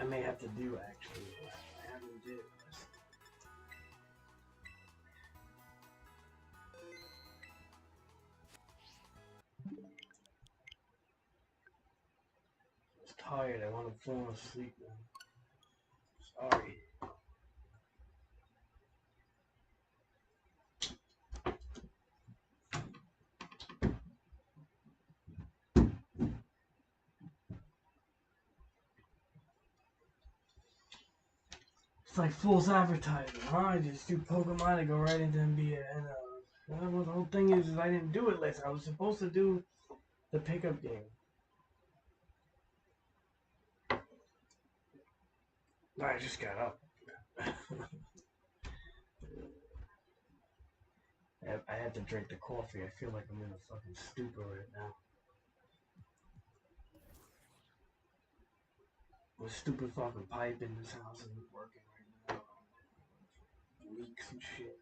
I may have to do actually. I haven't did this. I was tired. I want to fall asleep now. Sorry. It's like fool's advertising, huh? I just do Pokemon and go right into NBA. And well, the whole thing is I didn't do it last. I was supposed to do the pickup game. I just got up. I had to drink the coffee. I feel like I'm in a fucking stupor right now. The stupid fucking pipe in this house isn't working right now. Leaks and shit.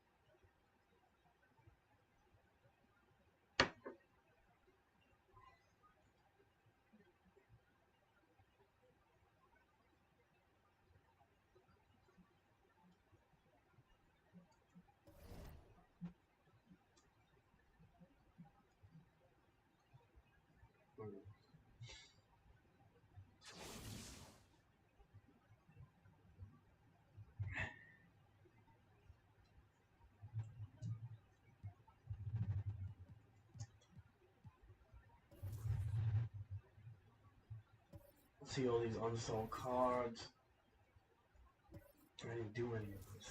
See all these unsold cards. I didn't do any of this.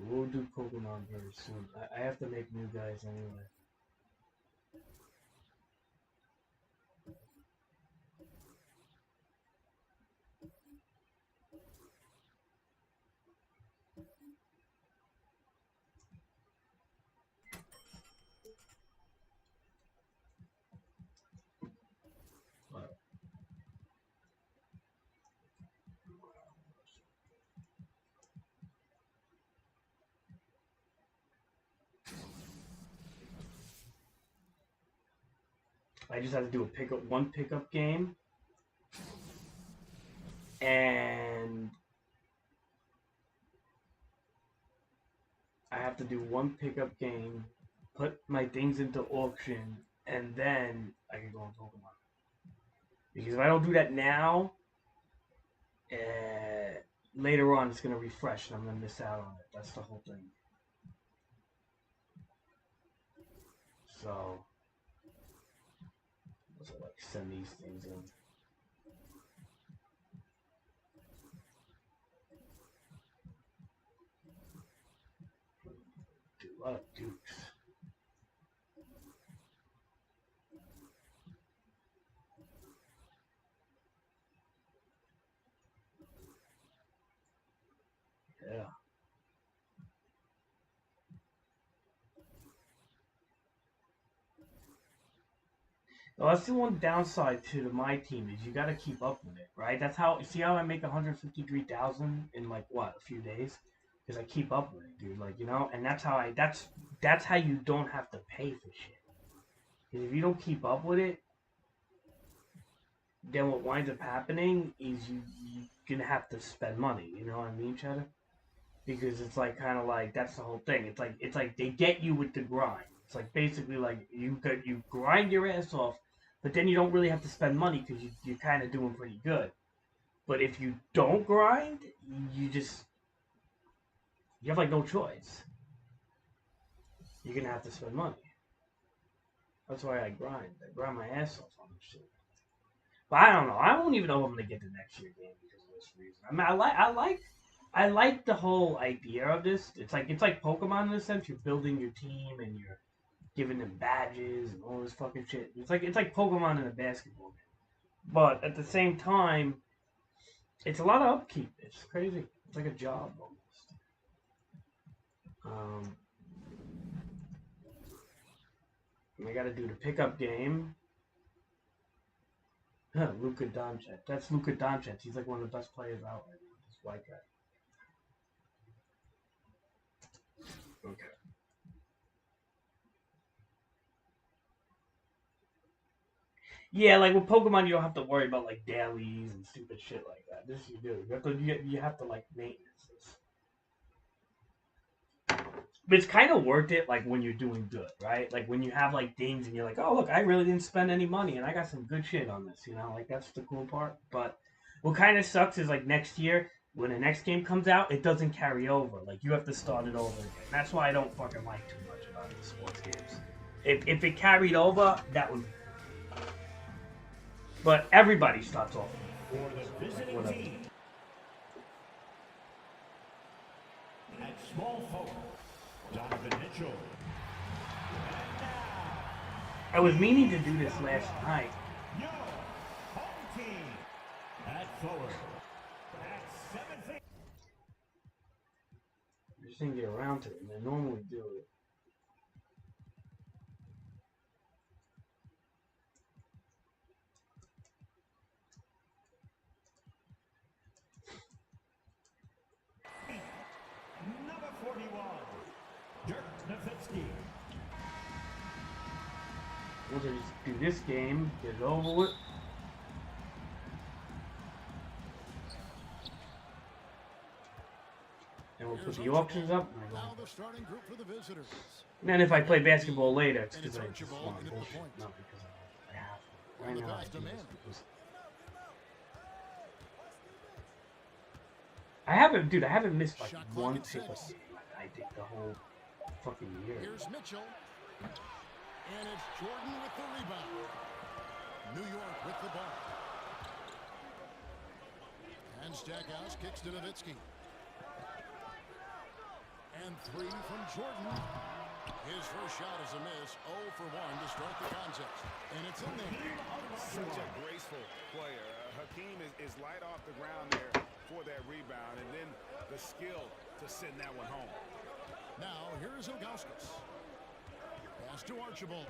We'll do Pokemon very soon. I have to make new guys anyway. I just have to do one pickup game, and I have to do one pickup game, put my things into auction, and then I can go on Pokemon. Because if I don't do that now, later on it's gonna refresh and I'm gonna miss out on it. That's the whole thing. So, let's like send these things in. Do a lot of dukes. Yeah. Well, that's the one downside to my team is you got to keep up with it, right? That's how. See how I make 153,000 in like what, a few days? Because I keep up with it, dude. Like, you know, and that's how I. That's how you don't have to pay for shit. Because if you don't keep up with it, then what winds up happening is you're gonna have to spend money. You know what I mean, Cheddar? Because it's like kind of like that's the whole thing. It's like they get you with the grind. It's like basically like you grind your ass off, but then you don't really have to spend money because you're kind of doing pretty good. But if you don't grind, you have like no choice. You're gonna have to spend money. That's why I grind. I grind my ass off on this shit. But I don't know. I don't even know if I'm gonna get the next year game because of this reason. I mean, I like the whole idea of this. It's like Pokemon in a sense. You're building your team and you're giving them badges and all this fucking shit. It's like Pokemon in a basketball game. But at the same time, it's a lot of upkeep. It's crazy. It's like a job almost. Um, I got to do the pickup game. Luka Doncic. That's Luka Doncic. He's like one of the best players out right now. This white guy. Okay. Yeah, like with Pokemon, you don't have to worry about like dailies and stupid shit like that. This you do. You have to like maintenance this. But it's kind of worth it, like when you're doing good, right? Like when you have like things and you're like, oh look, I really didn't spend any money and I got some good shit on this, you know? Like that's the cool part. But what kind of sucks is like next year when the next game comes out, it doesn't carry over. Like you have to start it over again. That's why I don't fucking like too much about the sports games. If it carried over, that would. But everybody starts off. For the visiting team. At small forward, Donovan Mitchell. I was meaning to do this last night. Your home team. At forward. At 7 feet. I just didn't get around to it, and I normally do it. Number 41, Dirk Nowitzki. We'll just do this game, get it over with. And we'll put the auctions up. Now the starting group for the visitors. And then if I play basketball later, it's because I just want bullshit. Not because I have to. Right now I do this because I haven't missed like one pickup game. I think the whole fucking year. Here's Mitchell. And it's Jordan with the rebound. New York with the ball. And Stackhouse kicks to Nowitzki. And 3 from Jordan. His first shot is a miss. 0 for 1 to start the contest. And it's in there. Such a graceful player. Hakeem is light off the ground there for that rebound. And then the skill to send that one home. Now, here is Ilgauskas. Pass to Archibald.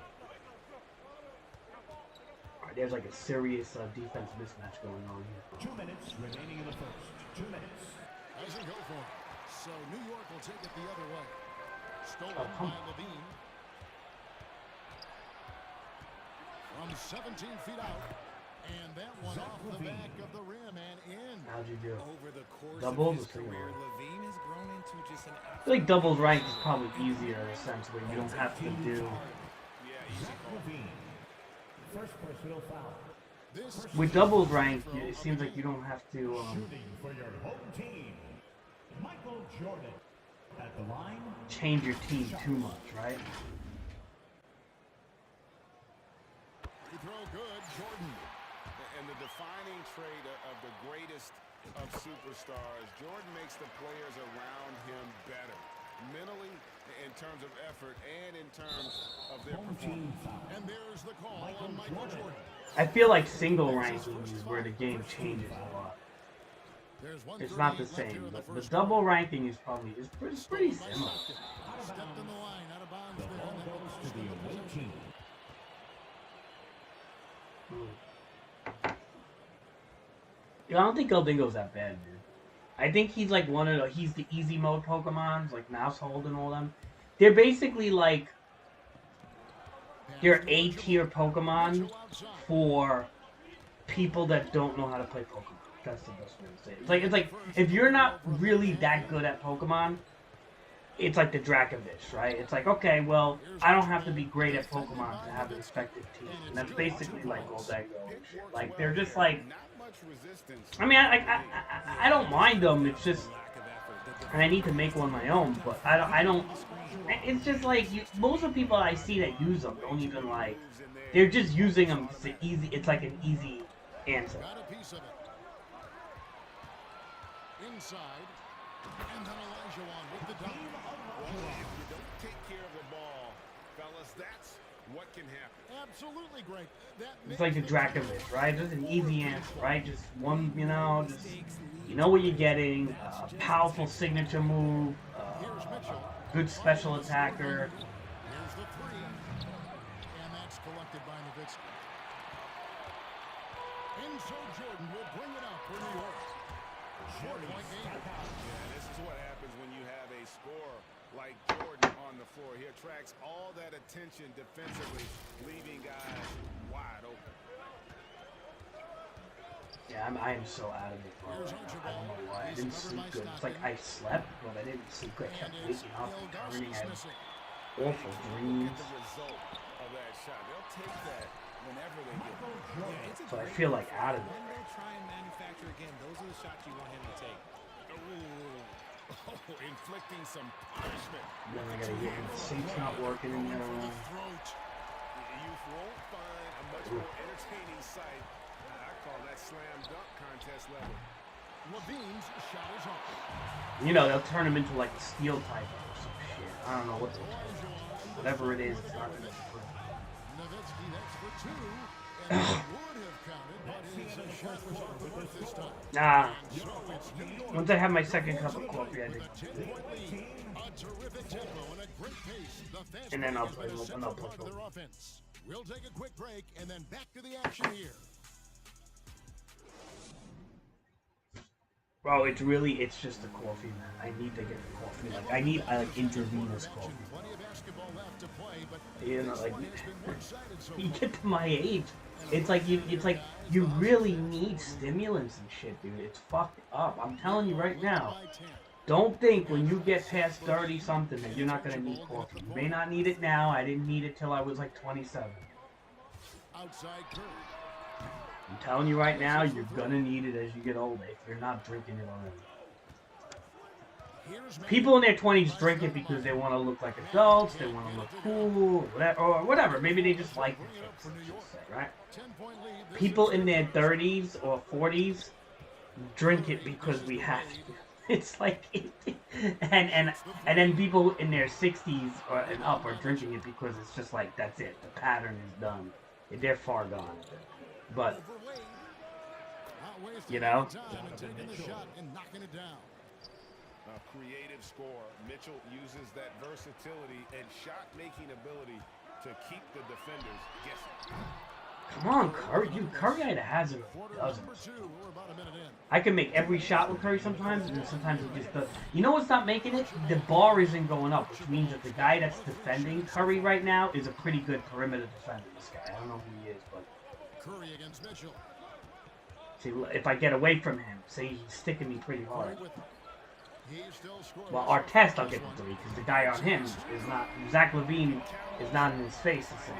Alright, there's like a serious defense mismatch going on here. 2 minutes remaining in the first. 2 minutes. Doesn't go for it. So New York will take it the other way. Stolen by Levine. From 17 feet out. And that one off the back of the rim and in. How'd you do? Over the course Doubles of his or career, single? Levine has grown into just an I feel like doubles ranked is probably easier in a sense where you don't have to do. Levine. First personal foul. This With doubles ranked, it seems like you don't have to. Shooting for your home team, Michael Jordan. At the line, Change your team too much, right? free throw good. Jordan. And the defining trait of the greatest of superstars, Jordan makes the players around him better. Mentally, in terms of effort, and in terms of their home team performance. foul. And there's the call on Michael Jordan. I feel like single ranking is where the game changes a lot. There's It's not the 1:38 left here same, in the but the first double ranking is probably pretty by similar. Stockton. Stepped in the line, out of bounds The there. ball And that goes to puts the them in away possession. team. I don't think Goldingo's that bad, man. I think he's like he's the easy mode Pokemons, like Mousehold and all them. They're basically like, they're A-tier Pokemon for people that don't know how to play Pokemon. That's the best way to say it. It's like if you're not really that good at Pokemon, it's like the Dracovish, right? It's like, okay, well, I don't have to be great at Pokemon to have an effective team. And that's basically like Goldingo and shit. Like, they're just like, Not much resistance. I mean, I don't mind them. It's just, and I need to make one my own. But I don't. It's just like most of the people I see that use them don't even like. They're just using them. It's like an easy answer. Got a piece of it. Inside. And then Elijah with the dunk. If you don't take care of the ball, fellas, that's what can happen. Absolutely great. That It's like the Dracovish, right? Just an easy answer, right? Just one, just you know what you're getting. Powerful signature move. Here's Mitchell. Good special attacker. Here's the three. And that's collected by Nowitzki. And so Jordan will bring it up for New York. Four-point game. Yeah, this is what happens when you have a scorer like Jordan on the floor. He attracts all that attention defensively, leaving guys wide open. Yeah, I am so out of it, bro. I don't know why. I didn't sleep good. It's like I slept, but I didn't sleep good. I kept waking up and turning. I had awful dreams. The result of that shot. They'll take that whenever they get it. So I feel like out of it. When they try and manufacture again, those are the shots you want him to take. Oh, inflicting some punishment. Then I gotta get the sink's not working in there. You won't find a much more entertaining sight. I call that slam dunk contest level. Levine's shot is on. You know, they'll turn him into like a steel type or some shit. I don't know what they'll do. Whatever it is, it's not gonna be good. Nowitzki, that's for two. And it would have counted, but his shot was on the board this time. Nah. So it's New York. Once I have my second cup of coffee, I think. 10-point lead. A terrific tempo and a great pace. The fast And then I'll break play has been a and central I'll play part of their football. offense. We'll take a quick break and then back to the action here. Bro, it's just the coffee, man. I need to get the coffee. Like, I need intravenous coffee. Plenty of basketball left to play, but You know, like, players been one-sided so you far. get to my age, it's like you really need stimulants and shit, dude. It's fucked up. I'm telling you right now. Don't think when you get past 30 something that you're not gonna need coffee. You may not need it now. I didn't need it till I was like 27. Outside Curry. I'm telling you right now, you're gonna need it as you get older if you're not drinking it already. Here's People in their 20s drink it because they want to look like adults, they want to look cool, or whatever. Maybe they just like it, right? 10-point lead. This People is in their 30s or 40s drink it because we have to. It's like, and then people in their 60s and up are drinking it because it's just like, that's it. The pattern is done. They're far gone. But, overweight. Not wasting you know, time and taking the shot and knocking it down. A creative scorer. Mitchell uses that versatility and shot-making ability to keep the defenders guessing. come on, Curry. Dude, Curry either has it or Quarter doesn't. number 2. We're about a minute in. I can make every shot with Curry sometimes, and then sometimes he just does. You know what's not making it? The bar isn't going up, which means that the guy that's defending Curry right now is a pretty good perimeter defender. This guy, I don't know who he is, but Curry against Mitchell. see, if I get away from him, say he's sticking me pretty hard. Right with him. He's still scoring. Well, our test, I'll get the three, because the guy on him is not. Zach LaVine is not in his face the same.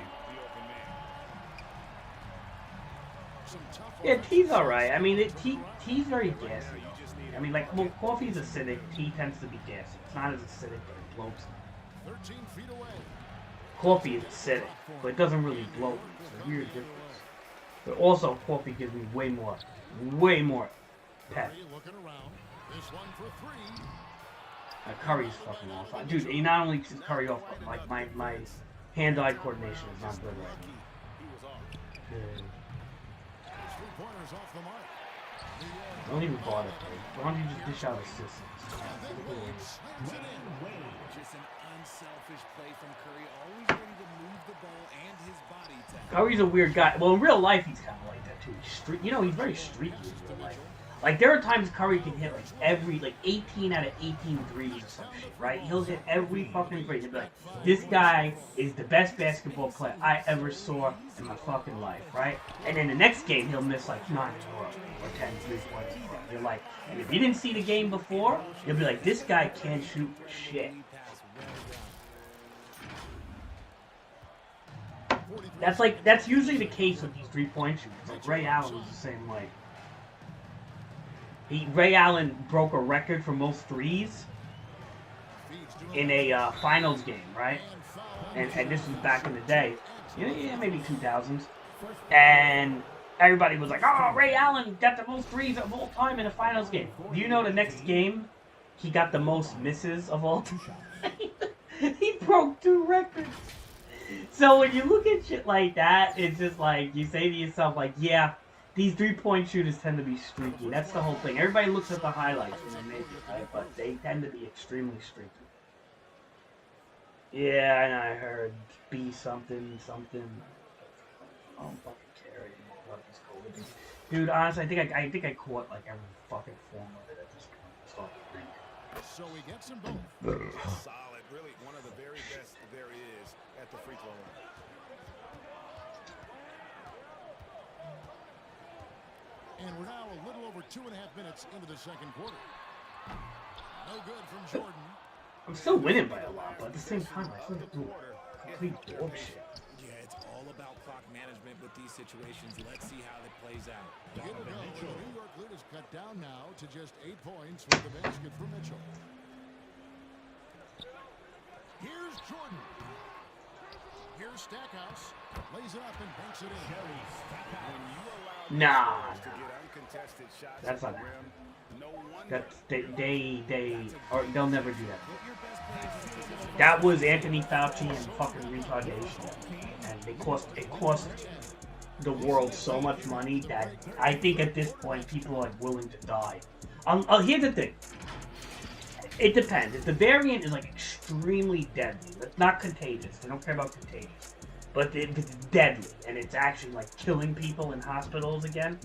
Some tough Yeah, offensive tea's all shots. right. I mean, tea's very gassy. I mean, like, well, coffee's acidic. Tea tends to be gassy. It's not as acidic, but it bloats. 13 feet away. Coffee is acidic, but it doesn't really bloat. It's a weird difference. But also, coffee gives me way more pep. Curry looking around. This one for 3. Curry's fucking off. Dude, he not only is Curry off, but like my hand-eye coordination is not good right now. He was off. Good. 3-pointers off the mark. Don't even bother, Curry. Why don't you just dish out assists? And then Wade slams it in. Just an unselfish play from Curry, always ready to move the ball and his body to Curry's a weird guy. Well, in real life, he's kind of like that too. He's very streaky in real life. Like, there are times Curry can hit, like 18 out of 18 threes or some shit, right? He'll hit every fucking three. He'll be like, this guy is the best basketball player I ever saw in my fucking life, right? And then the next game, he'll miss like 9 in a row or 10 3-pointers. You're like, and if you didn't see the game before, you'll be like, this guy can't shoot for shit. That's usually the case with these 3-point shooters. Like, Ray Allen was the same way. Ray Allen broke a record for most threes in a finals game, right? And this was back in the day, yeah, maybe 2000s. And everybody was like, "Oh, Ray Allen got the most threes of all time in a finals game." Do you know the next game he got the most misses of all time? He broke 2 records. So when you look at shit like that, it's just like you say to yourself, like, yeah. These 3-point shooters tend to be streaky. That's the whole thing. Everybody looks at the highlights when they make it, right? But they tend to be extremely streaky. Yeah, and I heard B something something. I don't fucking care anymore about this COVID thing. Dude, honestly, I think I caught like every fucking form of it at this point. I'm starting to think. So he gets them both. Just solid. Really one of the very best there is at the free throw line. And we're now a little over 2.5 minutes into the second quarter. No good from Jordan. I'm still winning by a lot, but at the same time, I feel like doing complete dog shit. Yeah, it's all about clock management with these situations. Let's see how it plays out. Here we go. The New York lead is cut down now to just 8 points with the basket for Mitchell. Here's Jordan. Here's Stackhouse. Lays it up and banks it in. When you allow Nah, to get uncontested shots that's at not the rim, no wonder. That's they'll never do that. That was Anthony Fauci and fucking retardation, and it cost the world so much money that I think at this point people are willing to die. Here's the thing. It depends. If the variant is like extremely deadly, it's not contagious. They don't care about contagious. But if it's deadly and it's actually like killing people in hospitals again,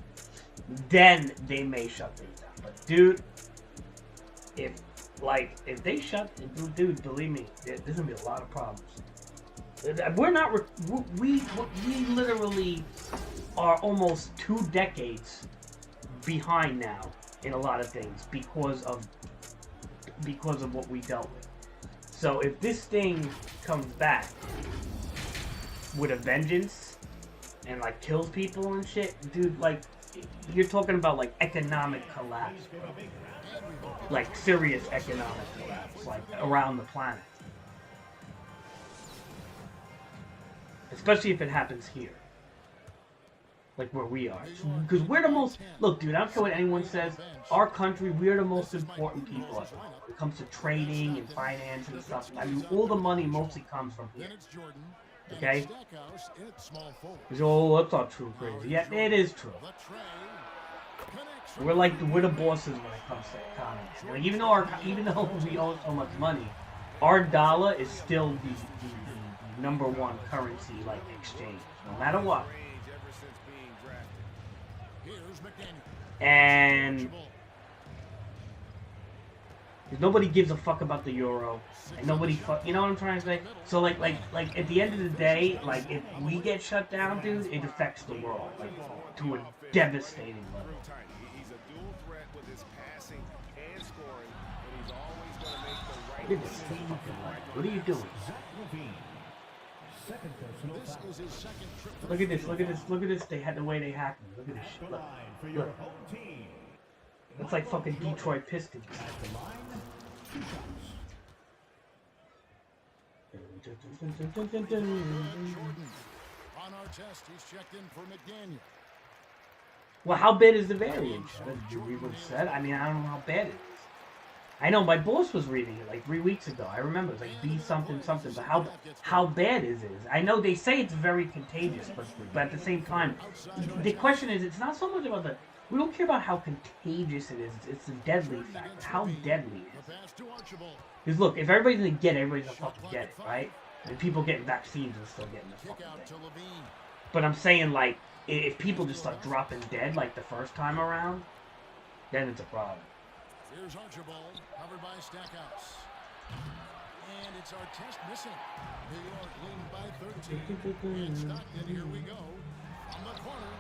then they may shut things down. But dude, if they shut, dude, believe me, there's gonna be a lot of problems. We're not. We literally are almost 2 decades behind now in a lot of things because of what we dealt with. So if this thing comes back with a vengeance and like kills people and shit, dude, like you're talking about like economic collapse, bro. Like serious economic collapse, like around the planet. Especially if it happens here. Like where we are. Because we're the most... Look, dude, I don't care what anyone says. Our country, we're the most important people when it comes to trading and finance and stuff. I mean, all the money mostly comes from here. Okay? Oh, that's not true, crazy. Yeah, it is true. We're the bosses when it comes to economy. Like, even though we own so much money, our dollar is still the #1 currency like exchange, no matter what. And nobody gives a fuck about the euro, and nobody you know what I'm trying to say? So like at the end of the day, like if we get shut down, dude, it affects the world like to a devastating level. He's a dual threat with his passing and scoring, and he's always going to make the right Look at this fucking light. What are you doing? Look at this. Look at this. They had the way they hacked me. Look at this shit. Look. It's like fucking Detroit Pistons. On our test, he's checked in for McDaniel. Well, how bad is the variant? As you said, I mean, I don't know how bad it is. I know my boss was reading it like 3 weeks ago. I remember it was like B something something. But how bad is it? I know they say it's very contagious, but at the same time, the question is, it's not so much about we don't care about how contagious it is. It's the deadly factor. How deadly it is. Because look, if everybody's gonna get it, everybody's gonna fucking get it, right? And people getting vaccines are still getting the fucking thing. But I'm saying like, if people just start dropping dead like the first time around, then it's a problem. Here's Archibald, covered by Stackhouse. And it's our test missing. New York leading by 13. And Stockton, here we go. From the corner.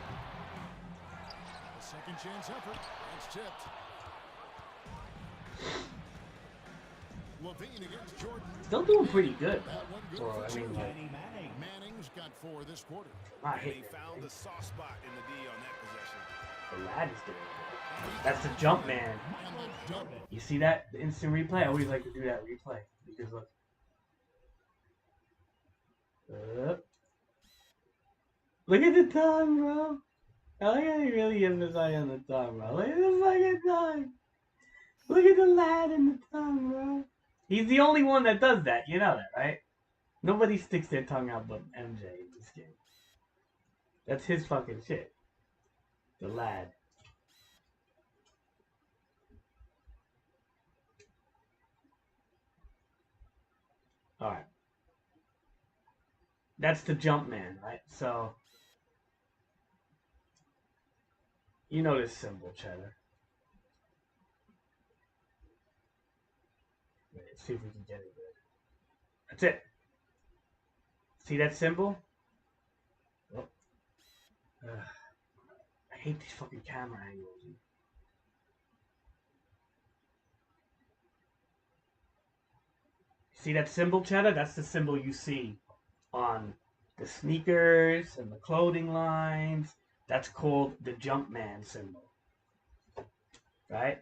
A second chance effort. That's tipped. Levine against Jordan. Still doing pretty good. That one good Bro, I for mean, two. like, Manning's got 4 this quarter. I And hate he found the soft spot in the D on that possession. the lad is doing good. That's the jump man. And the dunk. You see that the instant replay? I always like to do that replay because look. Look at the time, bro. I like how he really emphasize on the time, bro. Look at the fucking time. Look at the lad in the time, bro. He's the only one that does that. You know that, right? Nobody sticks their tongue out but MJ in this game. That's his fucking shit. The lad. Alright. That's the Jumpman, right? So, you know this symbol, Cheddar. Let's see if we can get it good. That's it. See that symbol? Oh. I hate these fucking camera angles. See that symbol, Cheddar? That's the symbol you see on the sneakers and the clothing lines. That's called the Jumpman symbol. Right?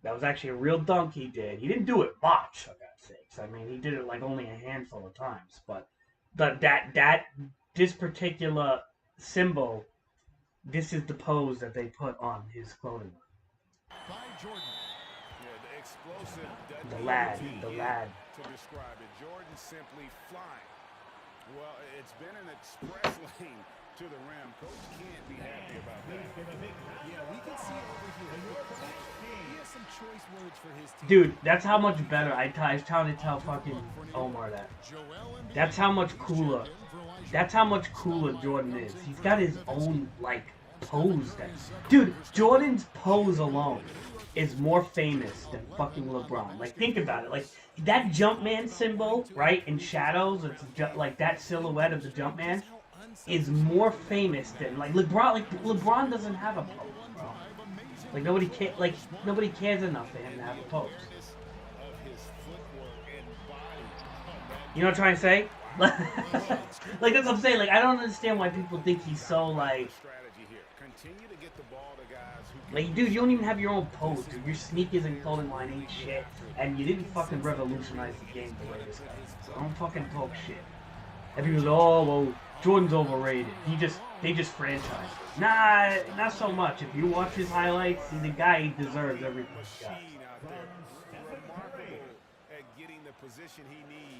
That was actually a real dunk he did. He didn't do it much, for God's sakes. I mean, he did it like only a handful of times. But this particular symbol, this is the pose that they put on his clothing line. By Jordan. Yeah, the explosive The lad. to describe it. Jordan simply flying. Well, it's been an express lane to the rim. Coach can't be happy about that. Yeah, we can see it over here. He has some choice words for his team. Dude, that's how much better. I was trying to tell fucking Omar that. That's how much cooler. That's how much cooler Jordan is. He's got his own, like, pose. Dude, Jordan's pose alone is more famous than fucking LeBron. Like, think about it. Like, that Jumpman symbol, right, in shadows, it's like that silhouette of the Jumpman is more famous than, like, LeBron. Like, LeBron doesn't have a pose, bro. Like, nobody cares enough for him to have a pose. You know what I'm trying to say? Like, that's what I'm saying. Like, I don't understand why people think he's so, like, dude, you don't even have your own pose, dude. Your sneakers and clothing line ain't shit, and you didn't fucking revolutionize the game the way this guy is. So don't fucking talk shit. And people go, oh, well, Jordan's overrated. They just franchise him. Nah, not so much. If you watch his highlights, see, the guy deserves everything he got.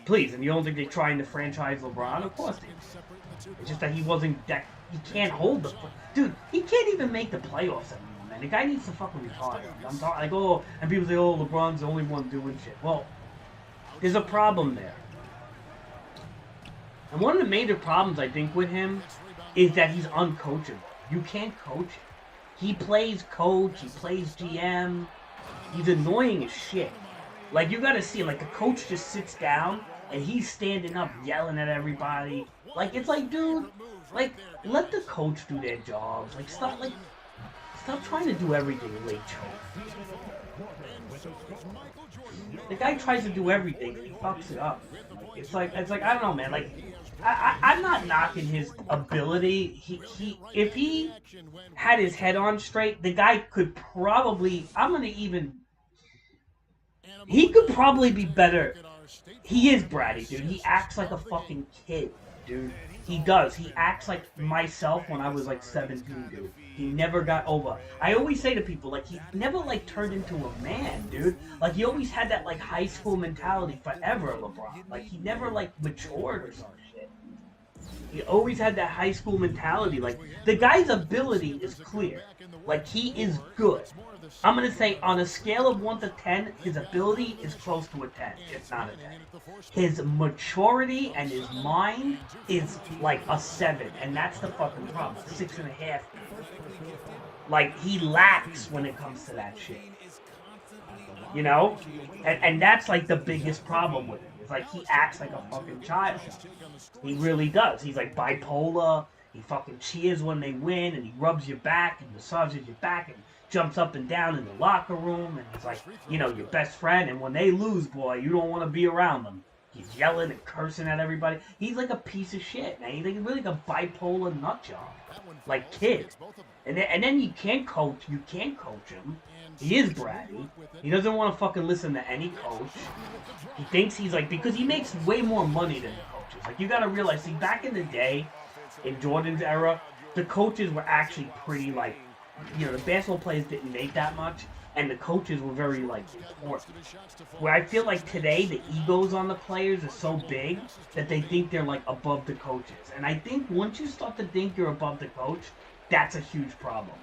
Please, and you don't think they're trying to franchise LeBron? Of course they do. It's just that he wasn't that. He can't hold the. Dude, he can't even make the playoffs anymore, man. The guy needs to fucking retire. I'm talking like, oh, and people say, oh, LeBron's the only one doing shit. Well, there's a problem there. And one of the major problems, I think, with him is that he's uncoachable. You can't coach him. He plays coach, he plays GM. He's annoying as shit. Like, you gotta see, like, the coach just sits down and he's standing up yelling at everybody. Like, it's like, dude, like, let the coach do their jobs. Like, stop trying to do everything late choke. The guy tries to do everything, he fucks it up. It's like, I don't know, man. Like, I'm not knocking his ability. If he had his head on straight, the guy could probably, he could probably be better. He is bratty, dude. He acts like a fucking kid, dude. He does. He acts like myself when I was like 17, dude. He never got over. I always say to people, like, he never, like, turned into a man, dude. Like, he always had that, like, high school mentality forever, LeBron. Like, he never, like, matured or some shit. He always had that high school mentality. Like, the guy's ability is clear. Like, he is good. I'm going to say, on a scale of 1 to 10, his ability is close to a 10, if not a 10. His maturity and his mind is, like, a 7, and that's the fucking problem. 6.5. Like, he lacks when it comes to that shit. You know? And that's, like, the biggest problem with him. It's like, he acts like a fucking child. He really does. He's, like, bipolar. He fucking cheers when they win, and he rubs your back and massages your back and jumps up and down in the locker room, and he's like, you know, your best friend, and when they lose, boy, you don't want to be around them. He's yelling and cursing at everybody. He's like a piece of shit, man. He's like really like a bipolar nut job. Like, kid. And then you can't coach him. He is bratty. He doesn't want to fucking listen to any coach. He thinks he's like, because he makes way more money than the coaches. Like, you gotta realize, see, back in the day, in Jordan's era, the coaches were actually pretty, like, you know, the basketball players didn't make that much, and the coaches were very, like, important. Where I feel like today, the egos on the players are so big that they think they're, like, above the coaches. And I think once you start to think you're above the coach, that's a huge problem.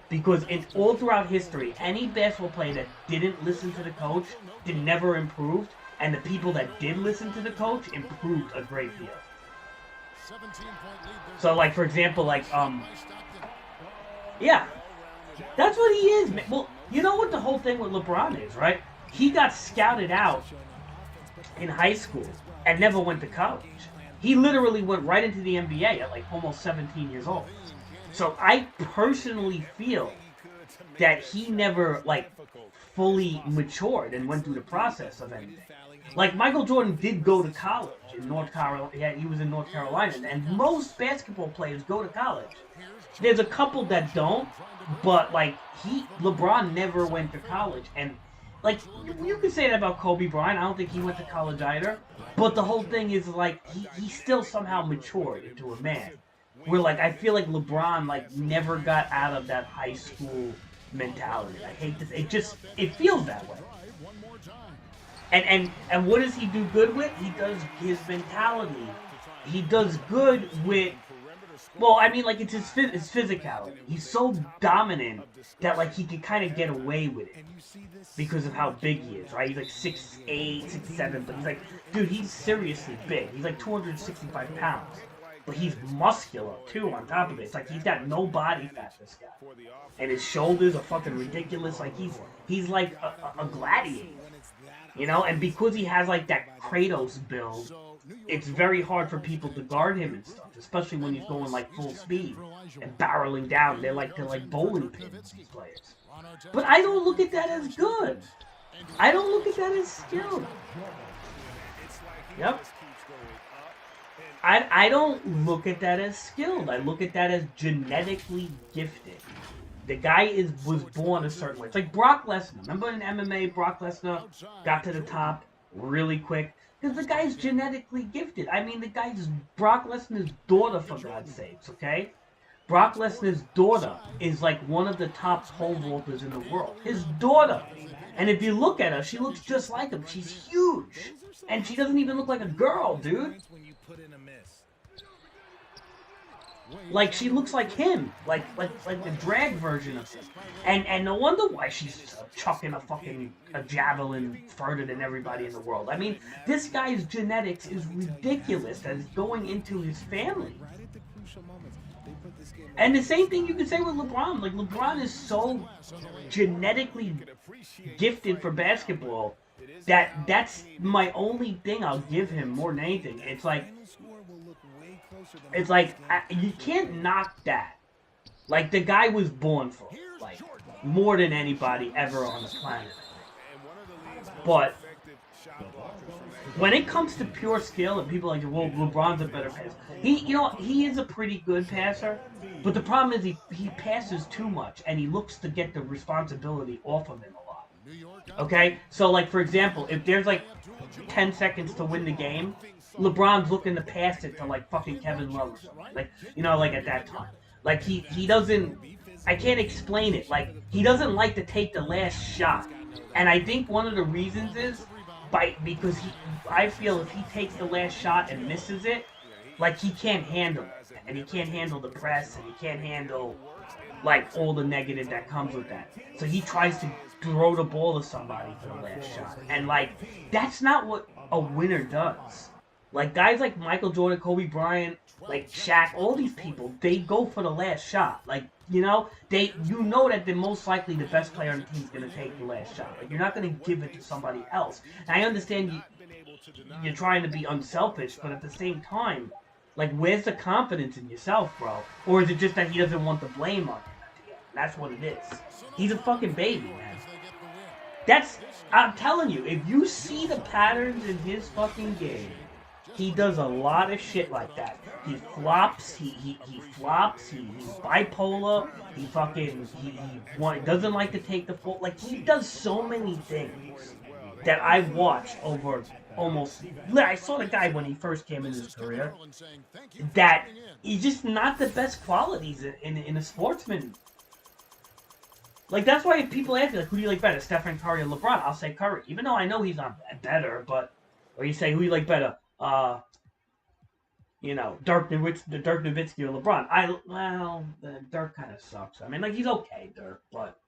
Because all throughout history, any basketball player that didn't listen to the coach never improved. and the people that did listen to the coach improved a great deal. So, like, for example, like, yeah, that's what he is, man. Well, you know what the whole thing with LeBron is, right? He got scouted out in high school and never went to college. He literally went right into the NBA at like almost 17 years old. So I personally feel that he never like fully matured and went through the process of anything. Like Michael Jordan did go to college in North Carolina. Yeah, he was in North Carolina, and most basketball players go to college. There's a couple that don't, but like LeBron never went to college, and like you could say that about Kobe Bryant. I don't think he went to college either. But the whole thing is like he still somehow matured into a man. Where like I feel like LeBron like never got out of that high school mentality. I hate this. It feels that way. And what does he do good with? He does his mentality. He does good with. Well, I mean, like it's his physicality. He's so dominant that like he can kind of get away with it because of how big he is, right? He's like 6'8", 6'7", but he's like, dude, he's seriously big. He's like 265 pounds. But he's muscular, too, on top of it. It's like he's got no body fat, this guy. And his shoulders are fucking ridiculous. Like, he's like a gladiator. You know? And because he has, like, that Kratos build, it's very hard for people to guard him and stuff. Especially when he's going, like, full speed and barreling down. They're like bowling pins, these players. But I don't look at that as good. I don't look at that as skilled. Yep. I don't look at that as skilled. I look at that as genetically gifted. The guy was born a certain way. It's like Brock Lesnar. Remember in MMA, Brock Lesnar got to the top really quick? Because the guy's genetically gifted. I mean, Brock Lesnar's daughter, for God's sakes, okay? Brock Lesnar's daughter is like one of the top pole vaulters in the world. His daughter. And if you look at her, she looks just like him. She's huge. And she doesn't even look like a girl, dude. Like she looks like him, like the drag version of him, and no wonder why she's chucking a javelin further than everybody in the world. I mean, this guy's genetics is ridiculous that is going into his family. And the same thing you could say with LeBron. Like LeBron is so genetically gifted for basketball that's my only thing I'll give him more than anything. It's like you can't knock that. Like the guy was born for it, like more than anybody ever on the planet. But when it comes to pure skill, and people are like, well, LeBron's a better passer. He is a pretty good passer, but the problem is he passes too much, and he looks to get the responsibility off of him a lot. Okay, so like for example, if there's like 10 seconds to win the game, LeBron's looking to pass it to like fucking Kevin Love or something. Like, like at that time. Like he doesn't, I can't explain it. Like he doesn't like to take the last shot. And I think one of the reasons is because I feel if he takes the last shot and misses it, like he can't handle it. And he can't handle the press, and he can't handle like all the negative that comes with that. So he tries to throw the ball to somebody for the last shot. And like that's not what a winner does. Like guys like Michael Jordan, Kobe Bryant, like Shaq, all these people, they go for the last shot. Like, you know that they're most likely the best player on the team is going to take the last shot. Like, you're not going to give it to somebody else. And I understand you're trying to be unselfish, but at the same time, like, where's the confidence in yourself, bro? Or is it just that he doesn't want the blame on him at the end? That's what it is. He's a fucking baby, man. I'm telling you, if you see the patterns in his fucking game, he does a lot of shit like that. He flops, he flops, he's bipolar, he doesn't like to take the full, like he does so many things that I've watched over almost, I saw the guy when he first came in his career, that he's just not the best qualities in a sportsman. Like that's why if people ask me, like, who do you like better, Stephen Curry or LeBron? I'll say Curry, even though I know he's not better, or you say, who do you like better? Dirk Nowitzki or LeBron. Dirk kind of sucks. I mean, like, he's okay, Dirk, but,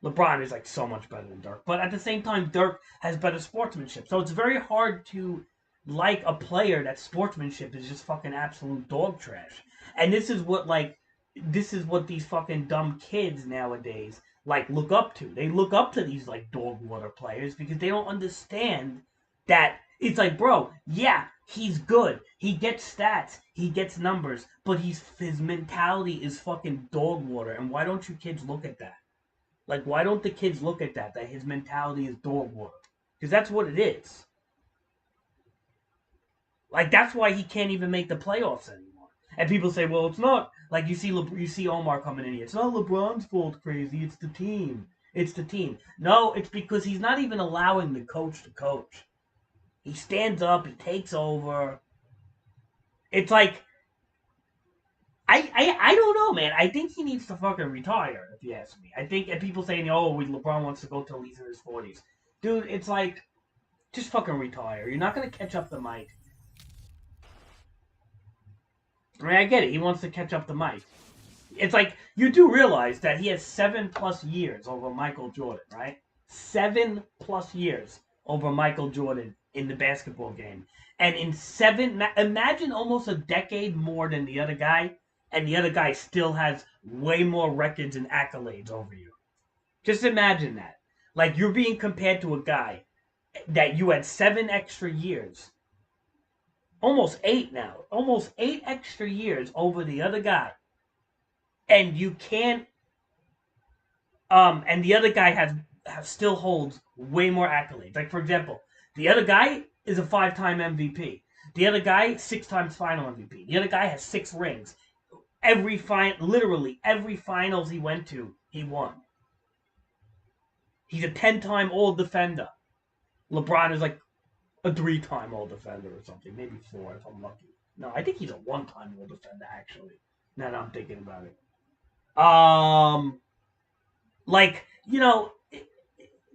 LeBron is like so much better than Dirk. But at the same time, Dirk has better sportsmanship. So it's very hard to like a player that sportsmanship is just fucking absolute dog trash. And this is what these fucking dumb kids nowadays like look up to. They look up to these like dog water players because they don't understand that it's like, bro, yeah, he's good. He gets stats, he gets numbers, but his mentality is fucking dog water. And why don't you kids look at that? Like, why don't the kids look at that? That his mentality is dog water, because that's what it is. Like, that's why he can't even make the playoffs anymore. And people say, well, it's not. Like, you see Omar coming in here. It's not LeBron's fault, crazy. It's the team. It's the team. No, it's because he's not even allowing the coach to coach. He stands up. He takes over. It's like, I don't know, man. I think he needs to fucking retire, if you ask me. I think, and people saying, oh, LeBron wants to go till he's in his 40s. Dude, it's like, just fucking retire. You're not going to catch up the mic. I mean, I get it. He wants to catch up the mic. It's like, you do realize that he has 7+ years over Michael Jordan, right? 7+ years over Michael Jordan in the basketball game. And in imagine almost a decade more than the other guy, and the other guy still has way more records and accolades over you. Just imagine that. Like, you're being compared to a guy that you had 7 extra years. Almost 8 now. Almost 8 extra years over the other guy. And you can't... and the other guy still holds way more accolades. Like, for example, the other guy is a 5-time MVP. The other guy, 6 times final MVP. The other guy has 6 rings. Literally every finals he went to, he won. He's a 10-time All Defender. LeBron is like a 3-time All Defender or something. Maybe 4 if I'm lucky. No, I think he's a 1-time All Defender, actually. Now that I'm thinking about it. Like, you know,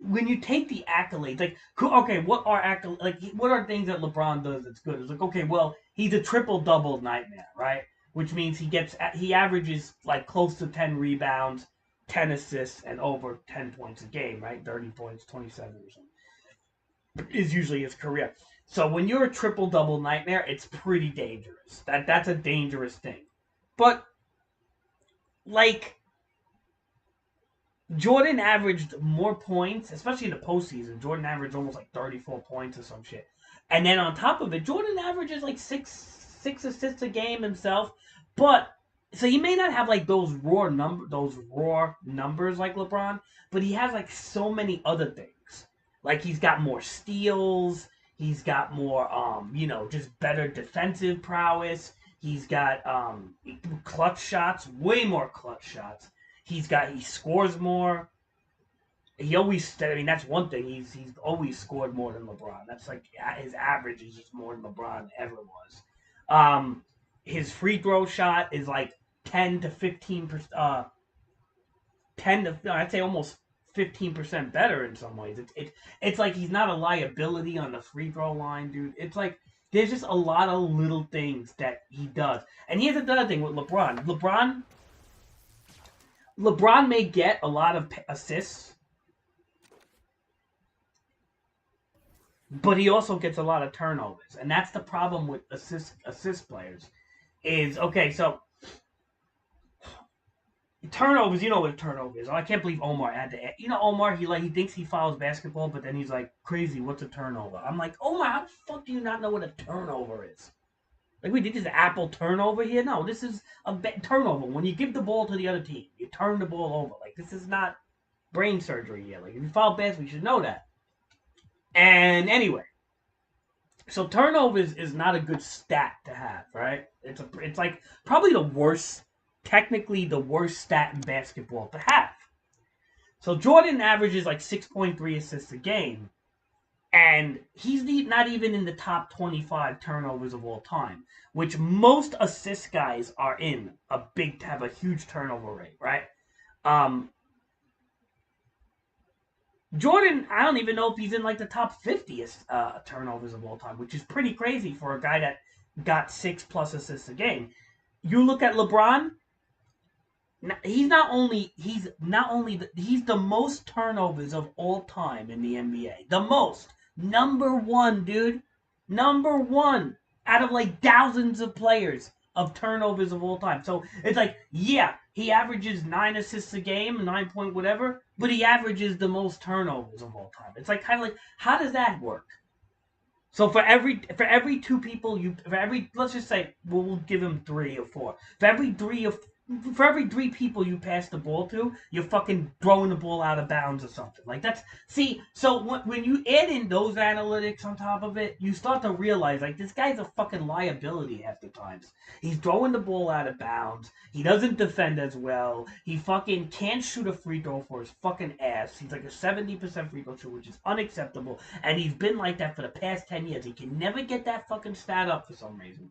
when you take the accolades, like, okay, what are accolades? Like, what are things that LeBron does that's good? It's like, okay, well, he's a triple-double nightmare, right? Which means he averages like close to 10 rebounds, 10 assists, and over 10 points a game, right? 30 points, 27 or something is usually his career. So when you're a triple-double nightmare, it's pretty dangerous. That's a dangerous thing. But like, Jordan averaged more points, especially in the postseason. Jordan averaged almost like 34 points or some shit. And then on top of it, Jordan averages like six assists a game himself. But so he may not have like those raw numbers like LeBron, but he has like so many other things. Like, he's got more steals, he's got more just better defensive prowess. He's got clutch shots, way more clutch shots. He scores more. That's one thing. He's always scored more than LeBron. That's like his average is just more than LeBron ever was. His free throw shot is like 10 to 15%. I'd say almost 15% better in some ways. It's like he's not a liability on the free throw line, dude. It's like there's just a lot of little things that he does. And here's another thing with LeBron. LeBron may get a lot of assists, but he also gets a lot of turnovers. And that's the problem with assist players. Is, okay, so turnovers, you know what a turnover is. I can't believe Omar had to. You know, Omar, he thinks he follows basketball, but then he's like, crazy, what's a turnover? I'm like, Omar, how the fuck do you not know what a turnover is? Like, we did this Apple turnover here? No, this is a turnover. When you give the ball to the other team, you turn the ball over. Like, this is not brain surgery here. Like, if you follow basketball, you should know that. And anyway, so turnovers is not a good stat to have, right? It's like probably technically the worst stat in basketball to have. So Jordan averages like 6.3 assists a game. And he's not even in the top 25 turnovers of all time, which most assist guys are in have a huge turnover rate, right? Jordan, I don't even know if he's in like the top 50 turnovers of all time, which is pretty crazy for a guy that got 6+ assists a game. You look at LeBron, He's the most turnovers of all time in the NBA. The most. Number one, dude. Number one out of like thousands of players of turnovers of all time. So it's like, yeah, he averages 9 assists a game, 9 point whatever, but he averages the most turnovers of all time. It's like kind of like, how does that work? So for every two people let's just say we'll give him 3 or 4. For every three people you pass the ball to, you're fucking throwing the ball out of bounds or something. Like that's see. So when you add in those analytics on top of it, you start to realize like this guy's a fucking liability half the times. He's throwing the ball out of bounds. He doesn't defend as well. He fucking can't shoot a free throw for his fucking ass. He's like a 70% free throw shooter, which is unacceptable. And he's been like that for the past 10 years. He can never get that fucking stat up for some reason.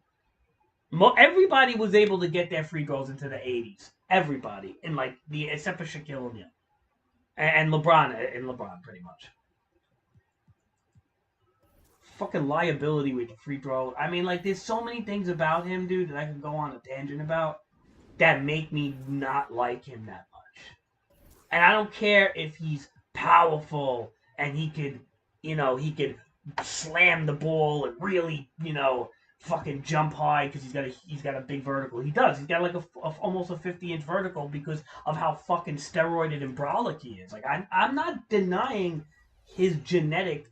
Everybody was able to get their free throws into the 80s. Everybody. Except for Shaquille O'Neal. And LeBron, pretty much. Fucking liability with the free throw. I mean, like, there's so many things about him, dude, that I can go on a tangent about that make me not like him that much. And I don't care if he's powerful and he could slam the ball and really, fucking jump high because he's got a big vertical. He does. He's got like almost a 50-inch vertical because of how fucking steroided and brolic he is. Like I'm not denying his genetic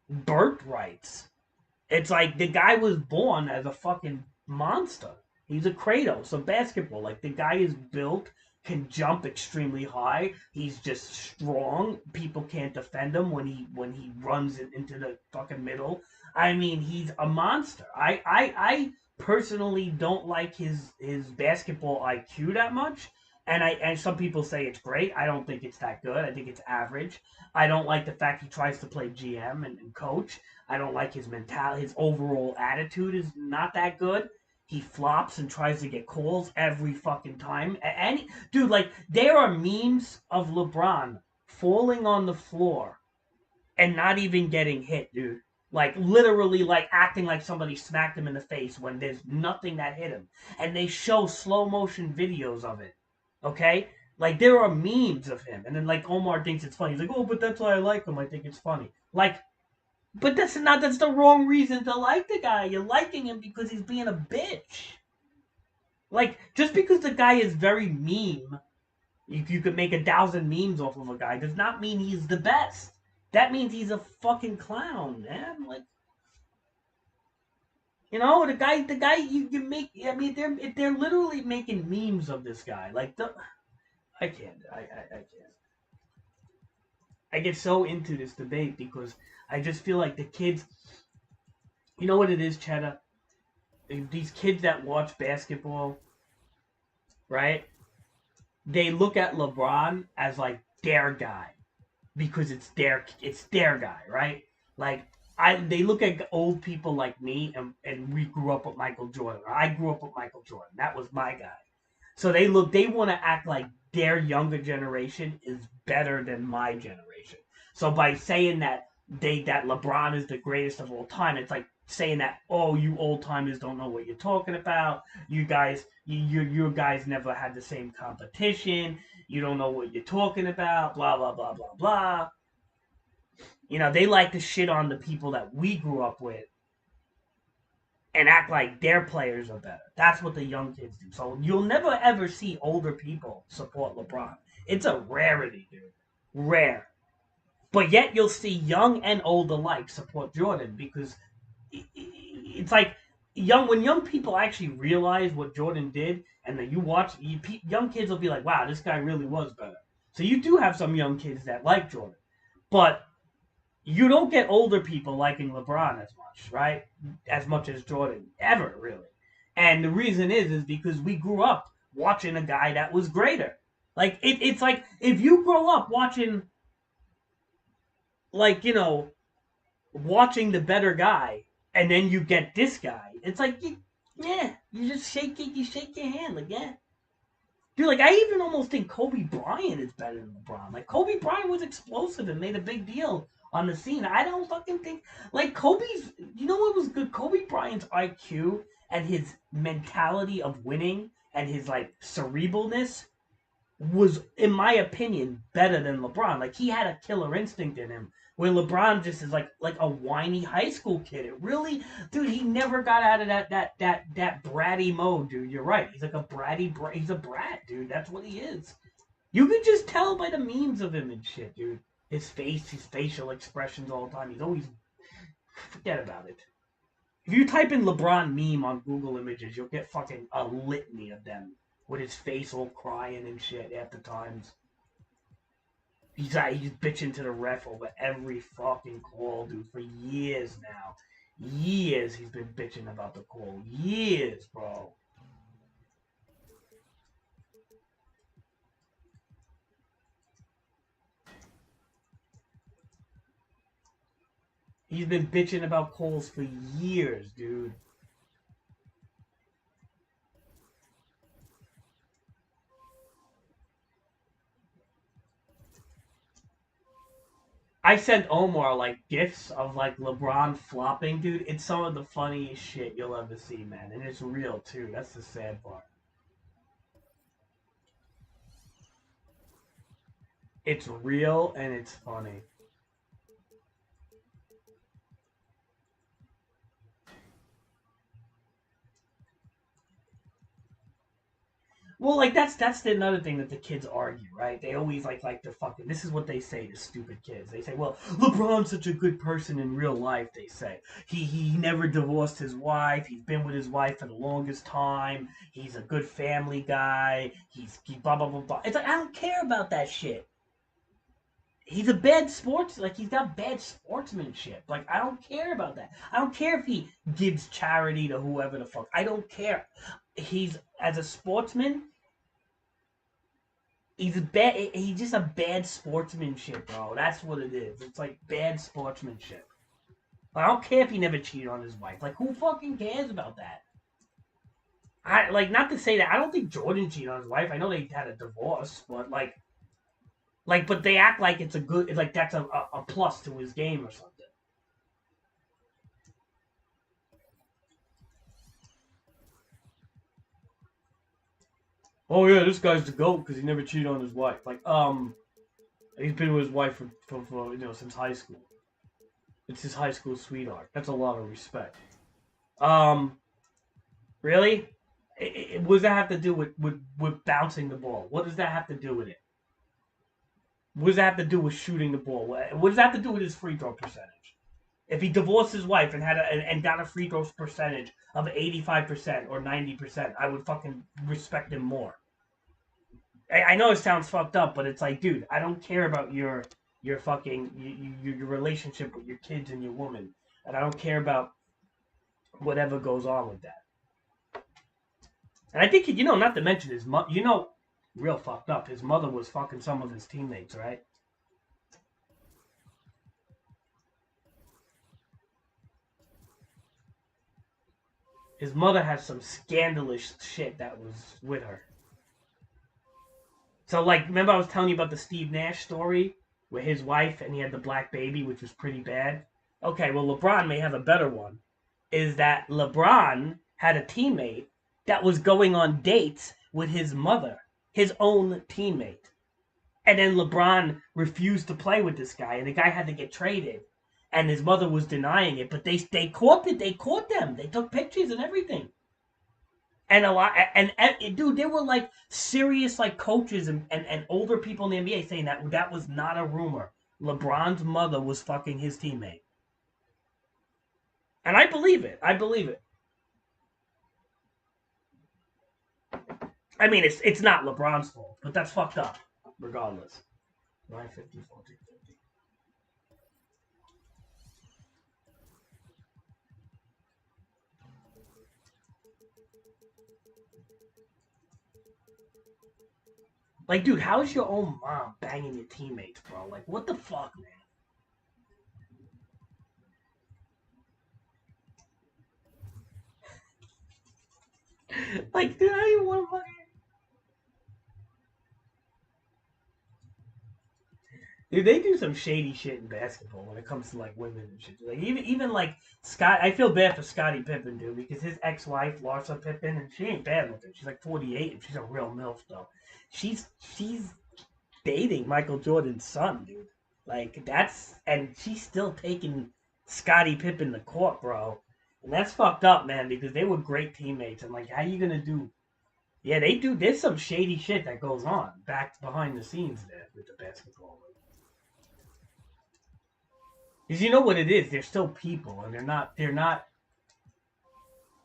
birthrights. It's like the guy was born as a fucking monster. He's a Kratos of basketball. Like the guy is built, can jump extremely high. He's just strong. People can't defend him when he runs into the fucking middle. I mean, he's a monster. I personally don't like his basketball IQ that much. And some people say it's great. I don't think it's that good. I think it's average. I don't like the fact he tries to play GM and coach. I don't like his mentality. His overall attitude is not that good. He flops and tries to get calls every fucking time. And dude, like there are memes of LeBron falling on the floor and not even getting hit, dude. Like literally like acting like somebody smacked him in the face when there's nothing that hit him. And they show slow motion videos of it. Okay? Like there are memes of him. And then like Omar thinks it's funny. He's like, oh, but that's why I like him. I think it's funny. Like, but that's the wrong reason to like the guy. You're liking him because he's being a bitch. Like, just because the guy is very meme, you could make 1,000 memes off of a guy, does not mean he's the best. That means he's a fucking clown, man. Like, the guy you make. I mean, they're literally making memes of this guy. Like, I can't. I can't. I get so into this debate because I just feel like the kids. You know what it is, Cheddar? These kids that watch basketball, right? They look at LeBron as like their guy because it's their guy, right? Like they look at old people like me and we grew up with Michael Jordan. Or I grew up with Michael Jordan. That was my guy. So they want to act like their younger generation is better than my generation. So by saying that LeBron is the greatest of all time, it's like saying that, oh, you old timers don't know what you're talking about. You guys, you guys never had the same competition. You don't know what you're talking about. Blah blah blah blah blah. They like to shit on the people that we grew up with and act like their players are better. That's what the young kids do. So you'll never ever see older people support LeBron. It's a rarity, dude. Rare. But yet you'll see young and old alike support Jordan because it's like when young people actually realize what Jordan did, and then you watch, young kids will be like, wow, this guy really was better. So you do have some young kids that like Jordan. But you don't get older people liking LeBron as much, right? As much as Jordan, ever, really. And the reason is because we grew up watching a guy that was greater. Like, it's like, if you grow up watching, like, watching the better guy, and then you get this guy, it's like, you just shake your hand, like, yeah. Dude, like, I even almost think Kobe Bryant is better than LeBron. Like, Kobe Bryant was explosive and made a big deal on the scene. I don't fucking think, like, you know what was good? Kobe Bryant's IQ and his mentality of winning and his like cerebralness was, in my opinion, better than LeBron. Like he had a killer instinct in him. Where LeBron just is like a whiny high school kid. It really, dude, he never got out of that bratty mode, dude. You're right. He's like a he's a brat, dude. That's what he is. You can just tell by the memes of him and shit, dude. His face, his facial expressions all the time. He's always, forget about it. If you type in LeBron meme on Google Images, you'll get fucking a litany of them with his face all crying and shit at the times. He's bitching to the ref over every fucking call, dude, for years now. Years he's been bitching about the call. Years, bro. He's been bitching about calls for years, dude. I sent Omar like gifs of like LeBron flopping, dude. It's some of the funniest shit you'll ever see, man. And it's real too. That's the sad part. It's real and it's funny. Well, like that's another thing that the kids argue, right? They always like to fucking. This is what they say to stupid kids. They say, "Well, LeBron's such a good person in real life." They say he never divorced his wife. He's been with his wife for the longest time. He's a good family guy. He blah blah blah blah. It's like I don't care about that shit. He's a bad sports. Like he's got bad sportsmanship. Like I don't care about that. I don't care if he gives charity to whoever the fuck. I don't care. He's as a sportsman. He's just a bad sportsmanship, bro. That's what it is. It's like bad sportsmanship. I don't care if he never cheated on his wife. Like who fucking cares about that? I like not to say that I don't think Jordan cheated on his wife. I know they had a divorce, but but they act like it's a good like that's a plus to his game or something. Oh yeah, this guy's the GOAT because he never cheated on his wife. He's been with his wife for since high school. It's his high school sweetheart. That's a lot of respect. Um, really? What does that have to do with bouncing the ball? What does that have to do with it? What does that have to do with shooting the ball? What does that have to do with his free throw percentage? If he divorced his wife and and got a free throw percentage of 85% or 90%, I would fucking respect him more. I know it sounds fucked up, but it's like, dude, I don't care about your fucking your relationship with your kids and your woman, and I don't care about whatever goes on with that. And I think not to mention his mother. Real fucked up. His mother was fucking some of his teammates, right? His mother has some scandalous shit that was with her. So, like, remember I was telling you about the Steve Nash story with his wife and he had the black baby, which was pretty bad? Okay, well, LeBron may have a better one. Is that LeBron had a teammate that was going on dates with his mother, his own teammate. And then LeBron refused to play with this guy, and the guy had to get traded. And his mother was denying it, but they caught it. They caught them. They took pictures and everything. And dude, there were like serious like coaches and older people in the NBA saying that was not a rumor. LeBron's mother was fucking his teammate. And I believe it. I believe it. I mean, it's not LeBron's fault, but that's fucked up, regardless. 950, 1450. Like, dude, how's your own mom banging your teammates, bro? Like, what the fuck, man? Like, dude, I don't even want to fucking. Dude, they do some shady shit in basketball when it comes to like women and shit. Like even like Scott, I feel bad for Scottie Pippen, dude, because his ex-wife Larsa Pippen, and she ain't bad looking. She's like 48, and she's a real milf though. She's dating Michael Jordan's son, dude. Like and she's still taking Scottie Pippen to court, bro. And that's fucked up, man, because they were great teammates. And like, how you gonna do? Yeah, they do. There's some shady shit that goes on back behind the scenes there with the basketball. Because you know what it is, they're still people, and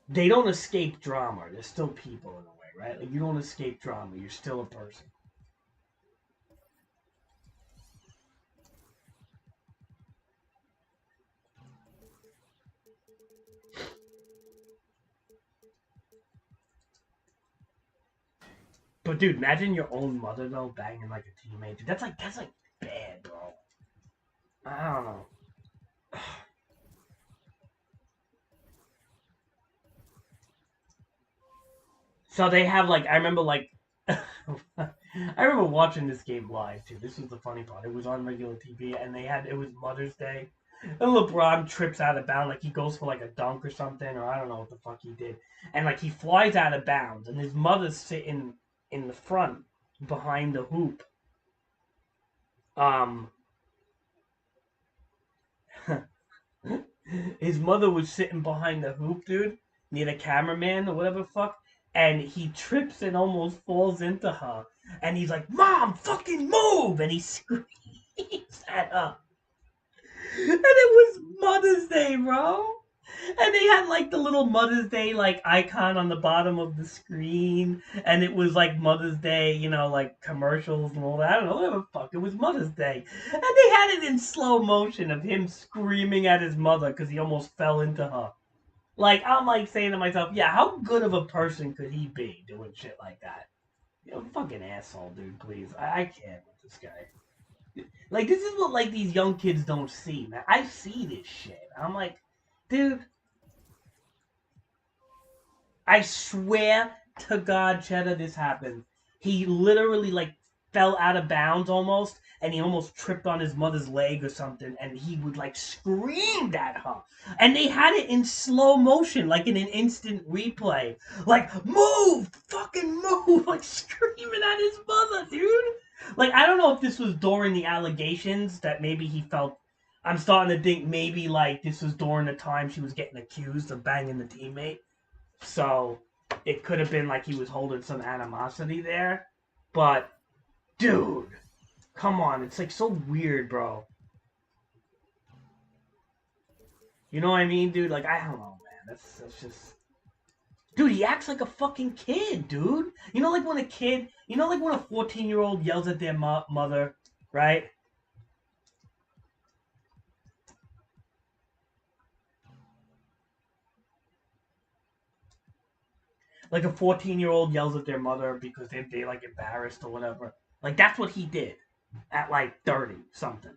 they don't escape drama. They're still people in a way, right? Like you don't escape drama. You're still a person. But dude, imagine your own mother though banging like a teammate. Dude, that's like bad, bro. I don't know. So they have like I remember like I remember watching this game live too. This was the funny part. It was on regular TV, and it was Mother's Day, and LeBron trips out of bounds, like he goes for like a dunk or something, or I don't know what the fuck he did, and like he flies out of bounds, and his mother's sitting in the front behind the hoop. Um, his mother was sitting behind the hoop, dude, near the cameraman or whatever the fuck, and he trips and almost falls into her, and he's like, "Mom, fucking move!" and he screams at her. And it was Mother's Day, bro. And they had like the little Mother's Day like icon on the bottom of the screen, and it was like Mother's Day, like commercials and all that. I don't know, whatever the fuck. It was Mother's Day, and they had it in slow motion of him screaming at his mother because he almost fell into her. Like I'm like saying to myself, yeah, how good of a person could he be doing shit like that? Fucking asshole, dude. Please, I can't with this guy. Like this is what like these young kids don't see, man. I see this shit. I'm like, dude, I swear to God, Cheddar, this happened. He literally like fell out of bounds almost, and he almost tripped on his mother's leg or something, and he would like screamed at her. And they had it in slow motion, like in an instant replay. Like, move! Fucking move! Like screaming at his mother, dude. Like, I don't know if this was during the allegations that maybe he felt. I'm starting to think maybe like this was during the time she was getting accused of banging the teammate. So it could have been like he was holding some animosity there. But, dude, come on. It's like so weird, bro. You know what I mean, dude? Like, I don't know, man. That's just. Dude, he acts like a fucking kid, dude. Like when a kid, like when a 14-year-old yells at their mother, right? Like a 14-year-old yells at their mother because they like embarrassed or whatever. Like that's what he did at like 30 something.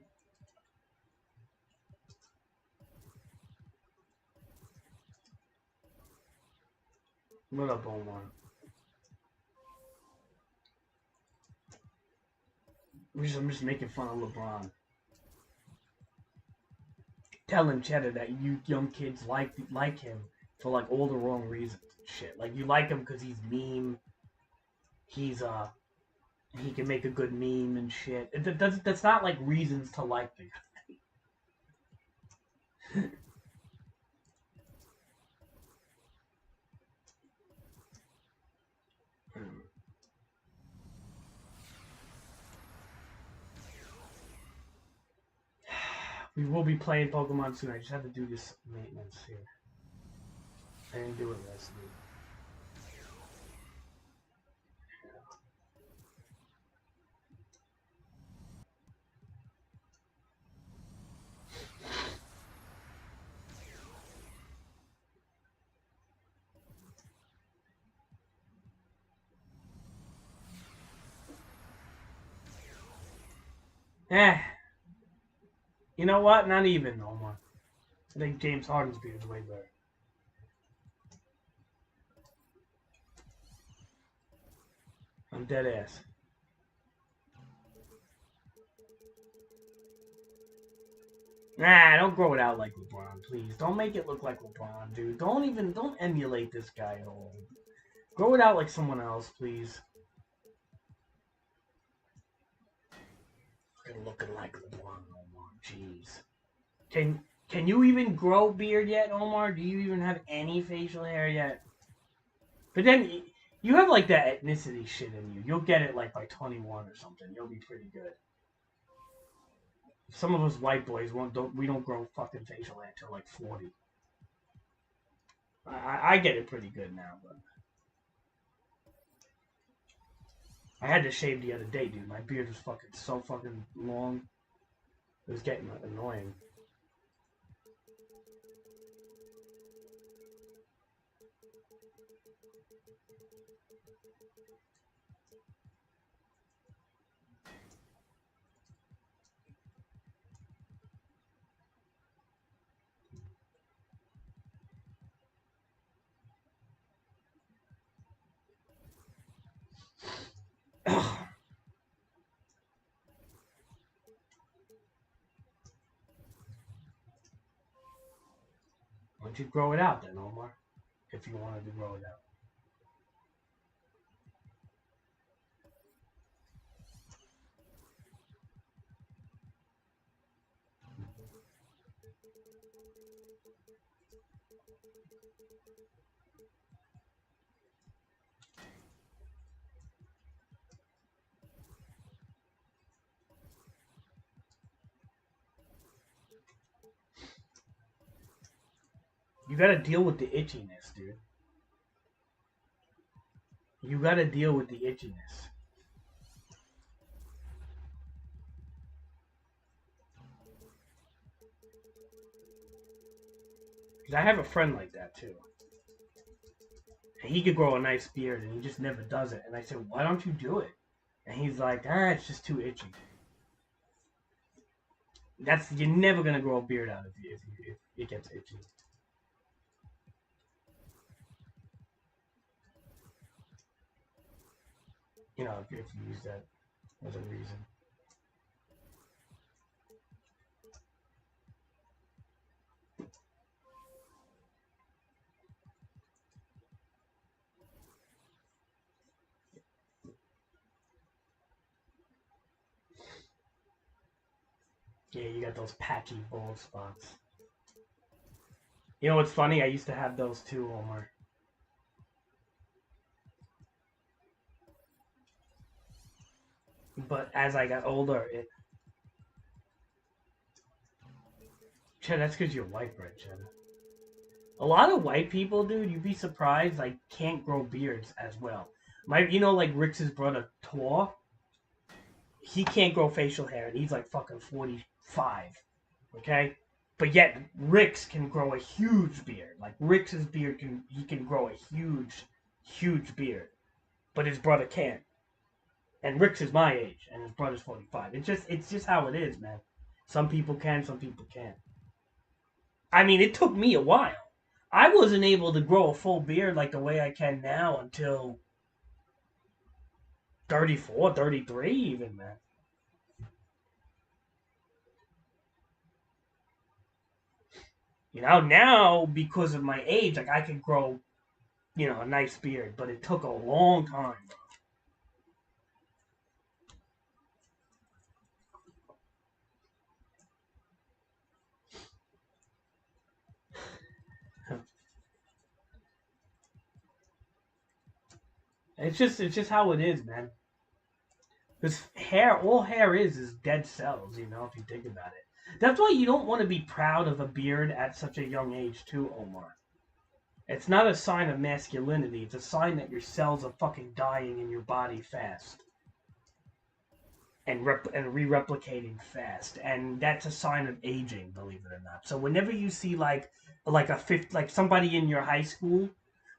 What up, Omar? I'm just making fun of LeBron. Telling Cheddar that you young kids like him for like all the wrong reasons. Shit, like you like him because he's meme. He's he can make a good meme and shit. That's not like reasons to like the guy. We will be playing Pokemon soon. I just have to do this maintenance here. I didn't do it last week. You know what? Not even, Omar. I think James Harden's beard is way better. I'm dead ass. Nah, don't grow it out like LeBron, please. Don't make it look like LeBron, dude. Don't emulate this guy at all. Grow it out like someone else, please. Fucking looking like LeBron, Omar. Jeez. Can you even grow beard yet, Omar? Do you even have any facial hair yet? But then you have like that ethnicity shit in you. You'll get it like by 21 or something. You'll be pretty good. Some of us white boys we don't grow fucking facial hair until like 40. I get it pretty good now, but I had to shave the other day, dude. My beard was fucking so fucking long. It was getting annoying. Why don't you grow it out then, Omar? If you wanted to grow it out. You gotta deal with the itchiness, dude. You gotta deal with the itchiness. Because I have a friend like that too. And he could grow a nice beard and he just never does it. And I said, why don't you do it? And he's like, it's just too itchy. You're never gonna grow a beard out if it gets itchy. You know, if you use that as a reason. Yeah, you got those patchy bald spots. You know what's funny? I used to have those too, Omar. But as I got older, Chad, that's because you're white bread, Chad. A lot of white people, dude, you'd be surprised, like, can't grow beards as well. Like Rick's brother, Tor, he can't grow facial hair, and he's like fucking 45, okay? But yet, Rick's can grow a huge beard. Like, Rick's beard he can grow a huge beard. But his brother can't. And Rick's is my age, and his brother's 45. It's just how it is, man. Some people can, some people can't. I mean, it took me a while. I wasn't able to grow a full beard like the way I can now until 34, 33 even, man. You know, now, because of my age, like, I could grow, a nice beard, but it took a long time, bro. It's just how it is, man. Because all hair is dead cells, if you think about it. That's why you don't want to be proud of a beard at such a young age, too, Omar. It's not a sign of masculinity. It's a sign that your cells are fucking dying in your body fast. And re-replicating fast. And that's a sign of aging, believe it or not. So whenever you see like somebody in your high school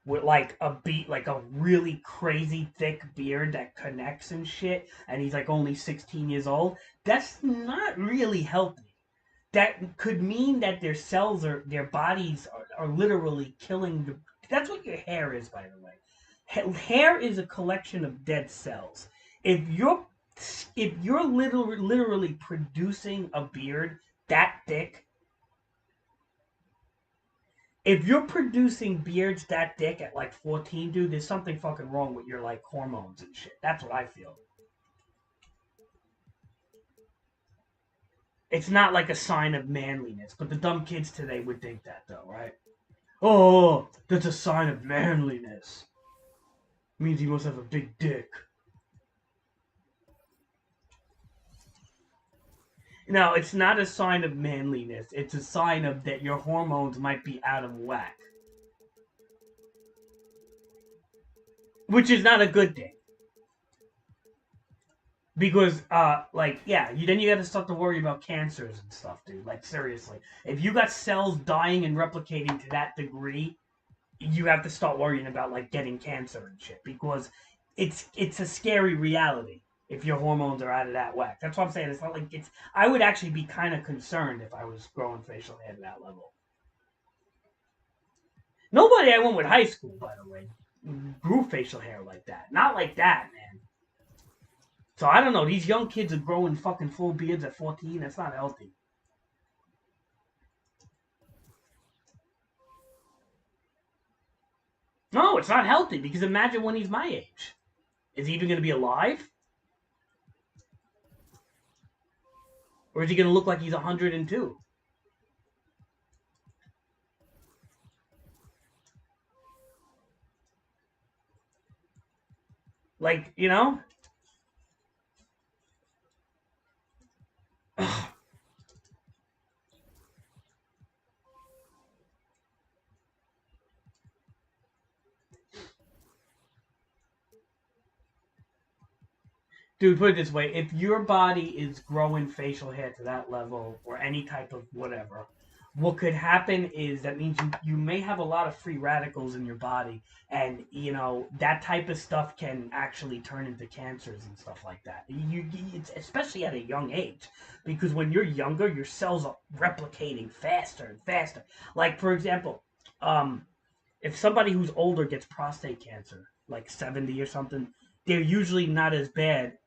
with like a really crazy thick beard that connects and shit, and he's like only 16 years old, that's not really healthy. That could mean that their bodies are literally killing. That's what your hair is, by the way. Hair is a collection of dead cells. If you're literally producing a beard that thick, if you're producing beards that thick at like 14, dude, there's something fucking wrong with your like hormones and shit. That's what I feel. It's not like a sign of manliness, but the dumb kids today would think that though, right? Oh, that's a sign of manliness. Means he must have a big dick. No, it's not a sign of manliness. It's a sign of that your hormones might be out of whack. Which is not a good thing. Because, then you gotta start to worry about cancers and stuff, dude. Like, seriously. If you got cells dying and replicating to that degree, you have to start worrying about, like, getting cancer and shit. Because it's a scary reality if your hormones are out of that whack. That's what I'm saying. It's not like it's... I would actually be kind of concerned if I was growing facial hair to that level. Nobody I went with high school, by the way, grew facial hair like that. Not like that, man. So I don't know. These young kids are growing fucking full beards at 14. That's not healthy. No, it's not healthy because imagine when he's my age. Is he even going to be alive? Or is he going to look like he's 102? Like, you know? Dude, put it this way. If your body is growing facial hair to that level or any type of whatever, what could happen is that means you may have a lot of free radicals in your body. And, that type of stuff can actually turn into cancers and stuff like that. It's especially at a young age. Because when you're younger, your cells are replicating faster and faster. Like, for example, if somebody who's older gets prostate cancer, like 70 or something, they're usually not as bad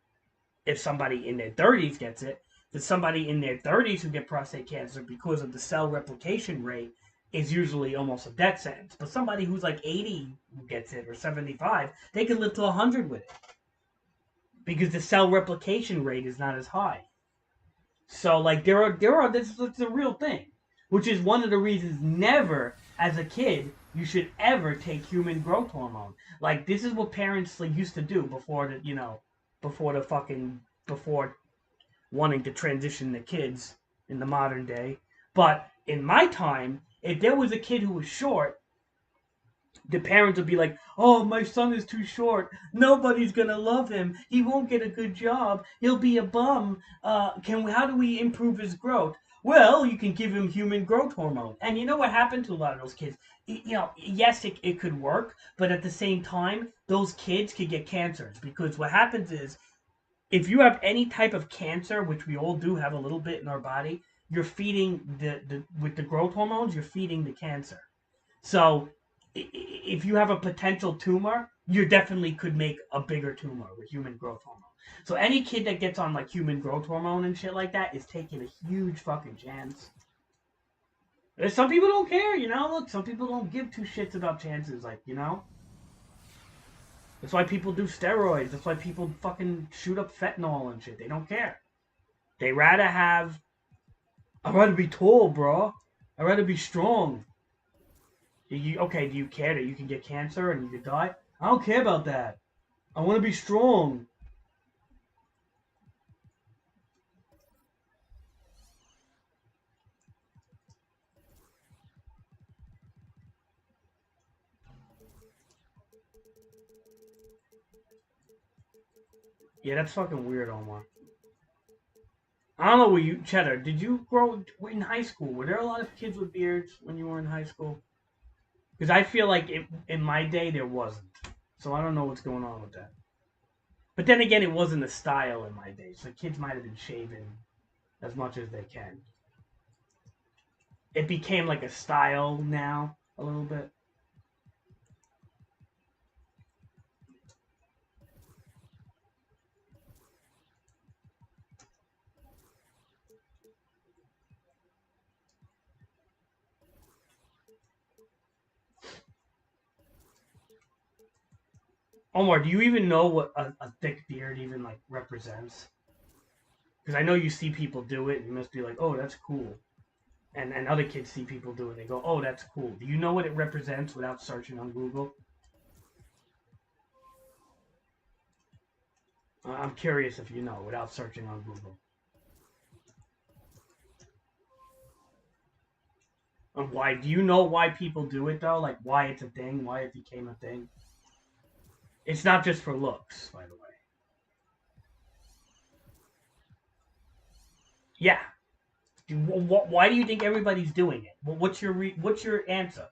if somebody in their 30s gets it, that somebody in their 30s who get prostate cancer because of the cell replication rate is usually almost a death sentence. But somebody who's like 80 who gets it or 75, they can live to 100 with it because the cell replication rate is not as high. So like this is a real thing, which is one of the reasons never as a kid you should ever take human growth hormone. Like this is what parents like used to do before wanting to transition the kids in the modern day. But in my time, if there was a kid who was short, the parents would be like, "Oh, my son is too short. Nobody's gonna love him. He won't get a good job. He'll be a bum. How do we improve his growth?" Well, you can give him human growth hormone. And you know what happened to a lot of those kids? Yes, it could work, but at the same time, those kids could get cancers because what happens is if you have any type of cancer, which we all do have a little bit in our body, you're feeding with the growth hormones, you're feeding the cancer. So if you have a potential tumor, you definitely could make a bigger tumor with human growth hormone. So any kid that gets on like human growth hormone and shit like that is taking a huge fucking chance. Some people don't care, Look, some people don't give two shits about chances, That's why people do steroids. That's why people fucking shoot up fentanyl and shit. They don't care. I'd rather be tall, bro. I'd rather be strong. Do you care that you can get cancer and you could die? I don't care about that. I want to be strong. Yeah, that's fucking weird, Omar. I don't know where Cheddar, did you grow in high school? Were there a lot of kids with beards when you were in high school? Because I feel like in my day there wasn't. So I don't know what's going on with that. But then again, it wasn't a style in my day. So kids might have been shaving as much as they can. It became like a style now, a little bit. Omar, do you even know what a thick beard even like represents? Because I know you see people do it, and you must be like, oh, that's cool. And other kids see people do it, and they go, oh, that's cool. Do you know what it represents without searching on Google? I'm curious if you know without searching on Google. And why? Do you know why people do it though? Like why it's a thing? Why it became a thing? It's not just for looks, by the way. Yeah. Why do you think everybody's doing it? What's your answer?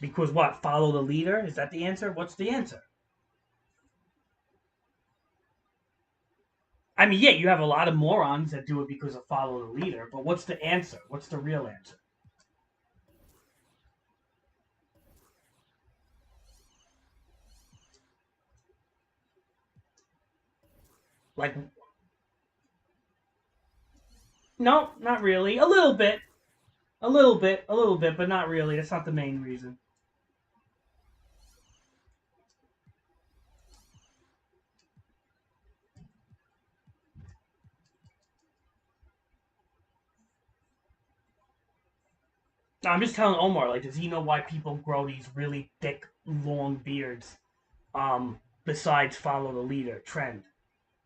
Because what? Follow the leader? Is that the answer? What's the answer? I mean, yeah, you have a lot of morons that do it because of follow the leader, but what's the answer? What's the real answer? Like, no, not really. A little bit. A little bit, but not really. That's not the main reason. No, I'm just telling Omar, like, does he know why people grow these really thick, long beards? Besides follow the leader trend,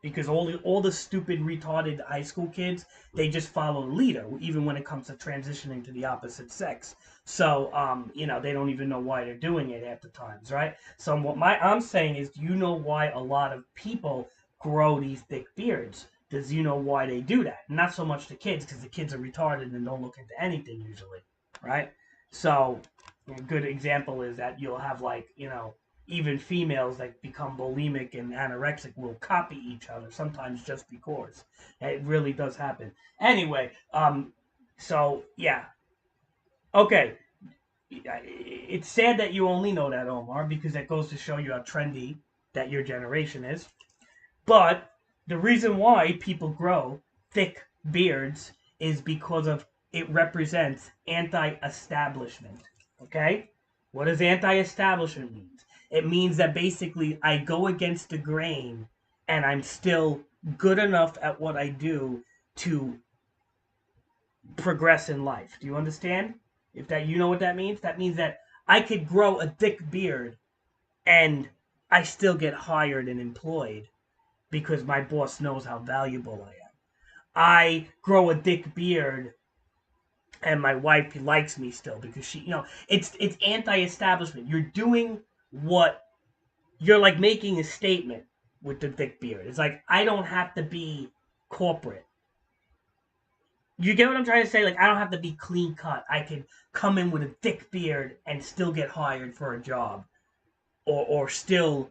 because all the stupid, retarded high school kids, they just follow the leader, even when it comes to transitioning to the opposite sex. So, they don't even know why they're doing it at the times, right? So what I'm saying is, do you know why a lot of people grow these thick beards? Does you know why they do that? Not so much the kids, because the kids are retarded and don't look into anything usually, right? So a good example is that you'll have like even females that become bulimic and anorexic will copy each other sometimes just because it really does happen. Anyway, so yeah, okay. It's sad that you only know that, Omar, because that goes to show you how trendy that your generation is. But the reason why people grow thick beards is because of it represents anti-establishment. Okay? What does anti-establishment mean? It means that basically I go against the grain and I'm still good enough at what I do to progress in life. Do you understand? If that you know what that means? That means that I could grow a thick beard and I still get hired and employed because my boss knows how valuable I am. I grow a thick beard and my wife likes me still because it's anti-establishment. You're doing what you're like making a statement with the thick beard. It's like I don't have to be corporate. You get what I'm trying to say? Like I don't have to be clean cut. I can come in with a thick beard and still get hired for a job, or still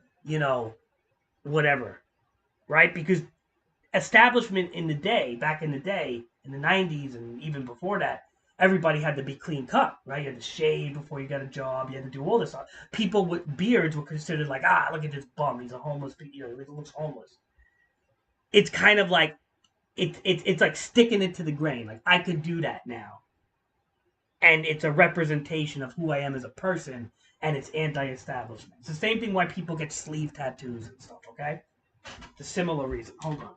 whatever, right? Because establishment back in the day, in the 90s and even before that, everybody had to be clean cut, right? You had to shave before you got a job. You had to do all this stuff. People with beards were considered like, look at this bum. He's a homeless. He looks homeless. It's kind of like, it's like sticking it to the grain. Like, I could do that now. And it's a representation of who I am as a person, and it's anti-establishment. It's the same thing why people get sleeve tattoos and stuff, okay? It's a similar reason. Hold on.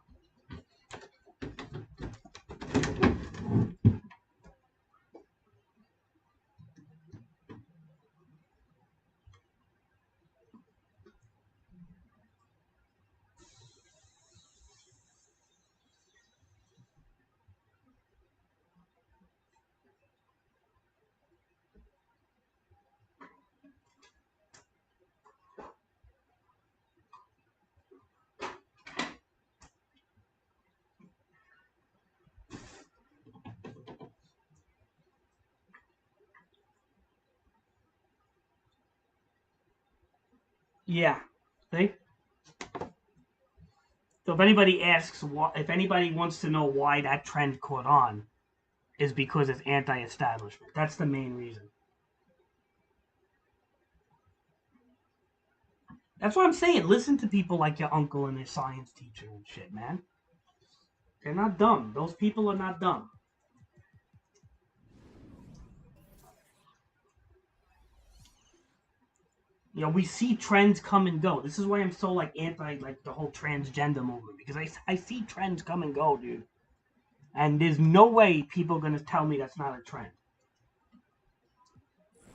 Yeah. See? So if anybody wants to know why that trend caught on, is because it's anti-establishment. That's the main reason. That's what I'm saying. Listen to people like your uncle and his science teacher and shit, man. They're not dumb. Those people are not dumb. You know, we see trends come and go. This is why I'm so like anti like the whole transgender movement, because I see trends come and go, dude. And there's no way people are gonna tell me that's not a trend.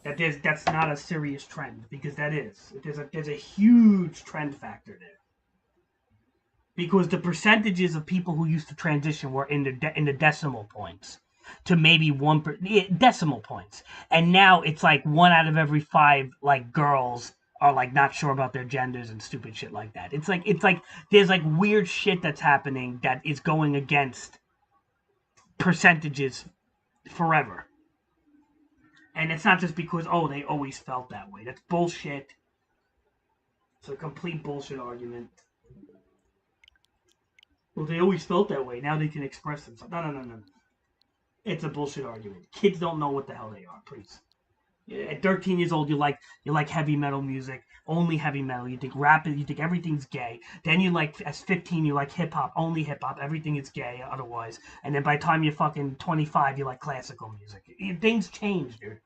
That's not a serious trend, because that is. There's a huge trend factor there. Because the percentages of people who used to transition were in the decimal points to maybe decimal points, and now it's like 1 out of every 5 like girls are like not sure about their genders and stupid shit like that. It's like there's like weird shit that's happening that is going against percentages forever, and it's not just because they always felt that way. That's bullshit. It's a complete bullshit argument. Well, they always felt that way. Now they can express themselves. No. It's a bullshit argument. Kids don't know what the hell they are, please. At 13 years old, you like heavy metal music, only heavy metal. You think rap, you think everything's gay. Then you like, as 15, you like hip hop, only hip hop. Everything is gay otherwise. And then by the time you're fucking 25, you like classical music. Things change, dude.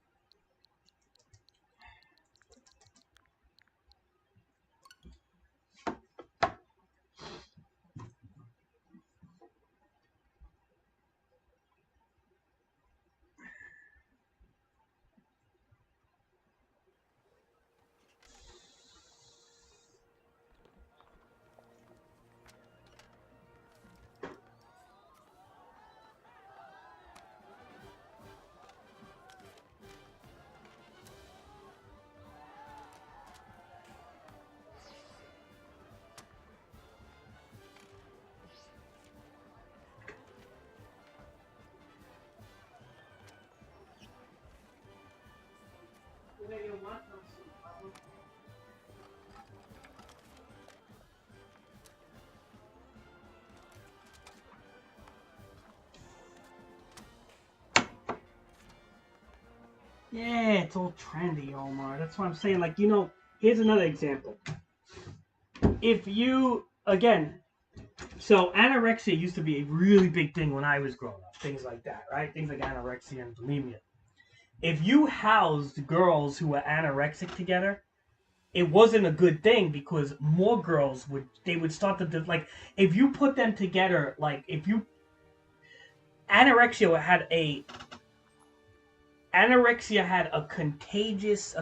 Yeah, it's all trendy, Omar. That's what I'm saying. Like, here's another example. If you, again, so anorexia used to be a really big thing when I was growing up. Things like that, right? Things like anorexia and bulimia. If you housed girls who were anorexic together, it wasn't a good thing, because more girls would start to like, if you put them together, like if you anorexia had a contagious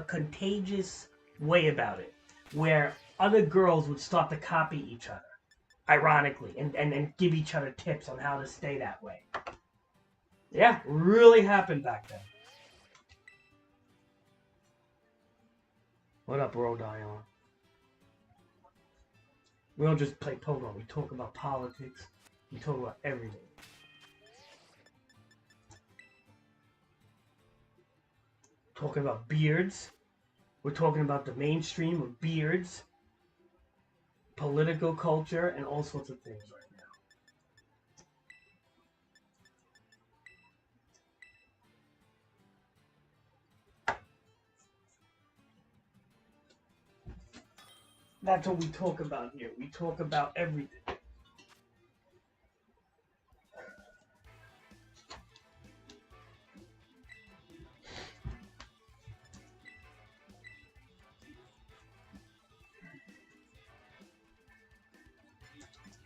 way about it, where other girls would start to copy each other, ironically, and give each other tips on how to stay that way. Yeah, really happened back then. What up, Rhode Island? We don't just play poker. We talk about politics. We talk about everything. Talking about beards. We're talking about the mainstream of beards, political culture, and all sorts of things right now. That's what we talk about here. We talk about everything.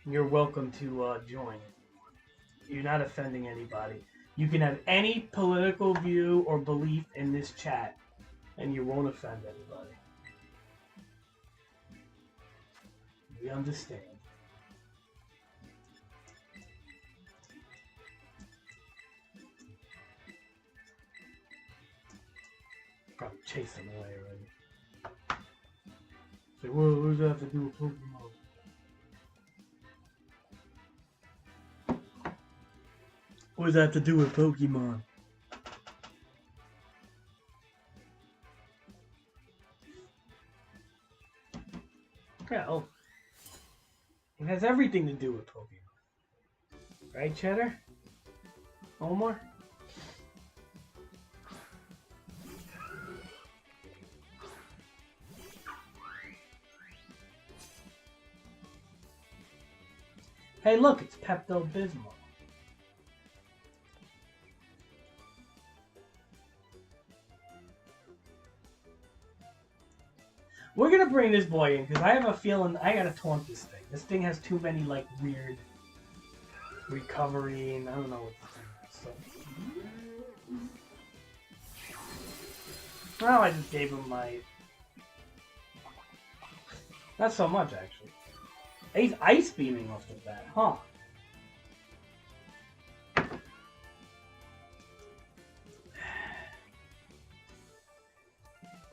You're welcome to join. You're not offending anybody. You can have any political view or belief in this chat, and you won't offend anybody. We understand. Probably chase them away already. Say, what does that have to do with Pokemon? What does that have to do with Pokemon? Yeah, it has everything to do with Pokemon. Right, Cheddar? Omar? Hey, look, it's Pepto-Bismol. We're gonna bring this boy in because I have a feeling I gotta taunt this thing. This thing has too many like weird recovery and I don't know what the thing is. So. Well, I just gave him my. Not so much actually. He's ice beaming off the bat, huh?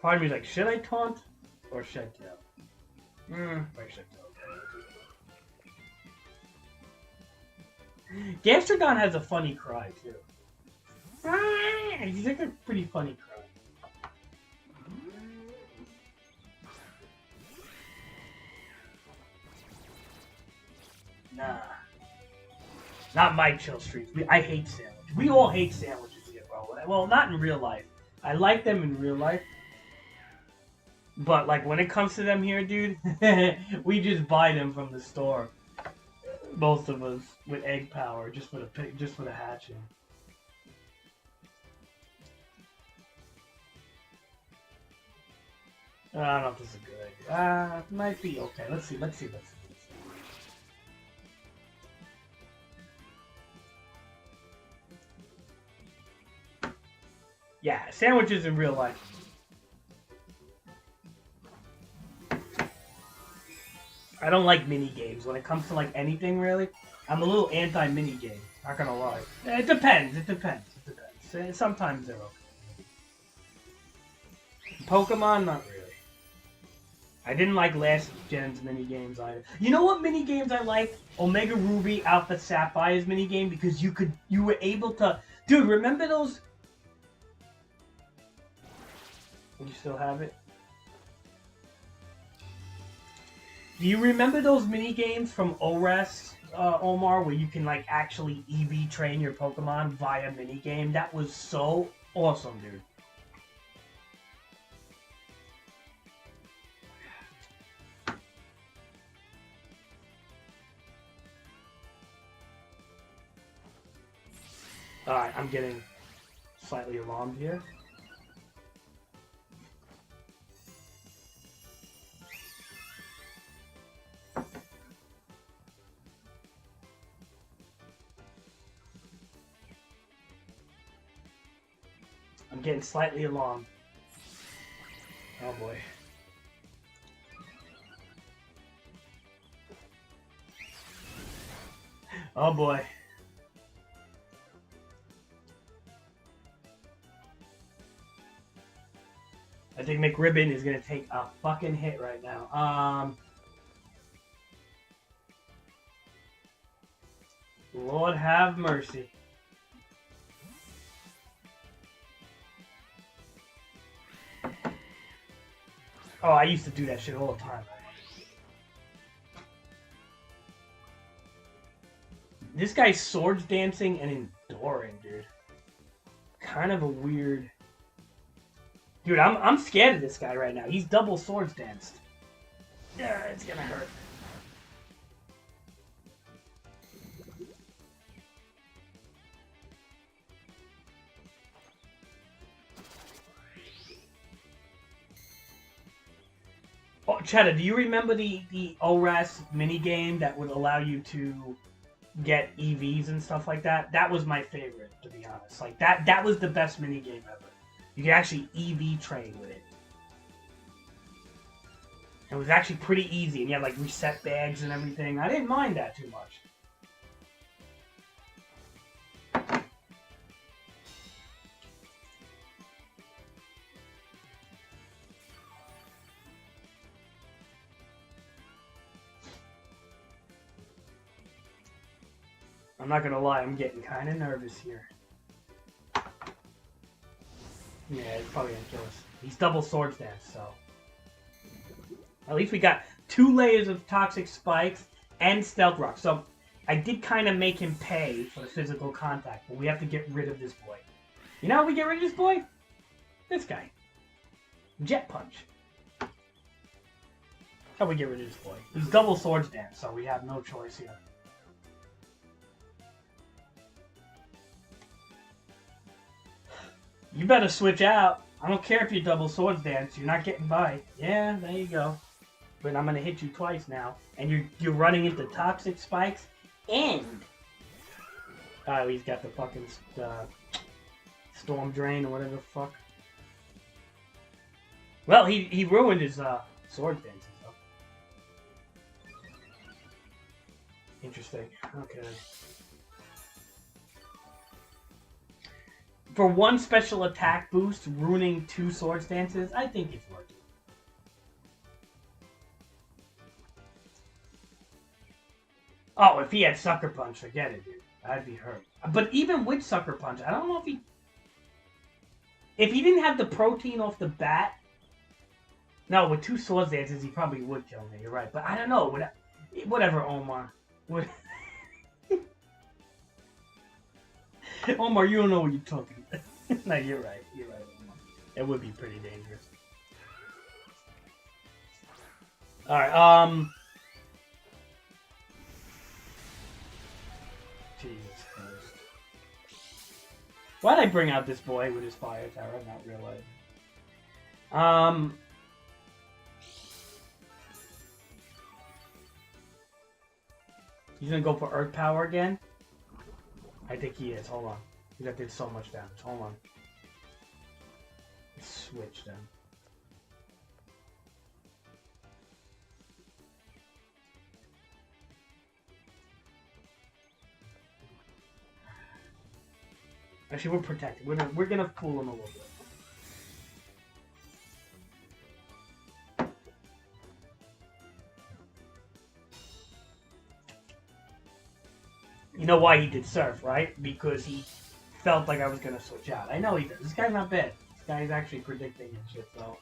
Part of me's like, should I taunt or should I kill? I should kill. Gastrodon has a funny cry too. He's like a pretty funny cry. Nah. Not my chill streaks. I hate sandwiches. We all hate sandwiches here, bro. Well, not in real life. I like them in real life. But, like, when it comes to them here, dude, we just buy them from the store. Most of us with egg power, just for the hatching. I don't know if this is a good idea. It might be okay. Let's see. Yeah, sandwiches in real life. I don't like mini games. When it comes to like anything really, I'm a little anti mini game. Not gonna lie. It depends. Sometimes they're okay. Pokemon, not really. I didn't like last gen's mini games either. You know what mini games I like? Omega Ruby, Alpha Sapphire's mini game because you were able to. Dude, remember those? You still have it? Do you remember those mini games from ORES, Omar, where you can like actually EV train your Pokemon via mini game? That was so awesome, dude. Alright, I'm getting slightly alarmed here. I'm getting slightly alarmed. Oh boy. Oh boy. I think McRibbon is gonna take a fucking hit right now. Lord have mercy. Oh, I used to do that shit all the time. This guy's swords dancing and enduring, dude. Kind of a weird. Dude, I'm scared of this guy right now. He's double swords danced. Yeah, it's gonna hurt. Oh, Cheddar, do you remember the ORAS minigame that would allow you to get EVs and stuff like that? That was my favorite, to be honest. Like that was the best minigame ever. You could actually EV train with it. It was actually pretty easy, and you had like reset bags and everything. I didn't mind that too much. I'm not gonna lie, I'm getting kind of nervous here. Yeah, it's probably gonna kill us. He's double swords dance, so. At least we got 2 layers of toxic spikes and stealth rock. So I did kind of make him pay for the physical contact, but we have to get rid of this boy. You know how we get rid of this boy? This guy. Jet punch. How we get rid of this boy? He's double swords dance, so we have no choice here. You better switch out. I don't care if you double swords dance. You're not getting by. Yeah, there you go. But I'm gonna hit you twice now, and you're running into toxic spikes. And oh, he's got the fucking storm drain or whatever the fuck. Well, he ruined his sword dances though. Interesting. Okay. For one special attack boost, ruining 2 swords dances, I think it's worth it. Oh, if he had Sucker Punch, forget it, dude. I'd be hurt. But even with Sucker Punch, I don't know if he... If he didn't have the protein off the bat... No, with 2 swords dances, he probably would kill me. You're right. But I don't know. Whatever, Omar. Omar, you don't know what you're talking about. No, you're right. You're right, Omar. It would be pretty dangerous. Alright, Jesus Christ. Why'd I bring out this boy with his fire tower? I'm not realizing. He's gonna go for Earth Power again? I think he is. Hold on. That did so much damage. Hold on. Let's switch them. Actually, we're protected. We're gonna fool him a little bit. You know why he did Surf, right? Because he felt like I was going to switch out. I know he does. This guy's not bad. This guy's actually predicting and shit, so...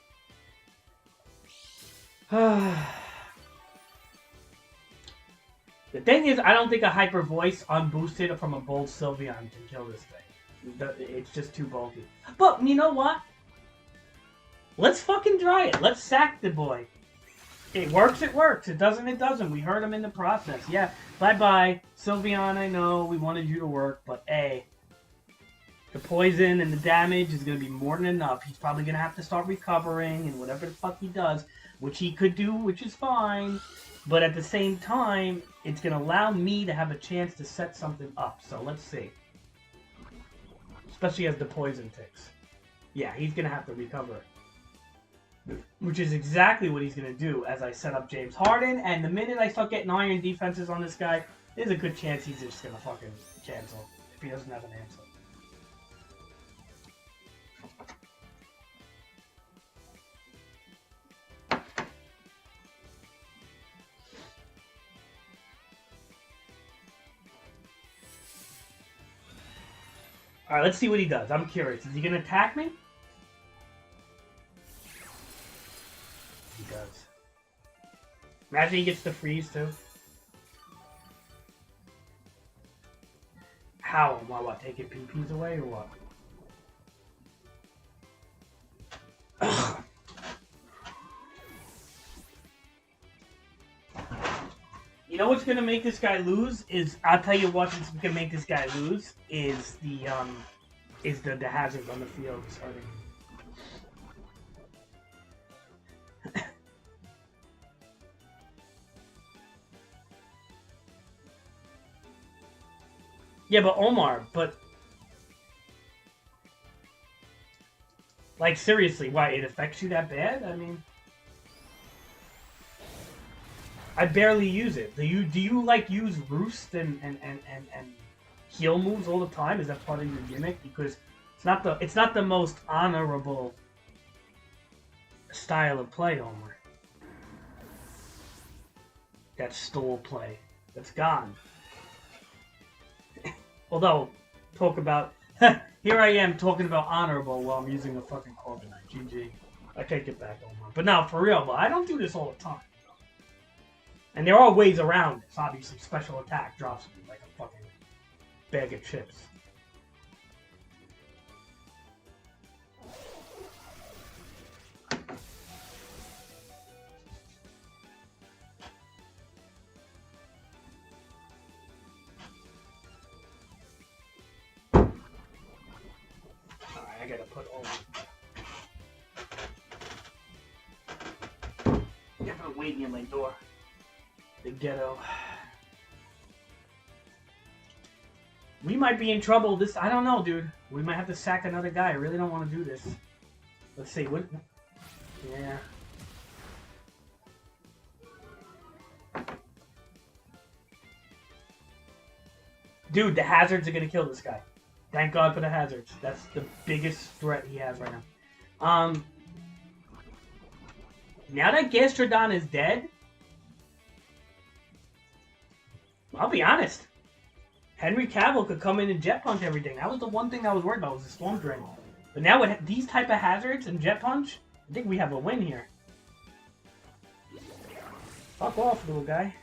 The thing is, I don't think a Hyper Voice unboosted from a Bold Sylveon can kill this thing. It's just too bulky. But, you know what? Let's fucking try it. Let's sack the boy. It works, it works. It doesn't, it doesn't. We hurt him in the process. Yeah, bye-bye. Sylveon, I know, we wanted you to work, but A, the poison and the damage is going to be more than enough. He's probably going to have to start recovering and whatever the fuck he does, which he could do, which is fine. But at the same time, it's going to allow me to have a chance to set something up. So let's see. Especially as the poison ticks. Yeah, he's going to have to recover it. Which is exactly what he's going to do as I set up James Harden. And the minute I start getting iron defenses on this guy, there's a good chance he's just going to fucking cancel if he doesn't have an answer. Alright, let's see what he does. I'm curious. Is he going to attack me? He does. Imagine he gets the freeze too. How? What, taking PPs away or what? You know what's gonna make this guy lose is, I'll tell you what's gonna make this guy lose is the hazards on the field starting. Yeah, but Omar, like seriously, why, it affects you that bad? I mean, I barely use it. Do you like use Roost and heal moves all the time? Is that part of your gimmick? Because it's not the most honorable style of play, Omar. That stole play. That's gone. Although, talk about... Here I am talking about honorable while I'm using a fucking Corviknight. GG. I take it back, Omar. But now, for real, but I don't do this all the time. And there are ways around this. Obviously, special attack drops me like a fucking bag of chips. Alright, I gotta put all fucking waiting at my door. The ghetto. We might be in trouble. I don't know, dude. We might have to sack another guy. I really don't want to do this. Let's see. What? Yeah. Dude, the hazards are gonna kill this guy. Thank God for the hazards. That's the biggest threat he has right now. Now that Gastrodon is dead, I'll be honest. Henry Cavill could come in and jet punch everything. That was the one thing I was worried about, was the Storm Drain. But now with these type of hazards and jet punch, I think we have a win here. Fuck off, little guy.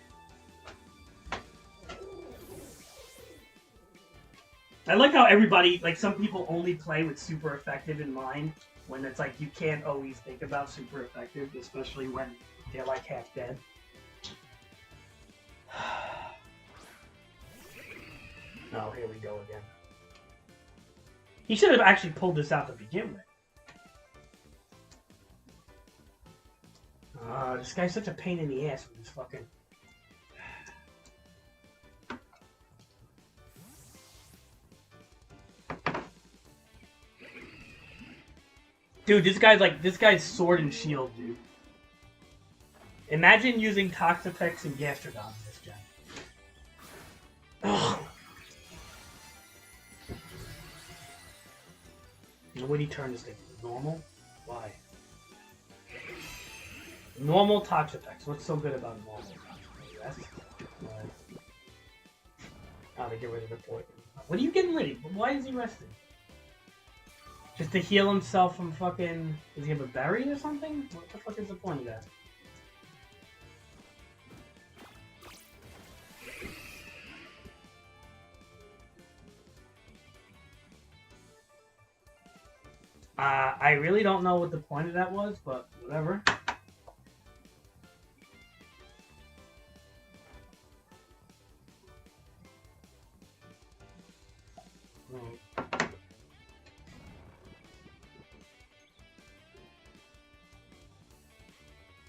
I like how everybody, like some people only play with super effective in mind, when it's like you can't always think about super effective, especially when they're like half dead. Oh, here we go again. He should have actually pulled this out to begin with. This guy's such a pain in the ass with this fucking... Dude, this guy's sword and shield, dude. Imagine using Toxapex and Gastrodon in this gen. Ugh. What do you turn this thing? Normal? Why? Normal Toxapex. What's so good about normal Toxapex? Rest? Oh, to get rid of the poison. What are you getting rid of? Why is he resting? Just to heal himself from fucking... Does he have a berry or something? What the fuck is the point of that? I really don't know what the point of that was, but whatever.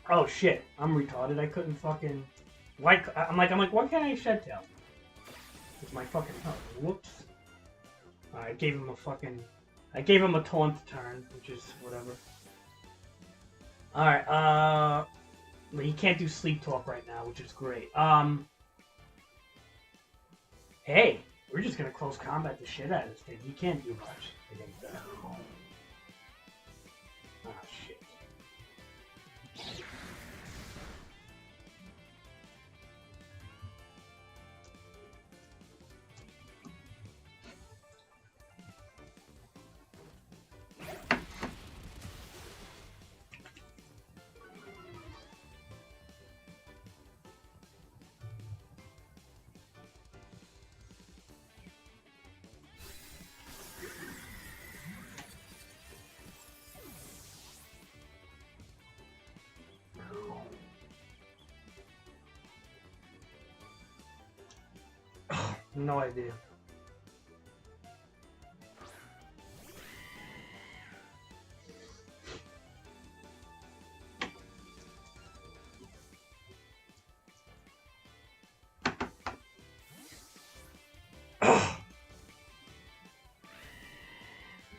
Oh shit, I'm retarded. I couldn't fucking... Why? I'm like, why can't I shed tail? It's my fucking... Oh, whoops. I gave him a fucking... I gave him a taunt turn, which is whatever. Alright, he can't do sleep talk right now, which is great. Hey, we're just gonna close combat the shit out of this thing. He can't do much against that. Oh shit. No idea.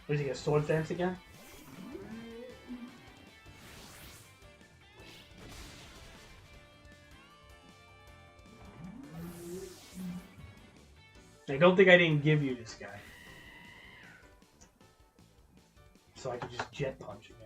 Was he a sword dance again? I don't think I didn't give you this guy. So I could just jet punch again.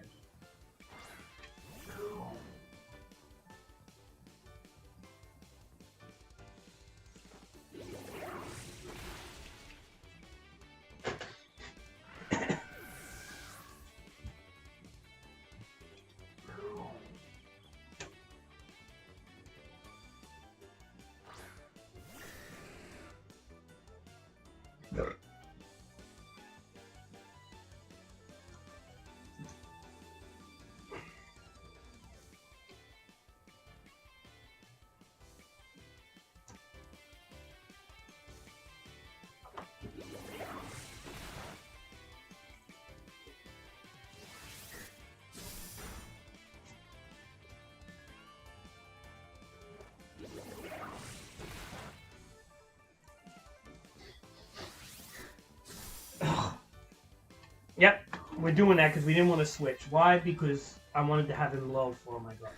Yep, we're doing that because we didn't want to switch. Why? Because I wanted to have him low for my guard.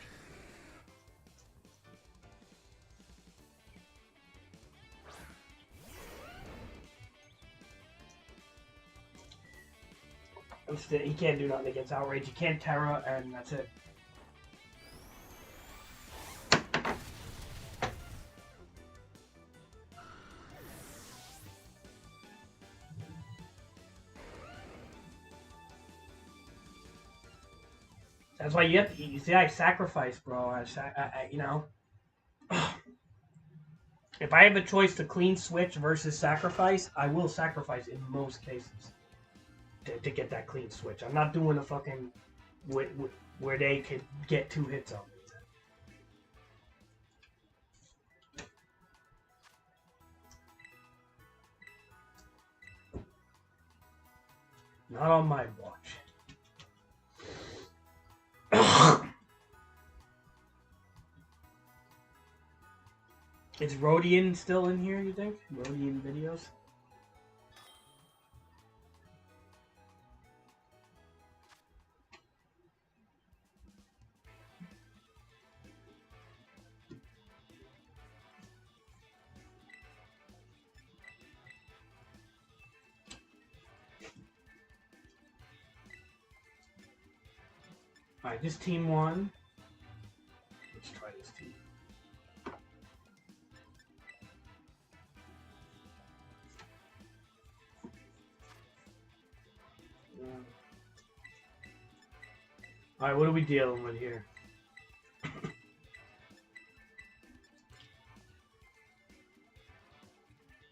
He can't do nothing against Outrage. He can't Terra, and that's it. That's why you have to. You see, I sacrifice, bro. You know, if I have a choice to clean switch versus sacrifice, I will sacrifice in most cases to get that clean switch. I'm not doing a fucking where they could get 2 hits on me. Not on my watch. Is Rodian still in here, you think? Rodian videos? Alright, this team won. Let's try this team. Alright, what are we dealing with here?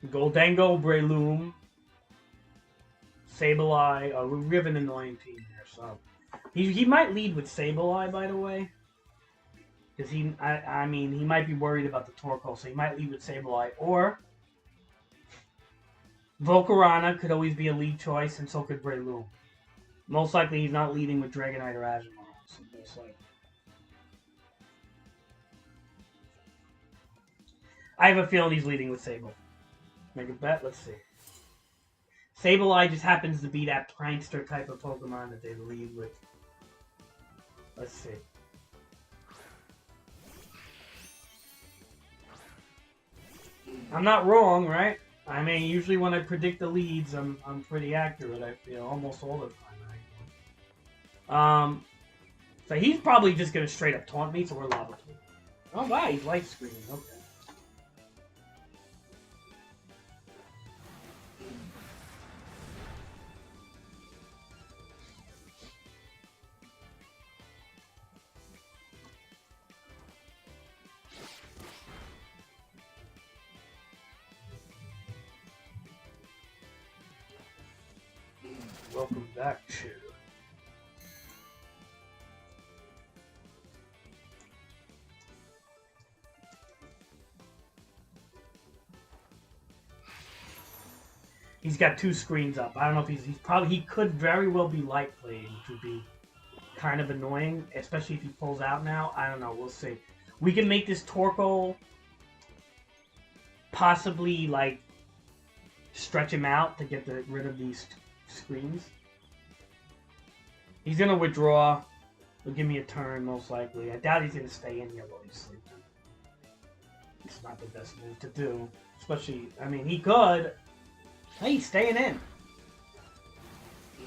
Goldango, Breloom, Sableye. We have an annoying team here, so he might lead with Sableye, by the way, because I mean he might be worried about the Torkoal, so he might lead with Sableye, or Volcarona could always be a lead choice, and so could Breloom. Most likely he's not leading with Dragonite or Azumarill. So most likely. I have a feeling he's leading with Sable. Make a bet? Let's see. Sableye just happens to be that prankster type of Pokemon that they lead with. Let's see. I'm not wrong, right? I mean, usually when I predict the leads, I'm pretty accurate, I feel, almost all the time. So he's probably just going to straight up taunt me, so we're Lava King. Oh wow, he's light screening, okay. Welcome back, Chew. He's got 2 screens up. I don't know if he could very well be light playing, which would be kind of annoying, especially if he pulls out now. I don't know. We'll see. We can make this Torkoal possibly like stretch him out to get rid of these screens. He's gonna withdraw. He'll give me a turn most likely. I doubt he's gonna stay in here while he's sleeping. It's not the best move to do, especially. I mean, he could. Hey, he's staying in.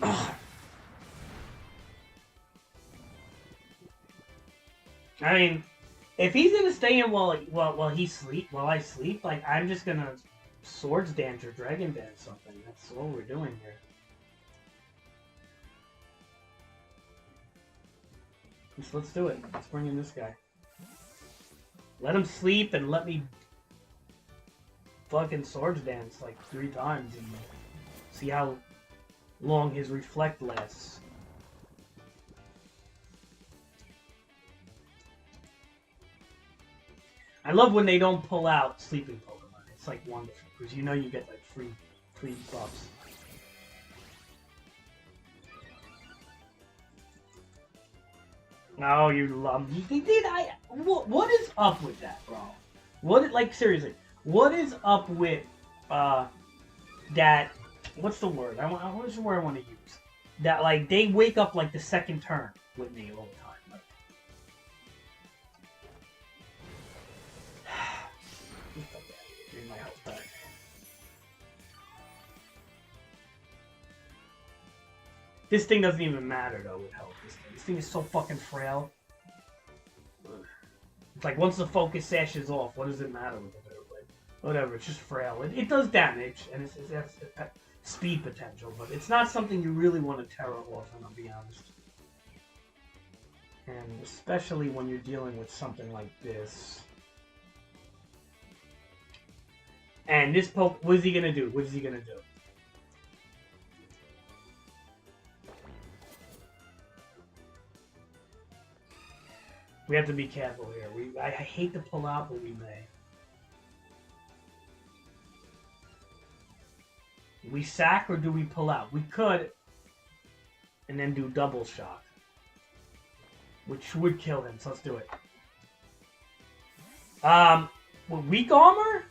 Ugh. I mean, if he's gonna stay in while I sleep, like I'm just gonna Swords Dance or Dragon Dance something. That's what we're doing here. Let's do it. Let's bring in this guy. Let him sleep and let me fucking Swords Dance like 3 times and see how long his Reflect lasts. I love when they don't pull out sleeping Pokemon. It's like wonderful because you know you get like free buffs. Oh, you love me. What is up with that, bro? Like seriously, what is up with that? What's the word? What's the word I want to use? that like they wake up like the second turn with me all the time. Like, getting my health back. This thing doesn't even matter though with health. This thing is so fucking frail. It's like once the focus sashes off, what does it matter with it? Whatever, it's just frail. It does damage, and it has speed potential, but it's not something you really want to terror off, and I'll be honest. And especially when you're dealing with something like this. And this poke, what is he gonna do? What is he gonna do? We have to be careful here. I hate to pull out, but we may. Do we sack or do we pull out? We could, and then do double shock, which would kill him. So let's do it. With weak armor?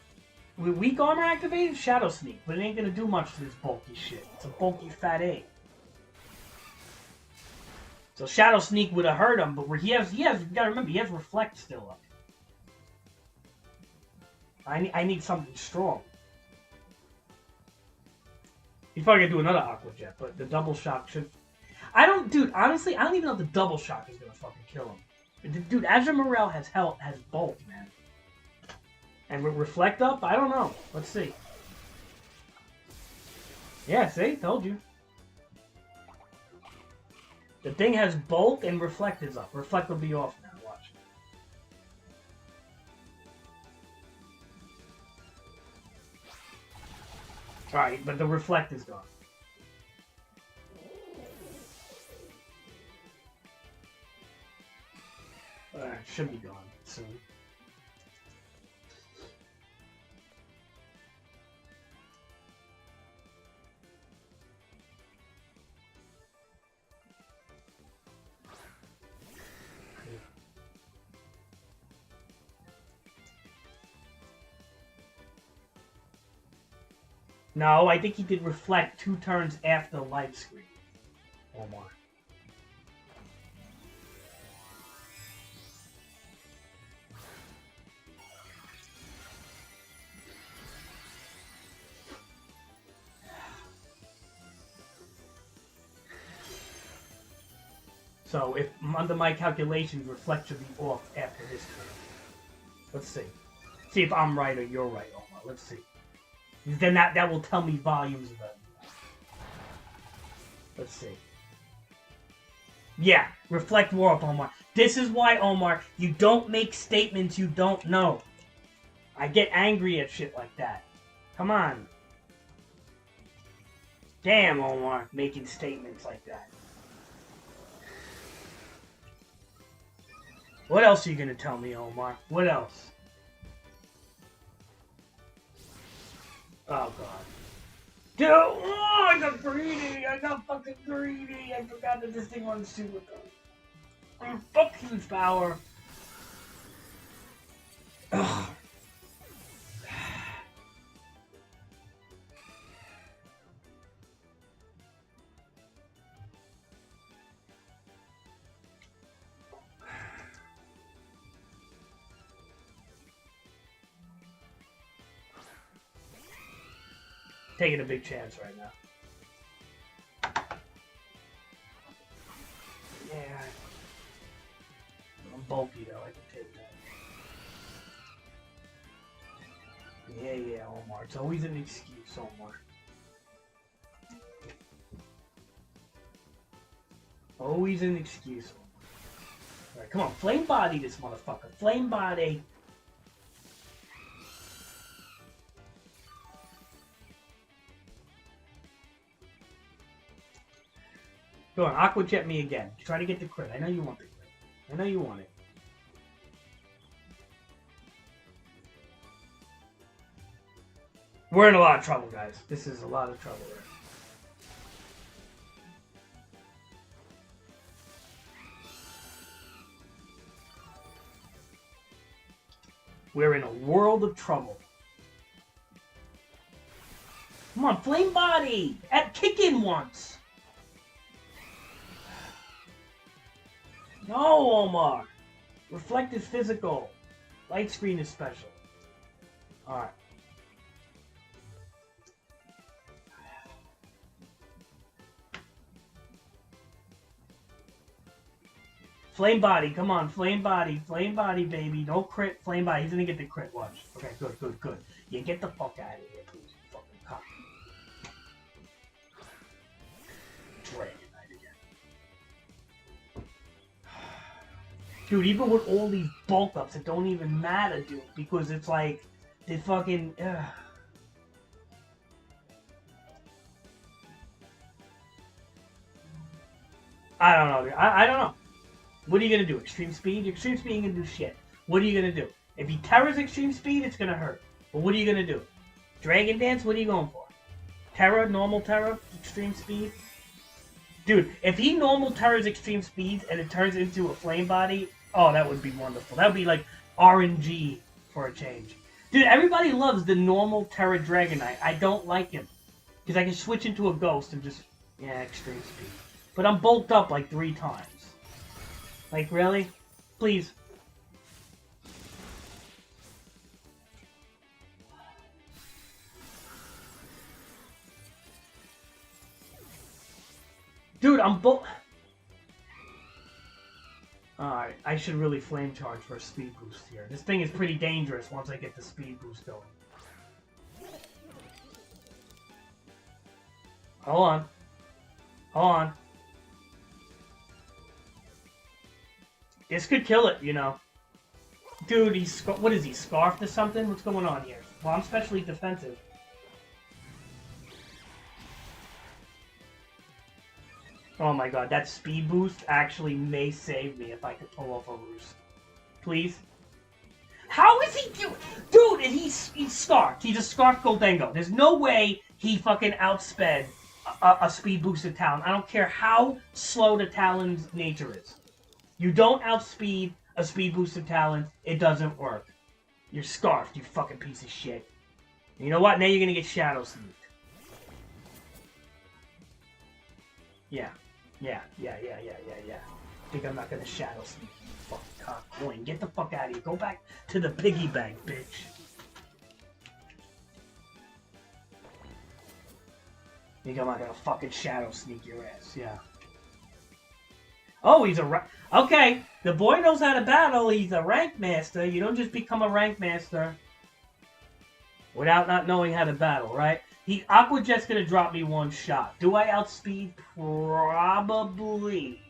With weak armor activated, Shadow Sneak, but it ain't gonna do much to this bulky shit. It's a bulky fat A. So Shadow Sneak would have hurt him, but he has. You gotta remember, he has Reflect still up. I need something strong. He's probably gonna do another Aqua Jet, but the double shock should. Dude. Honestly, I don't even know if the double shock is gonna fucking kill him. Dude, Azure Morel has bulk, man. And with Reflect up, I don't know. Let's see. Yeah, see, told you. The thing has bulk and Reflect is up. Reflect will be off now. Watch. Alright, but the Reflect is gone. Should be gone soon. No, I think he did Reflect 2 turns after the light screen. Or more. So, if under my calculations, Reflect should be off after this turn. Let's see. See if I'm right or you're right, Omar. Let's see. Then that will tell me volumes of it. Let's see. Yeah, Reflect Warp, Omar. This is why, Omar, you don't make statements you don't know. I get angry at shit like that. Come on. Damn, Omar, making statements like that. What else are you gonna tell me, Omar? What else? Oh, God. Dude, oh, I got greedy. I got fucking greedy. I forgot that this thing runs super good. Fuck huge power. Ugh. Taking a big chance right now. Yeah. I'm bulky though, I can take that. Yeah, Omar. It's always an excuse, Omar. Always an excuse, Omar. Alright, come on, flame body this motherfucker. Flame body. Go on, Aqua Jet me again. Try to get the crit. I know you want the crit. I know you want it. We're in a lot of trouble, guys. This is a lot of trouble here. We're in a world of trouble. Come on, Flame Body! At kick in once! No, Omar. Reflect is physical. Light screen is special. Alright. Flame body, come on, flame body, baby. No crit, flame body. He's gonna get the crit, watch. Okay, good. You get the fuck out of here, please, you fucking cock. Dragonite again. Dude, even with all these bulk ups, it don't even matter, dude, because it's like, they fucking, I don't know, dude. I don't know. What are you going to do? Extreme speed? Extreme speed ain't going to do shit. What are you going to do? If he Terra's extreme speed, it's going to hurt. But what are you going to do? Dragon Dance? What are you going for? Terra? Normal Terra? Extreme speed? Dude, if he normal Terra's extreme speed and it turns into a flame body, oh, that would be wonderful. That would be like RNG for a change. Dude, everybody loves the normal Terra Dragonite. I don't like him. Because I can switch into a ghost and just, yeah, extreme speed. But I'm bulked up like 3 times. Like, really? Please. Dude, I'm Alright, I should really flame charge for a speed boost here. This thing is pretty dangerous once I get the speed boost going. Hold on. This could kill it, you know. Dude, what is he, scarfed or something? What's going on here? Well, I'm specially defensive. Oh my god, that speed boost actually may save me if I could pull off a roost. Please? How is he doing? Dude, he's scarfed. He's a scarfed Goldengo. There's no way he fucking outsped a speed boosted Talon. I don't care how slow the Talon's nature is. You don't outspeed a speed boosted Talon. It doesn't work. You're scarfed, you fucking piece of shit. And you know what? Now you're gonna get Shadow Sneak. Yeah. Think I'm not gonna Shadow Sneak, you fucking cock coin. Get the fuck out of here. Go back to the piggy bank, bitch. Think I'm not gonna fucking Shadow Sneak your ass, yeah. Oh, he's okay, the boy knows how to battle. He's a rank master. You don't just become a rank master without not knowing how to battle, right? Aqua Jet's gonna drop me 1 shot. Do I outspeed? Probably.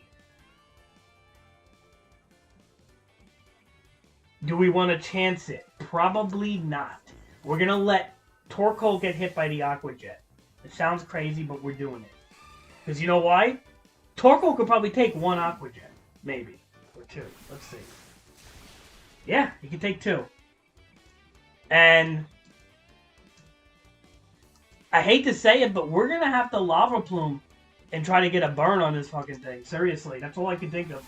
Do we want to chance it? Probably not. We're gonna let Torkoal get hit by the Aqua Jet. It sounds crazy, but we're doing it. Because you know why? Torkoal could probably take 1 Aqua Jet. Maybe. Or 2. Let's see. Yeah, he can take 2. And I hate to say it, but we're going to have to Lava Plume and try to get a burn on this fucking thing. Seriously, that's all I can think of.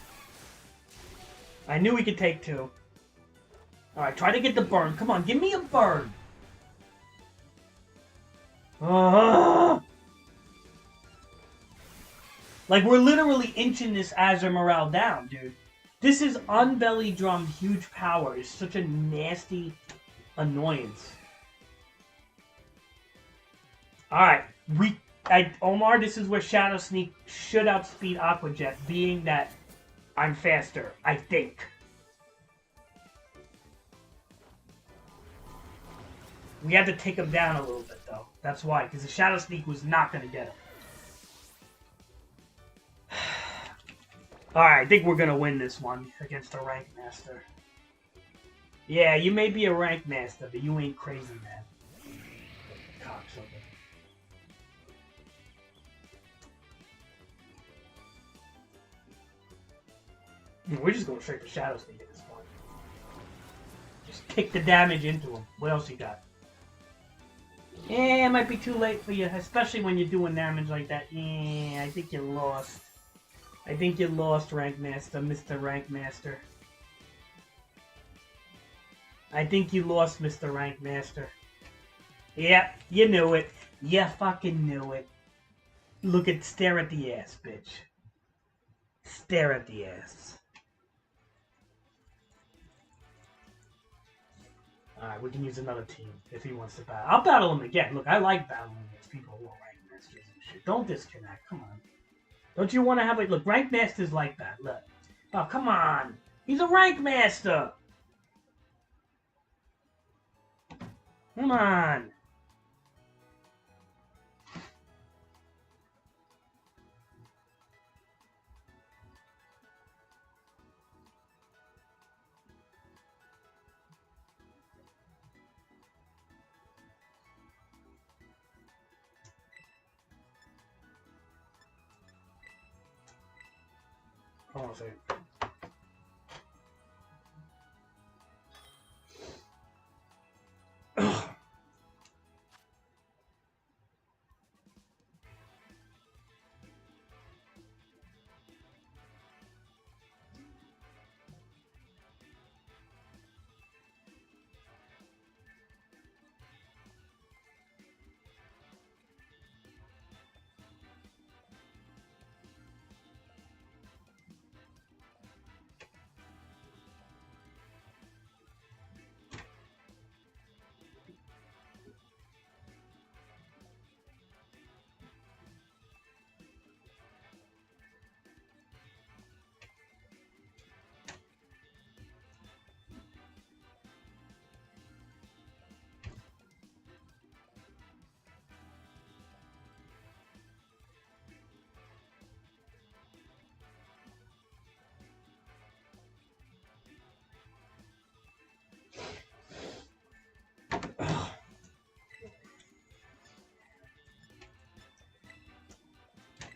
I knew he could take 2. Alright, try to get the burn. Come on, give me a burn. Like, we're literally inching this Azure morale down, dude. This is unbelly drummed huge power. It's such a nasty annoyance. Alright, Omar, this is where Shadow Sneak should outspeed Aqua Jet, being that I'm faster, I think. We had to take him down a little bit, though. That's why, because the Shadow Sneak was not going to get him. Alright, I think we're going to win this one against a Rank Master. Yeah, you may be a Rank Master, but you ain't crazy, man. Cocksucker. We're just going straight for Shadow Sneak at this point. Just kick the damage into him. What else you got? Yeah, it might be too late for you, especially when you're doing damage like that. Yeah, I think you lost. I think you lost, Rank Master, Mr. Rank Master. I think you lost, Mr. Rank Master. Yeah, you knew it. You fucking knew it. Stare at the ass, bitch. Stare at the ass. Alright, we can use another team if he wants to battle. I'll battle him again. Look, I like battling against people who are rank masters and shit. Don't disconnect. Come on. Don't you want to have it? Look, rank masters like that. Look. Oh, come on. He's a rank master. Come on. Hold on a second.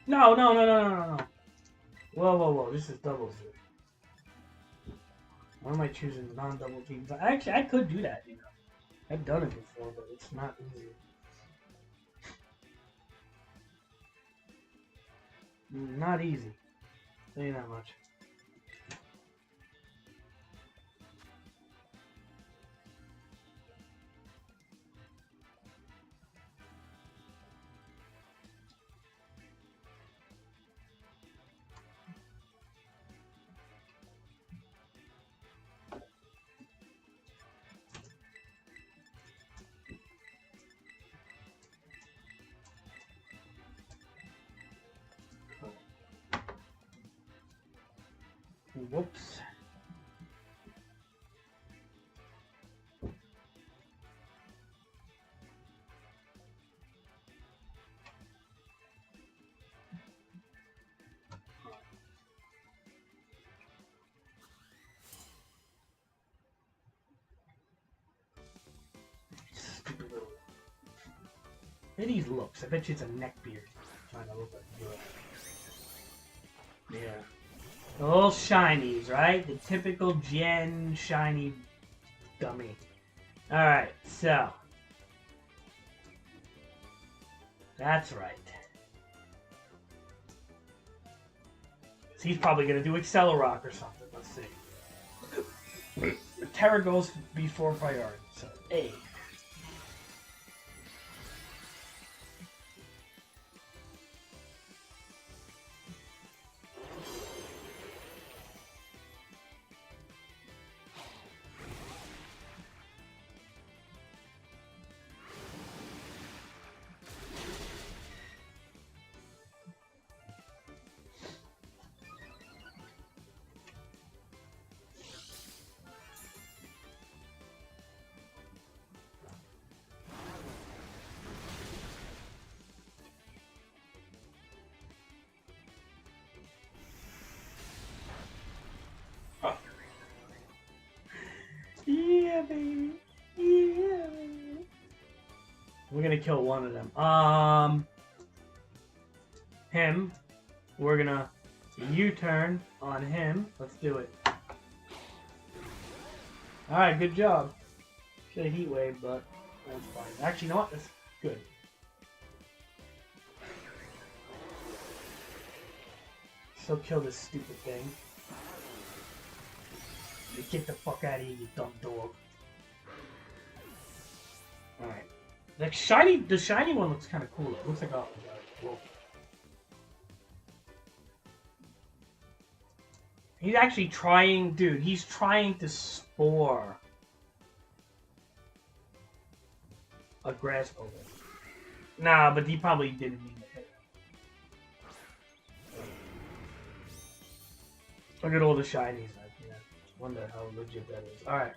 No. Whoa. This is doubles. Why am I choosing non-double teams? Actually, I could do that, you know. I've done it before, but it's not easy. Not easy. Tell you that much. Whoops. Stupid little. Look at these looks. I bet you it's a neck beard. Trying to look like good. Yeah. All shinies, right? The typical gen shiny dummy. Alright, so. That's right. So he's probably going to do Accelerock or something. Let's see. Terra goes before priority. So, A. Yeah, baby. Yeah. We're gonna kill one of them. Him. We're gonna U-turn on him. Let's do it. Alright, good job. Should have heat wave, but that's fine. Actually, you know what? That's good. So kill this stupid thing. Get the fuck out of here, you dumb dog. Alright. The shiny one looks kind of cool. It looks like a wolf. He's actually trying, dude, he's trying to spore. A grass polo. Nah, but he probably didn't mean to hit it. Look at all the shinies. Yeah. Wonder how legit that is. Alright.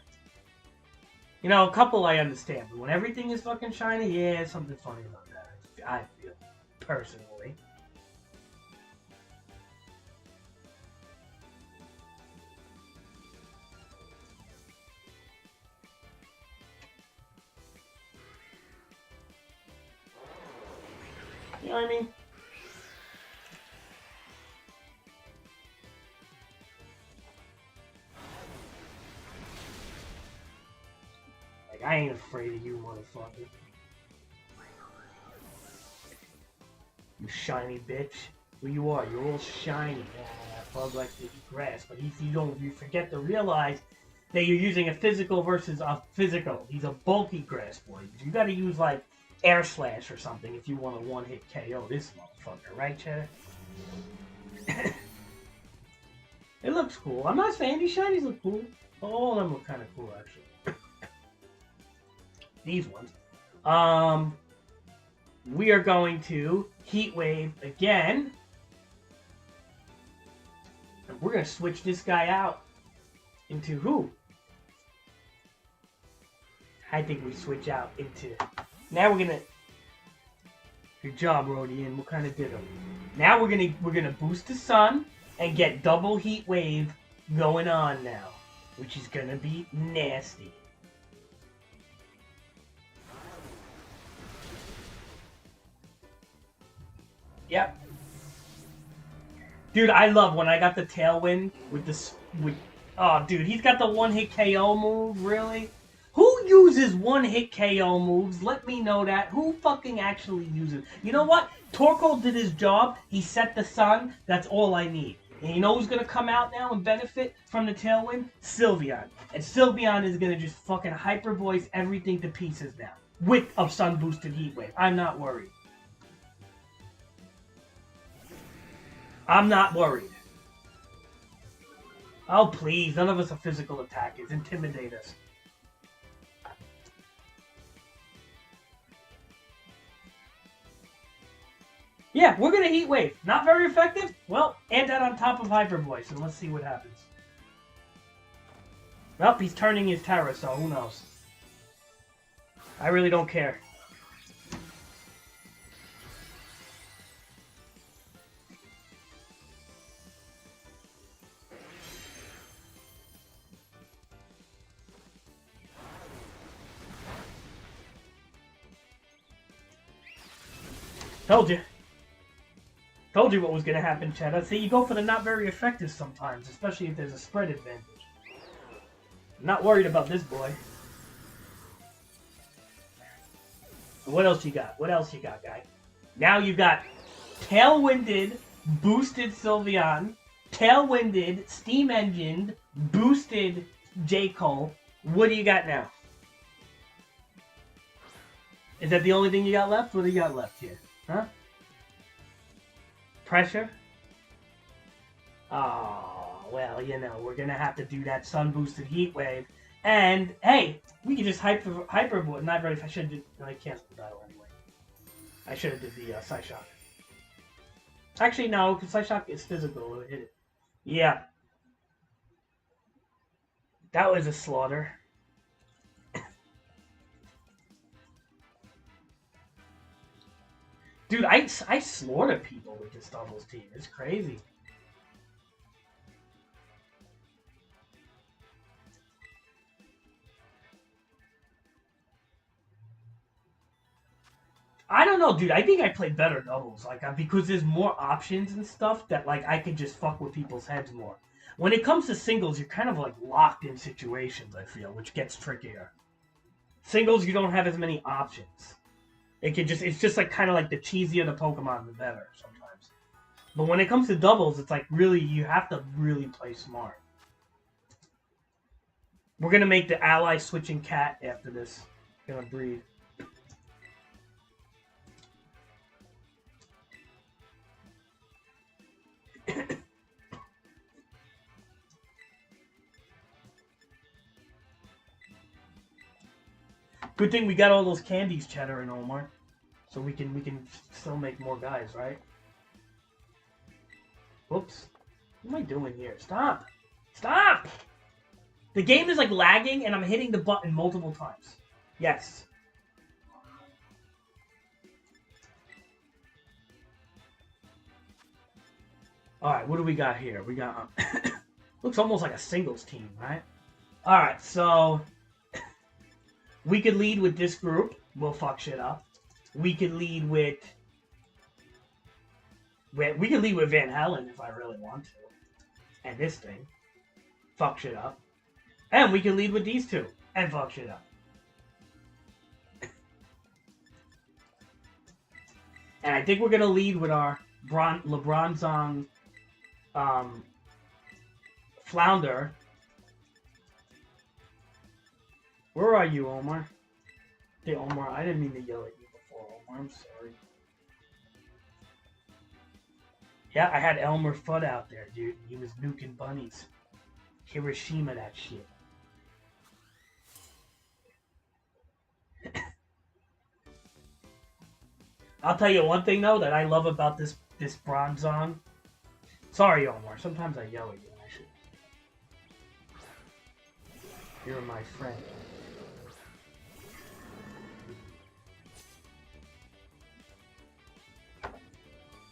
You know, a couple I understand, but when everything is fucking shiny, yeah, something funny about that. I feel, personally. You know what I mean? Like, I ain't afraid of you, motherfucker. You shiny bitch. Who you are? You're all shiny. Yeah, that bug likes to eat grass, but you forget to realize that you're using a physical versus a physical. He's a bulky grass boy. You gotta use, like, air slash or something if you want a one-hit KO this motherfucker, right, Cheddar? It looks cool. I'm not saying these shinies look cool. All of them look kind of cool, actually. These ones. We are going to Heat Wave again. And we're going to switch this guy out into who? I think we switch out into... Now we're going to... Good job, Rodian. What kind of ditto? Now we're gonna boost the sun and get double Heat Wave going on now, which is gonna be nasty. Yep. Dude, I love when I got the Tailwind with this. Oh, dude, he's got the one-hit KO move. Really? Who uses one-hit KO moves? Let me know that. Who fucking actually uses? You know what? Torkoal did his job. He set the sun. That's all I need. And you know who's gonna come out now and benefit from the Tailwind? Sylveon. And Sylveon is gonna just fucking hyper voice everything to pieces now with a sun boosted Heat Wave. I'm not worried. I'm not worried. Oh please, none of us are physical attackers. Intimidate us. Yeah, we're gonna Heat Wave. Not very effective? Well, add that on top of Hyper Voice and let's see what happens. Well, he's turning his Terra, so who knows? I really don't care. Told you. Told you what was going to happen, Cheddar. See, you go for the not very effective sometimes, especially if there's a spread advantage. I'm not worried about this boy. What else you got? What else you got, guy? Now you got Tailwinded, boosted Sylveon, Tailwinded, Steam Engined, boosted J. Cole. What do you got now? Is that the only thing you got left? What do you got left here? Huh? Pressure? Oh, well, you know, we're going to have to do that sun-boosted Heat Wave. And, hey, we can just hyper voice. Not very... I should have did... No, I canceled the battle anyway. I should have did the Psyshock. Actually, no, because Psyshock is physical. It hit it. Yeah. That was a slaughter. Dude, I slaughter people with this doubles team. It's crazy. I don't know, dude. I think I play better doubles, like because there's more options and stuff that like I can just fuck with people's heads more. When it comes to singles, you're kind of like locked in situations. I feel, which gets trickier. Singles, you don't have as many options. It's just like kind of like the cheesier the Pokemon, the better sometimes. But when it comes to doubles, it's like really, you have to really play smart. We're going to make the ally switching cat after this. Gonna breed. Good thing we got all those candies, Cheddar and Omar. So we can still make more guys, right? Whoops. What am I doing here? Stop! Stop! The game is like lagging and I'm hitting the button multiple times. Yes. Alright, what do we got here? We got... looks almost like a singles team, right? Alright, so... we could lead with this group. We'll fuck shit up. We could lead with... we could lead with Van Halen if I really want to. And this thing. Fuck shit up. And we can lead with these two. And fuck shit up. And I think we're going to lead with our LeBron's on... Flounder. Where are you, Omar? Hey, Omar, I didn't mean to yell at you before, Omar. I'm sorry. Yeah, I had Elmer Fudd out there, dude. He was nuking bunnies. Hiroshima, that shit. I'll tell you one thing, though, that I love about this bronze on. Sorry, Omar. Sometimes I yell at you. And I should. You're my friend.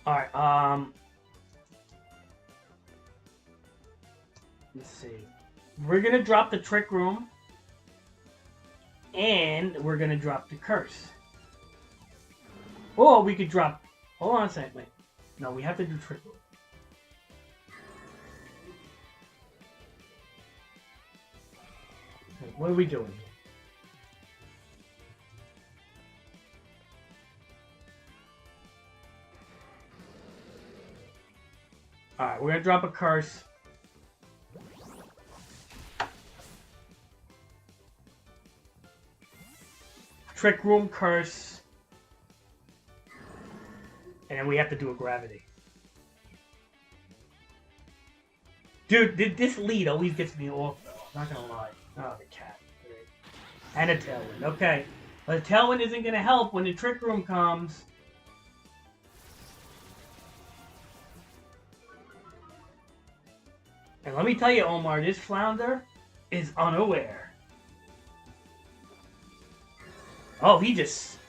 Alright, let's see. We're gonna drop the Trick Room. And we're gonna drop the Curse. Or we could drop... Hold on a second, wait. No, we have to do Trick Room. What are we doing here? Alright, we're gonna drop a Curse. Trick Room, Curse. And then we have to do a Gravity. Dude, this lead always gets me off, though. I'm not gonna lie. Oh, the cat. Great. And a Tailwind. Okay. But the Tailwind isn't gonna help when the Trick Room comes. And let me tell you, Omar, this Flounder is unaware. Oh, he just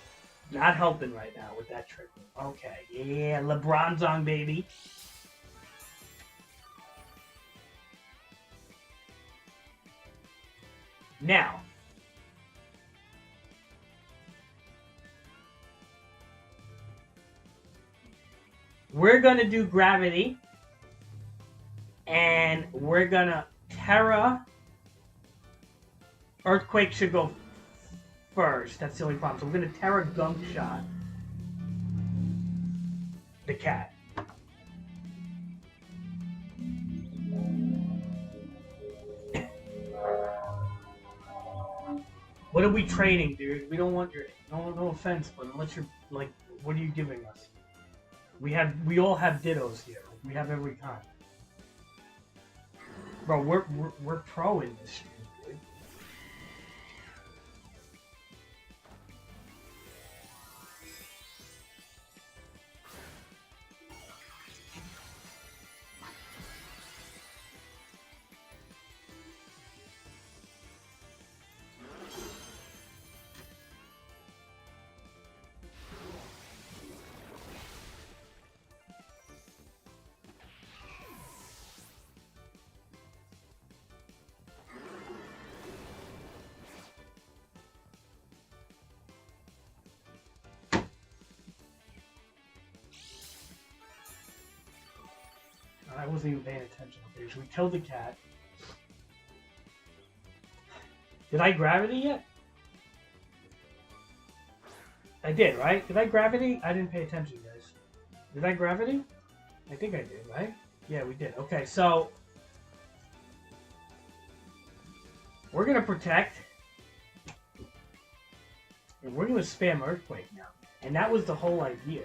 not helping right now with that Trick Room. Okay, yeah, LeBron's on, baby. Now, we're gonna do Gravity. And we're gonna Terra. Earthquake should go first. That's the only problem. So we're gonna Terra Gunk Shot the cat. What are we trading, dude? We don't want your no offense, but unless you're like, what are you giving us? We all have Dittos here. We have every kind. Bro, we're pro in this shit, dude. I wasn't even paying attention. Okay, should we kill the cat? Did I Gravity yet? I did, right? Did I Gravity? I didn't pay attention, guys. Did I Gravity? I think I did, right? Yeah, we did. Okay, so... we're going to Protect. And we're going to spam Earthquake now. And that was the whole idea.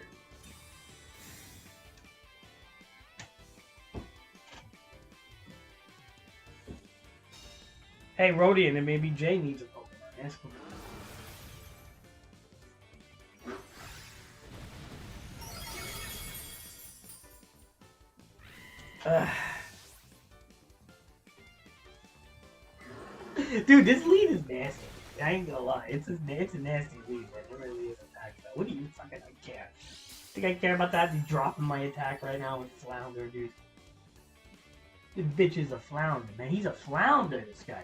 Hey, Rodian, and maybe Jay needs a Pokemon. Ask him. Dude, this lead is nasty. I ain't gonna lie. It's a nasty lead, man. It really is attack though. What do you fucking care? Think I care about that? He's dropping my attack right now with Flounder, dude. This bitch is a flounder, man. He's a flounder, this guy.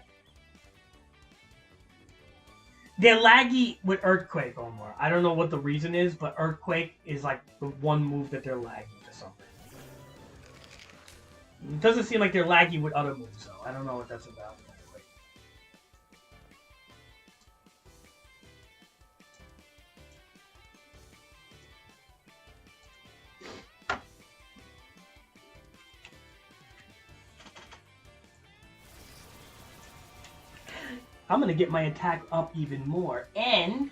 They're laggy with Earthquake, Omar. I don't know what the reason is, but Earthquake is like the one move that they're laggy for something. It doesn't seem like they're laggy with other moves, though. I don't know what that's about. I'm going to get my attack up even more, and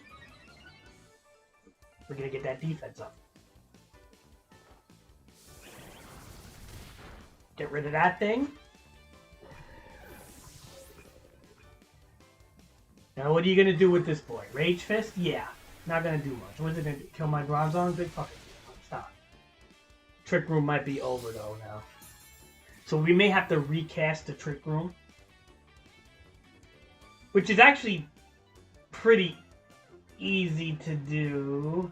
we're going to get that defense up. Get rid of that thing. Now, what are you going to do with this boy? Rage Fist? Yeah. Not going to do much. What's it going to do? Kill my Bronzong? Big fucking deal. Stop. Trick Room might be over, though, now. So we may have to recast the Trick Room. Which is actually pretty easy to do.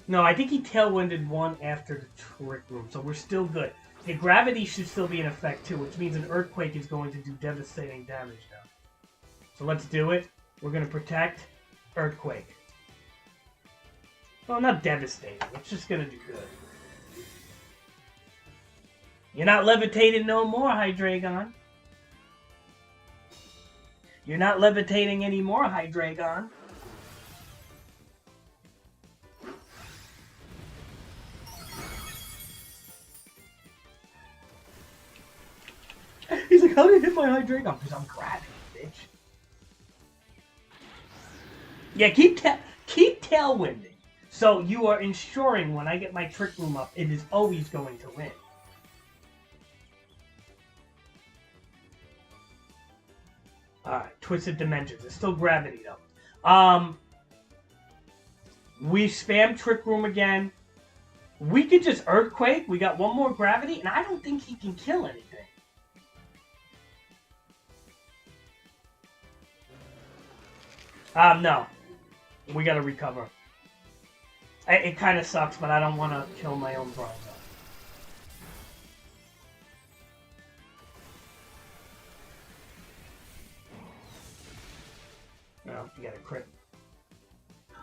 No, I think he Tailwinded one after the Trick Room, so we're still good. The Gravity should still be in effect too, which means an Earthquake is going to do devastating damage now. So let's do it. We're going to protect Earthquake. Well, not devastating. It's just going to do good. You're not levitating no more, Hydreigon. You're not levitating anymore, Hydreigon. He's like, how did you hit my Hydreigon? Because I'm grabbing it, bitch. Yeah, keep tailwinding. So you are ensuring when I get my Trick Room up, it is always going to win. Alright, Twisted Dimensions. It's still Gravity, though. We spam Trick Room again. We could just Earthquake. We got one more Gravity, and I don't think he can kill anything. No. We gotta recover. It kind of sucks, but I don't want to kill my own Bronzong. No, you got a crit.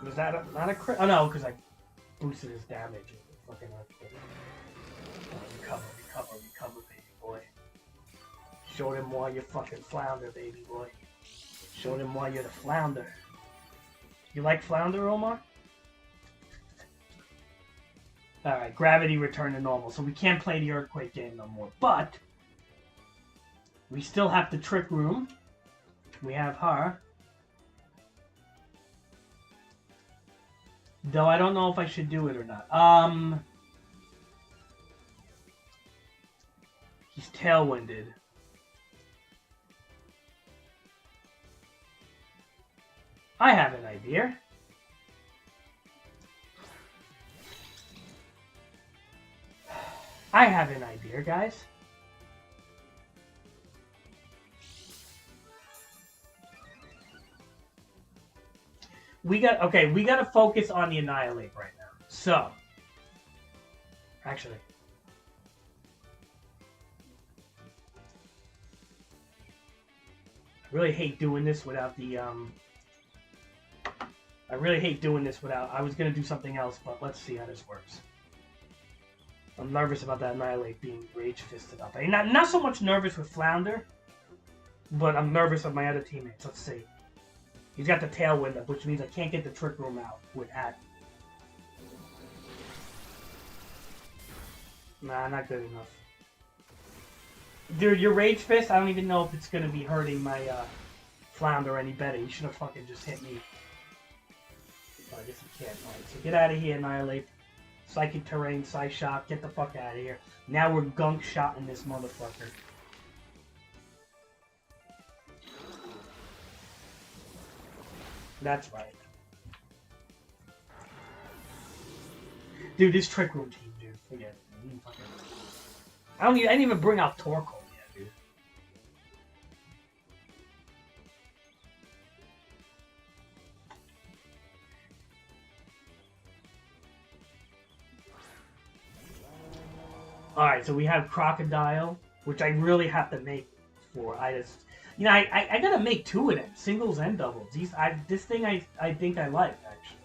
Was that not a crit? Oh no, because I boosted his damage. Fucking recover, baby boy. Show them why you're fucking flounder, baby boy. Show them why you're the flounder. You like flounder, Omar? Alright, Gravity returned to normal, so we can't play the Earthquake game no more. But we still have the Trick Room. We have her. Though I don't know if I should do it or not. He's Tailwinded. I have an idea. I have an idea, guys. We got to focus on the Annihilate right now. So, actually, I really hate doing this without the I was gonna do something else, but let's see how this works. I'm nervous about that Annihilate being Rage Fisted up. I'm not so much nervous with Flounder, but I'm nervous of my other teammates. Let's see. He's got the Tailwind up, which means I can't get the Trick Room out with that. Nah, not good enough. Dude, your Rage Fist, I don't even know if it's going to be hurting my Flounder any better. You should have fucking just hit me. Oh, I guess you can't. Alright, so get out of here, Annihilate. Psychic Terrain, Psyshock, get the fuck out of here. Now we're gunk-shotting this motherfucker. That's right. Dude, this Trick Room team, dude. Forget it. I didn't even bring out Torkoal yet, dude. Alright, so we have Crocodile, which I really have to make for. I gotta make 2 of them, singles and doubles. This thing I think I like, actually.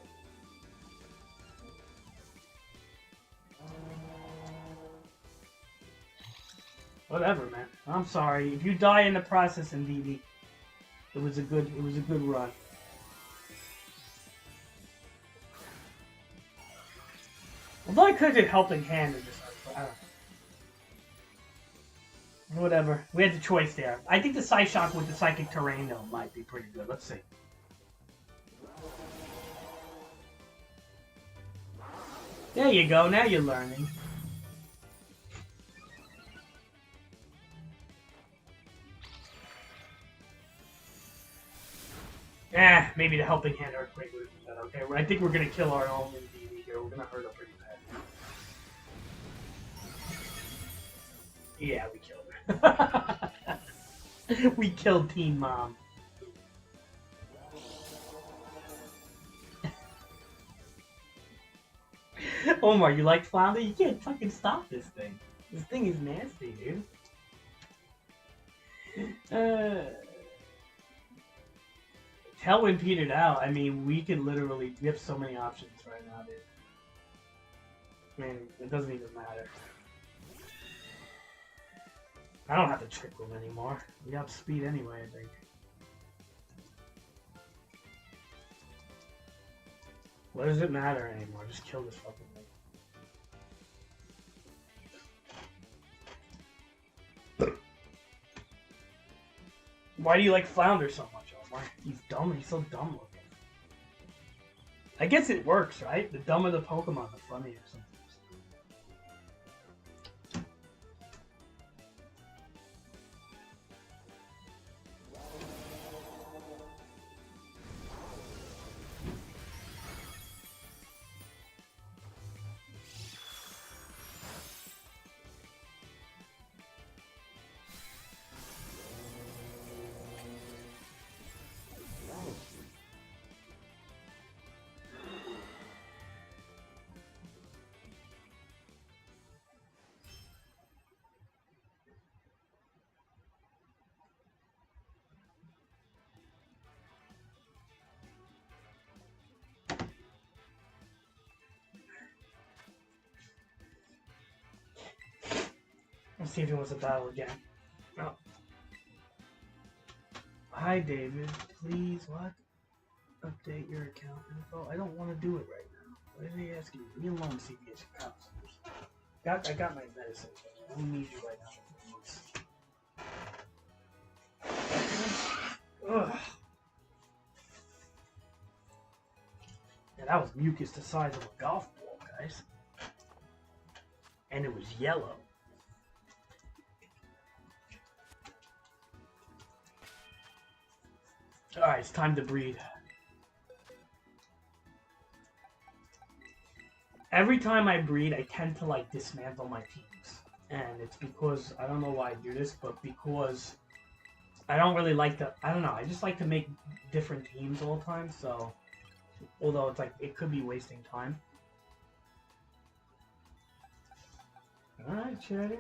Whatever, man. I'm sorry. If you die in the process in DD, it was a good run. Although I could have helping hand and just I don't know. Whatever. We had the choice there. I think the Psyshock with the Psychic Terrain though might be pretty good. Let's see. There you go. Now you're learning. Maybe the helping hand earthquake would have been better. Okay, I think we're gonna kill our own in DD here. We're gonna hurt her pretty bad. Yeah, we killed her. We killed Teen Mom. Omar, you like Flounder? You can't fucking stop this thing. This thing is nasty, dude. Tailwind petered out. I mean, we have so many options right now, dude. I mean, it doesn't even matter. I don't have to trick them anymore. We got speed anyway, I think. What does it matter anymore? Just kill this fucking thing. Why do you like Flounder so much, Omar? He's dumb. He's so dumb looking. I guess it works, right? The dumber the Pokemon, the funnier sometimes. Let's see if he wants to battle again. No. Hi, David. Please, what? Update your account info. I don't want to do it right now. Why are they asking me? Leave me alone, CVS counselors. I got my medicine. I don't need you right now. Ugh. Yeah, that was mucus the size of a golf ball, guys. And it was yellow. Alright, it's time to breed. Every time I breed, I tend to like dismantle my teams. And it's because, I don't know why I do this, but because I don't really like to, I don't know, I just like to make different teams all the time, so, although it's like, it could be wasting time. Alright, Cheddar.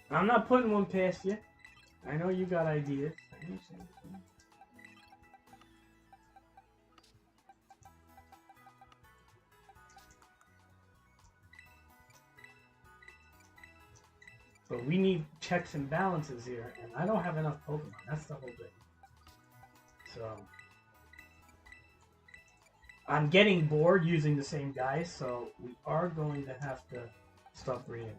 I'm not putting one past you. I know you got ideas. But we need checks and balances here, and I don't have enough Pokemon. That's the whole thing. So I'm getting bored using the same guys, so we are going to have to stop breeding.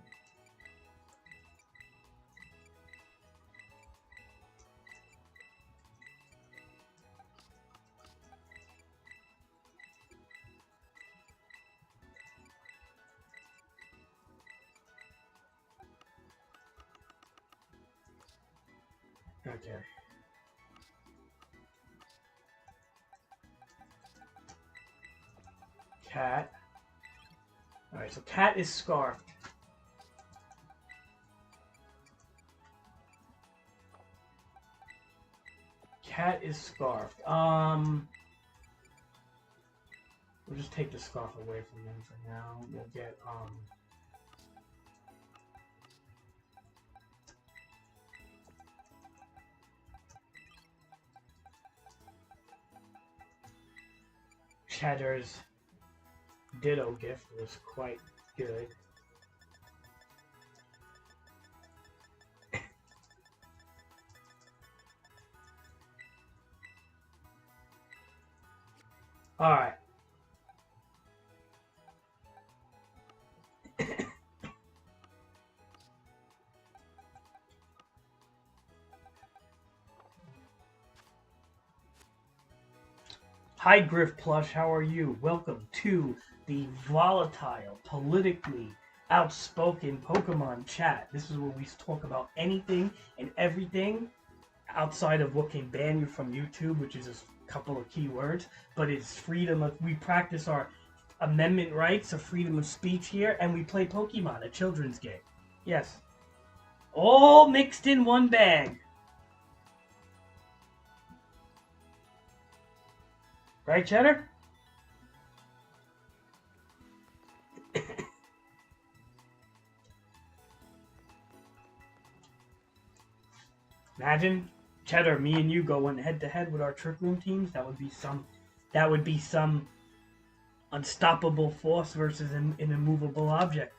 Okay. Cat. Alright, so Cat is scarfed. Cat is scarfed. We'll just take the scarf away from him for now. We'll get, Cheddar's Ditto gift was quite good. Alright. Hi Griff Plush, how are you? Welcome to the volatile, politically outspoken Pokemon chat. This is where we talk about anything and everything outside of what can ban you from YouTube, which is a couple of keywords, but it's freedom of, we practice our amendment rights of freedom of speech here, and we play Pokemon, a children's game. Yes. All mixed in one bag. Right, Cheddar? Imagine, Cheddar, me and you going head to head with our Trick Room teams. That would be some unstoppable force versus an immovable object.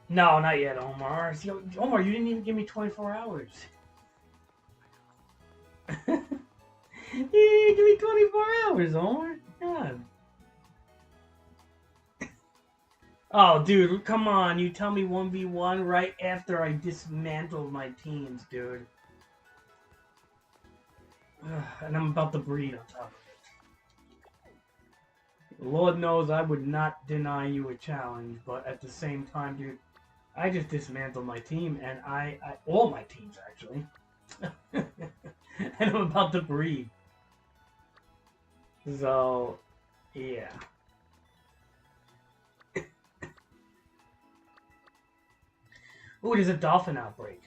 No, not yet, Omar. See, Omar, you didn't even give me 24 hours. You didn't even give me 24 hours, Omar. God. Oh, dude, come on. You tell me 1v1 right after I dismantled my teams, dude. And I'm about to breed on top of it. Lord knows I would not deny you a challenge, but at the same time, dude, I just dismantled my team, and I all my teams, actually. And I'm about to breed. So, yeah. Ooh, there's a dolphin outbreak.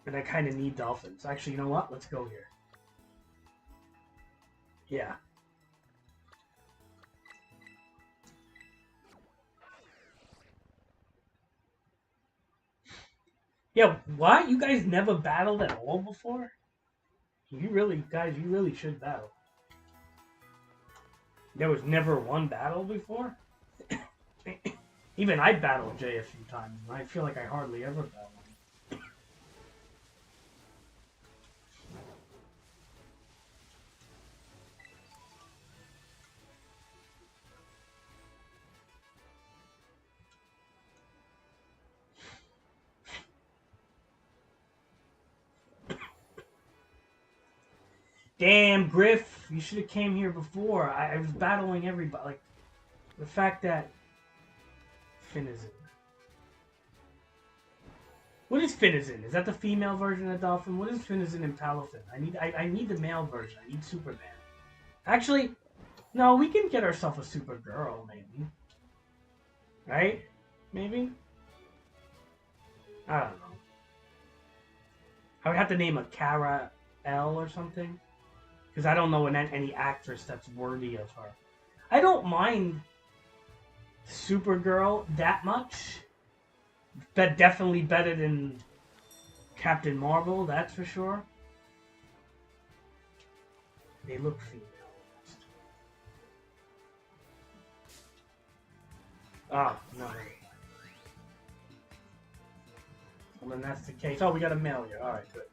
And I kind of need dolphins. Actually, you know what? Let's go here. Yeah. Yeah, what? You guys never battled at all before? You really, guys, you really should battle. There was never one battle before? Even I battled Jay a few times, and I feel like I hardly ever battle him. Damn, Griff, you should have came here before. I was battling everybody. Like, the fact that Finizen. What is Finizen? Is that the female version of Dolphin? What is Finizen and Palafin? I need the male version. I need Superman. Actually, no, we can get ourselves a Supergirl, maybe. Right? Maybe? I don't know. I would have to name a Kara L or something. Because I don't know any actress that's worthy of her. I don't mind Supergirl that much. But definitely better than Captain Marvel, that's for sure. They look female. Oh, no. Well, then that's the case. Oh, we got a male here. Alright, good.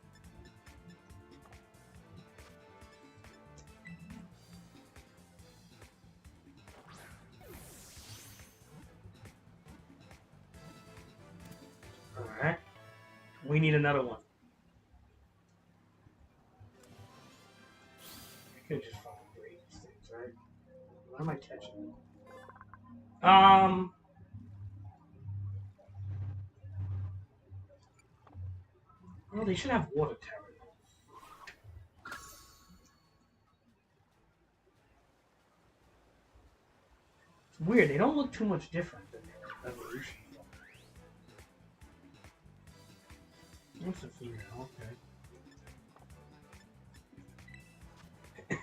Alright. We need another one. I could just fucking breed these things, right? What am I catching? Um, well, they should have water terror. It's weird. They don't look too much different than their evolution. That's a female. Okay.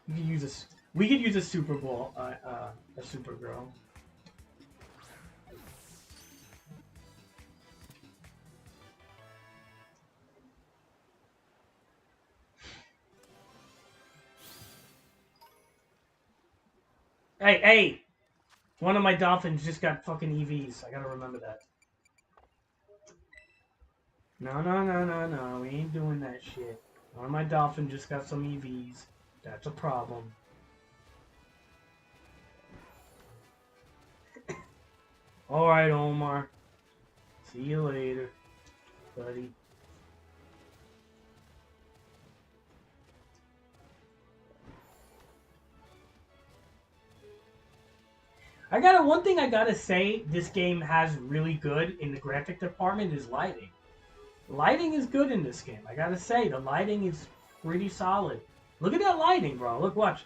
We could use a. We could use a Super Bowl. A Supergirl. Hey, hey! One of my dolphins just got fucking EVs. I gotta remember that. No, no, no, no, no. We ain't doing that shit. One of my dolphins just got some EVs. That's a problem. Alright, Omar. See you later, buddy. One thing I gotta say this game has really good in the graphic department is lighting. Lighting is good in this game. I gotta say, the lighting is pretty solid. Look at that lighting, bro. Look, watch.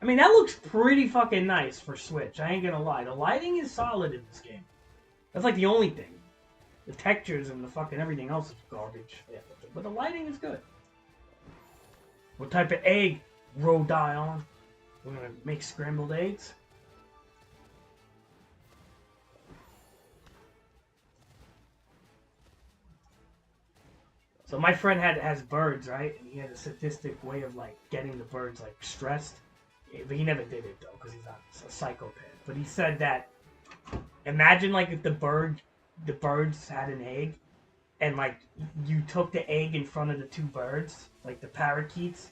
I mean, that looks pretty fucking nice for Switch. I ain't gonna lie. The lighting is solid in this game. That's like the only thing. The textures and the fucking everything else is garbage. Yeah, but the lighting is good. What type of egg, Rhode Island? We're gonna make scrambled eggs? So my friend has birds, right? And he had a sadistic way of like getting the birds like stressed. But he never did it though, because he's not a psychopath. But he said that imagine like if the birds had an egg, and like you took the egg in front of the two birds, like the parakeets,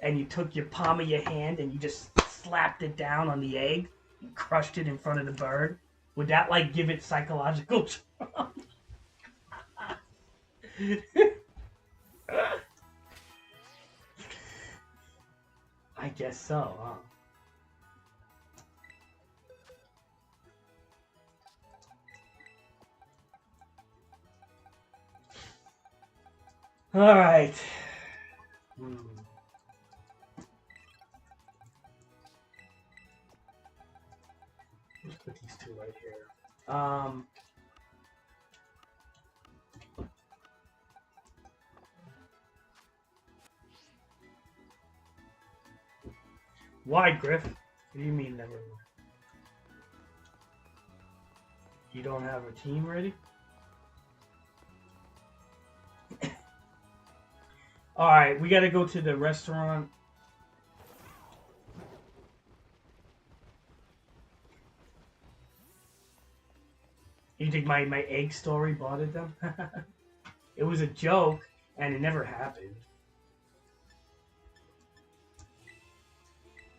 and you took your palm of your hand and you just slapped it down on the egg and crushed it in front of the bird. Would that like give it psychological trauma? I guess so, huh? All right. Let's put these two right here. Why, Griff? What do you mean never? You don't have a team ready? Alright, we gotta go to the restaurant. You think my egg story bothered them? It was a joke, and it never happened.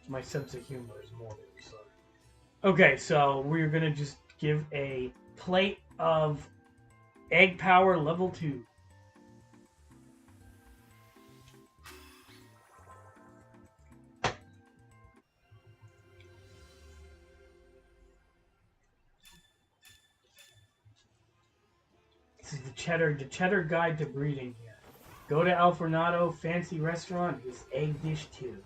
My sense of humor is more than sorry. Okay, so we're gonna just give a plate of egg power level 2. This is the cheddar guide to breeding here. Go to Alfornado Fancy Restaurant. It's egg dish 2.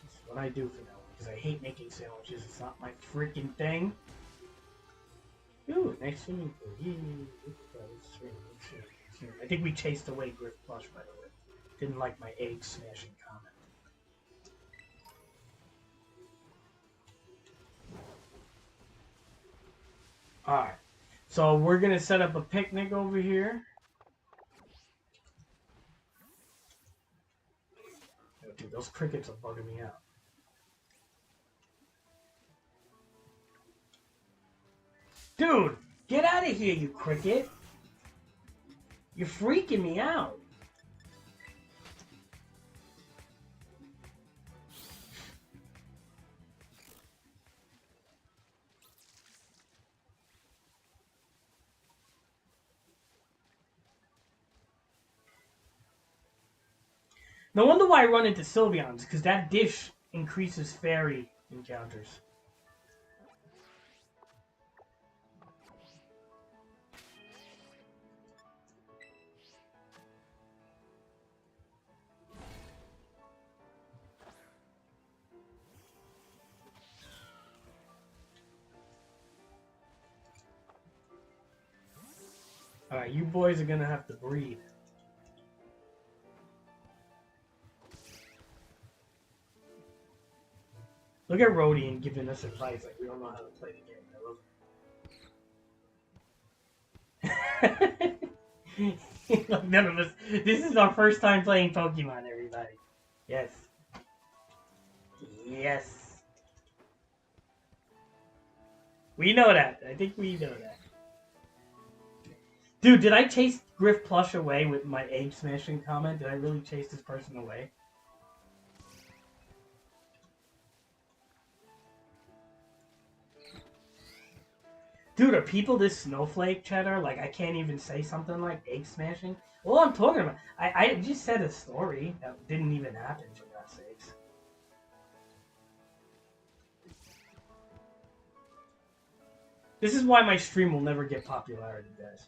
That's what I do for them because I hate making sandwiches. It's not my freaking thing. Ooh, nice swimming pool. I think we chased away Griff Plush, by the way. Didn't like my egg smashing comment. Alright. So we're going to set up a picnic over here. Oh, dude, those crickets are bugging me out. Dude, get out of here, you cricket. You're freaking me out. No wonder why I run into Sylveons, because that dish increases fairy encounters. Alright, you boys are gonna have to breed. Look at Rodian giving us advice like we don't know how to play the game. Look, none of us. This is our first time playing Pokemon, everybody. Yes. Yes. We know that. I think we know that. Dude, did I chase Griff Plush away with my egg smashing comment? Did I really chase this person away? Dude, are people this snowflake, Cheddar? Like, I can't even say something like egg smashing? Well, I'm talking about. I just said a story that didn't even happen, for God's sakes. This is why my stream will never get popularity, guys.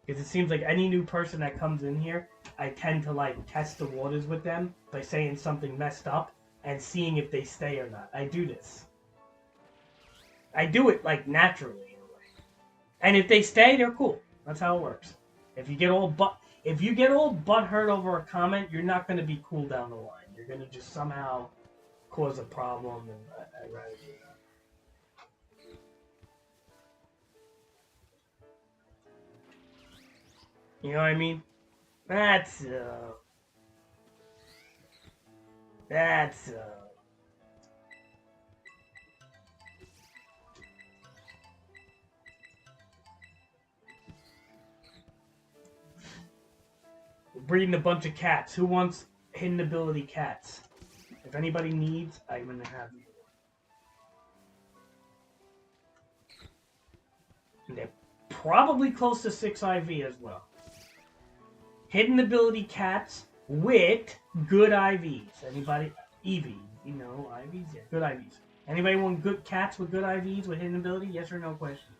Because it seems like any new person that comes in here, I tend to, like, test the waters with them by saying something messed up and seeing if they stay or not. I do this. I do it, like, naturally. And if they stay, they're cool. That's how it works. If you get all butthurt over a comment, you're not going to be cool down the line. You're going to just somehow cause a problem, and I'd rather do that. You know what I mean? That's We're breeding a bunch of cats. Who wants hidden ability cats? If anybody needs, I'm gonna have you. And they're probably close to 6 IV as well. Hidden ability cats with good IVs. Anybody? EVs. You know, IVs? Yeah, good IVs. Anybody want good cats with good IVs with hidden ability? Yes or no question?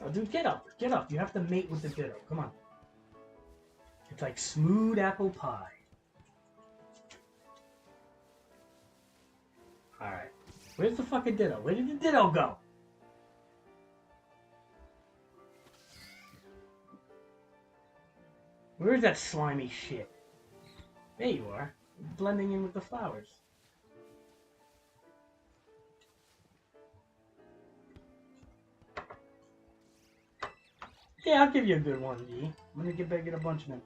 Oh, dude, get up. Get up. You have to mate with the Ditto. Come on. It's like smooth apple pie. Alright. Where's the fucking Ditto? Where did the Ditto go? Where's that slimy shit? There you are. Blending in with the flowers. Yeah, I'll give you a good one, D. I'm gonna get back at a bunch of them.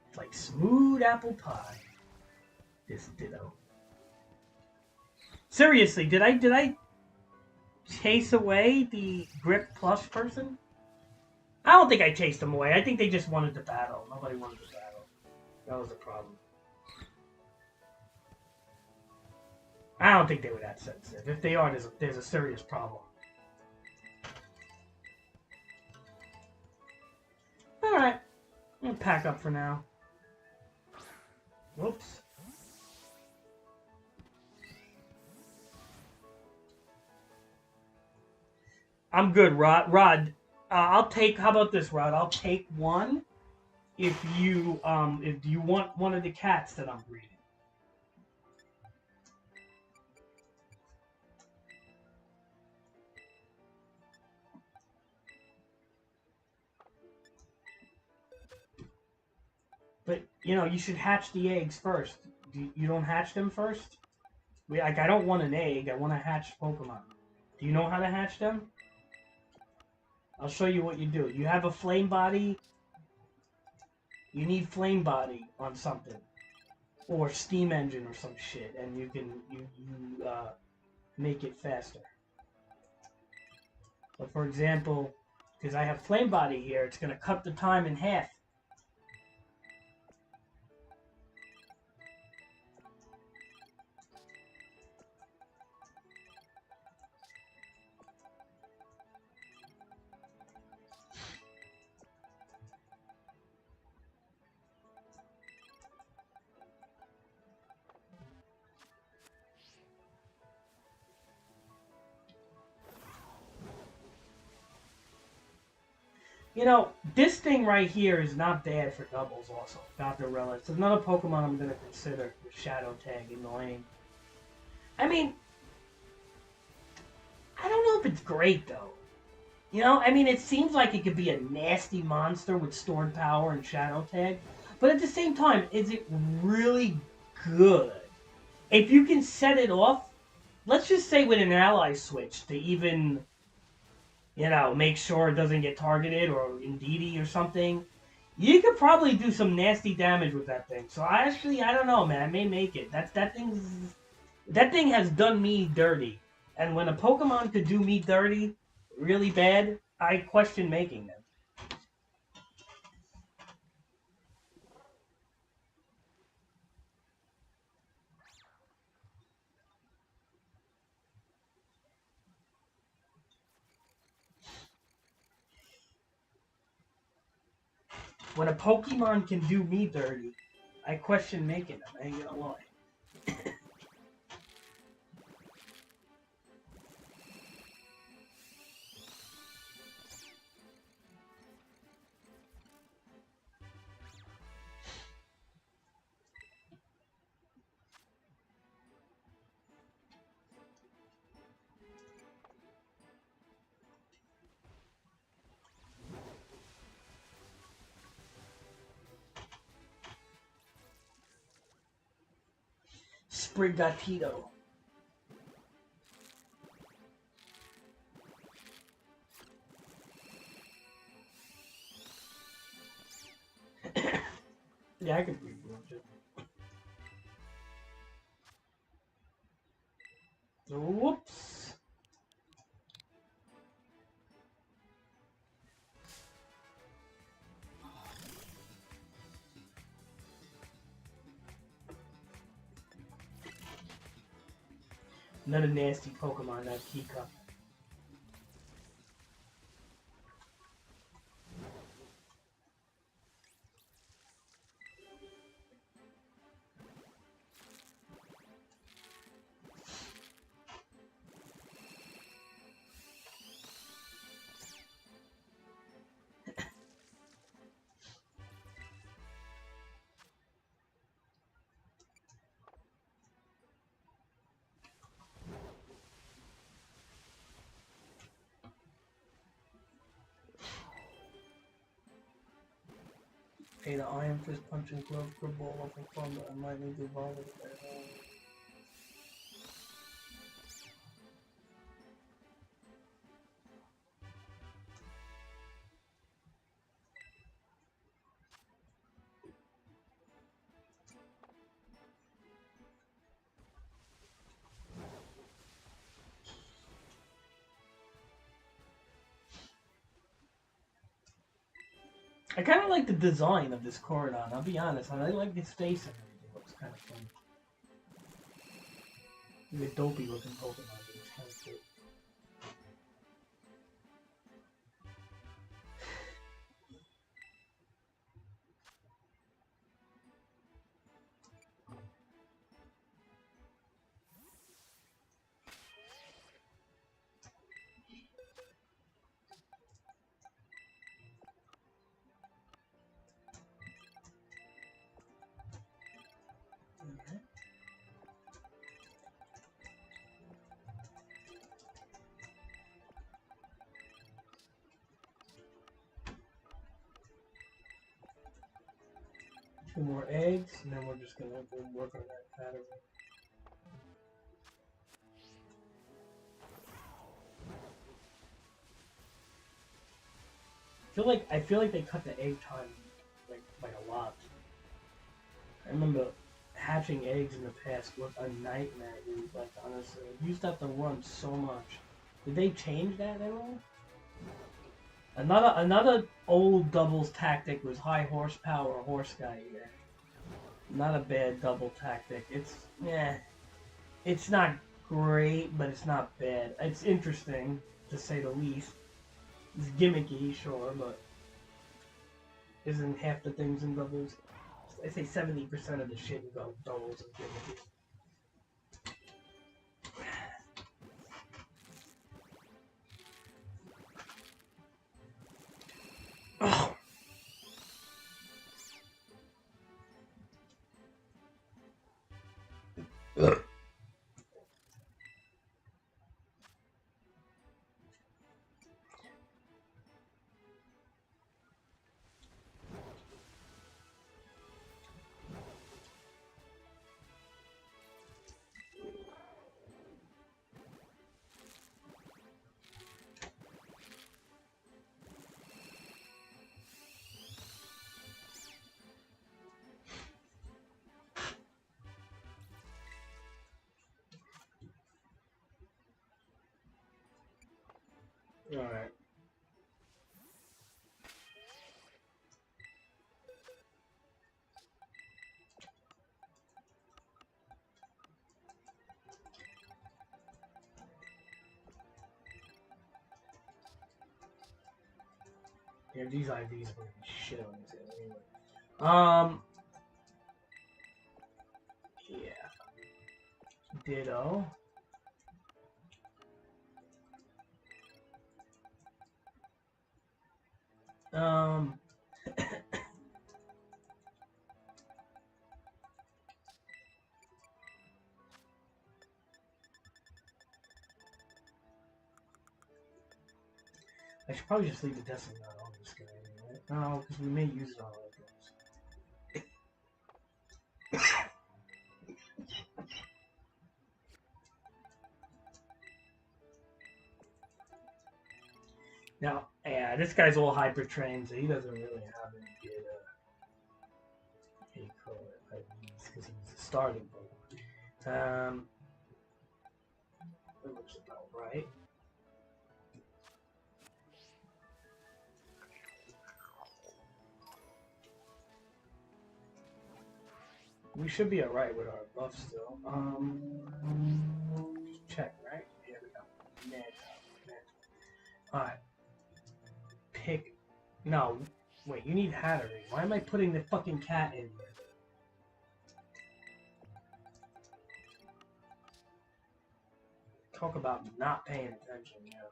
It's like smooth apple pie. This Ditto. Seriously, did I chase away the Grip Plush person? I don't think I chased them away. I think they just wanted to battle. Nobody wanted to battle. That was the problem. I don't think they were that sensitive. If they are, there's a serious problem. Alright. I'm gonna pack up for now. Whoops. I'm good, Rod. I'll take. How about this, Rod? I'll take one if you want one of the cats that I'm breeding. But you know, you should hatch the eggs first. You don't hatch them first? Like, I don't want an egg. I want to hatch Pokemon. Do you know how to hatch them? I'll show you what you do. You have a flame body. You need flame body on something, or steam engine or some shit, and you can make it faster. But for example, Because I have Flame Body here. It's going to cut the time in half. You know, this thing right here is not bad for doubles also. Gothorella. It's another Pokemon I'm going to consider with Shadow Tag in the lane. I mean, I don't know if it's great though. You know, I mean, it seems like it could be a nasty monster with stored power and Shadow Tag. But at the same time, is it really good? If you can set it off, let's just say with an ally switch to even, you know, make sure it doesn't get targeted or Indeedee or something, you could probably do some nasty damage with that thing. So I don't know, man. I may make it. That thing has done me dirty. And when a Pokemon could do me dirty really bad, I question making them. When a Pokemon can do me dirty, I question making them. I ain't gonna lie. Sprigatito. Yeah, I could read it. Whoops. Another nasty Pokemon, that Kika. Pay the Iron Fist punching glove for ball off in front, but I might need to evolve it. I kind of like the design of this Corodon, I'll be honest. I like his face and everything. It looks kind of fun. He's a dopey looking Pokemon, but it's kind of cute. Two more eggs, and then we're just gonna go work on that pattern. I feel like they cut the egg time like a lot. I remember hatching eggs in the past was a nightmare, dude. Like honestly, you used to have to run so much. Did they change that at all? Another old doubles tactic was high horsepower horse guy here. Not a bad double tactic. It's not great, but it's not bad. It's interesting to say the least. It's gimmicky, sure, but isn't half the things in doubles. I say 70% of the shit in doubles is gimmicky. Oh. Alright. Yeah, these IVs are gonna be shit on this anyway. Yeah. Ditto. I should probably just leave the decimal nut on this guy anyway. No, because we may use it on other things. Now, yeah, this guy's all hyper trained, so he doesn't really have any good IVs because he's a starting player. That looks about right. We should be alright with our buff still. Check, right? Yeah, we got Alright. Pick. No. Wait, you need Hattery. Why am I putting the fucking cat in there? Talk about not paying attention, yeah.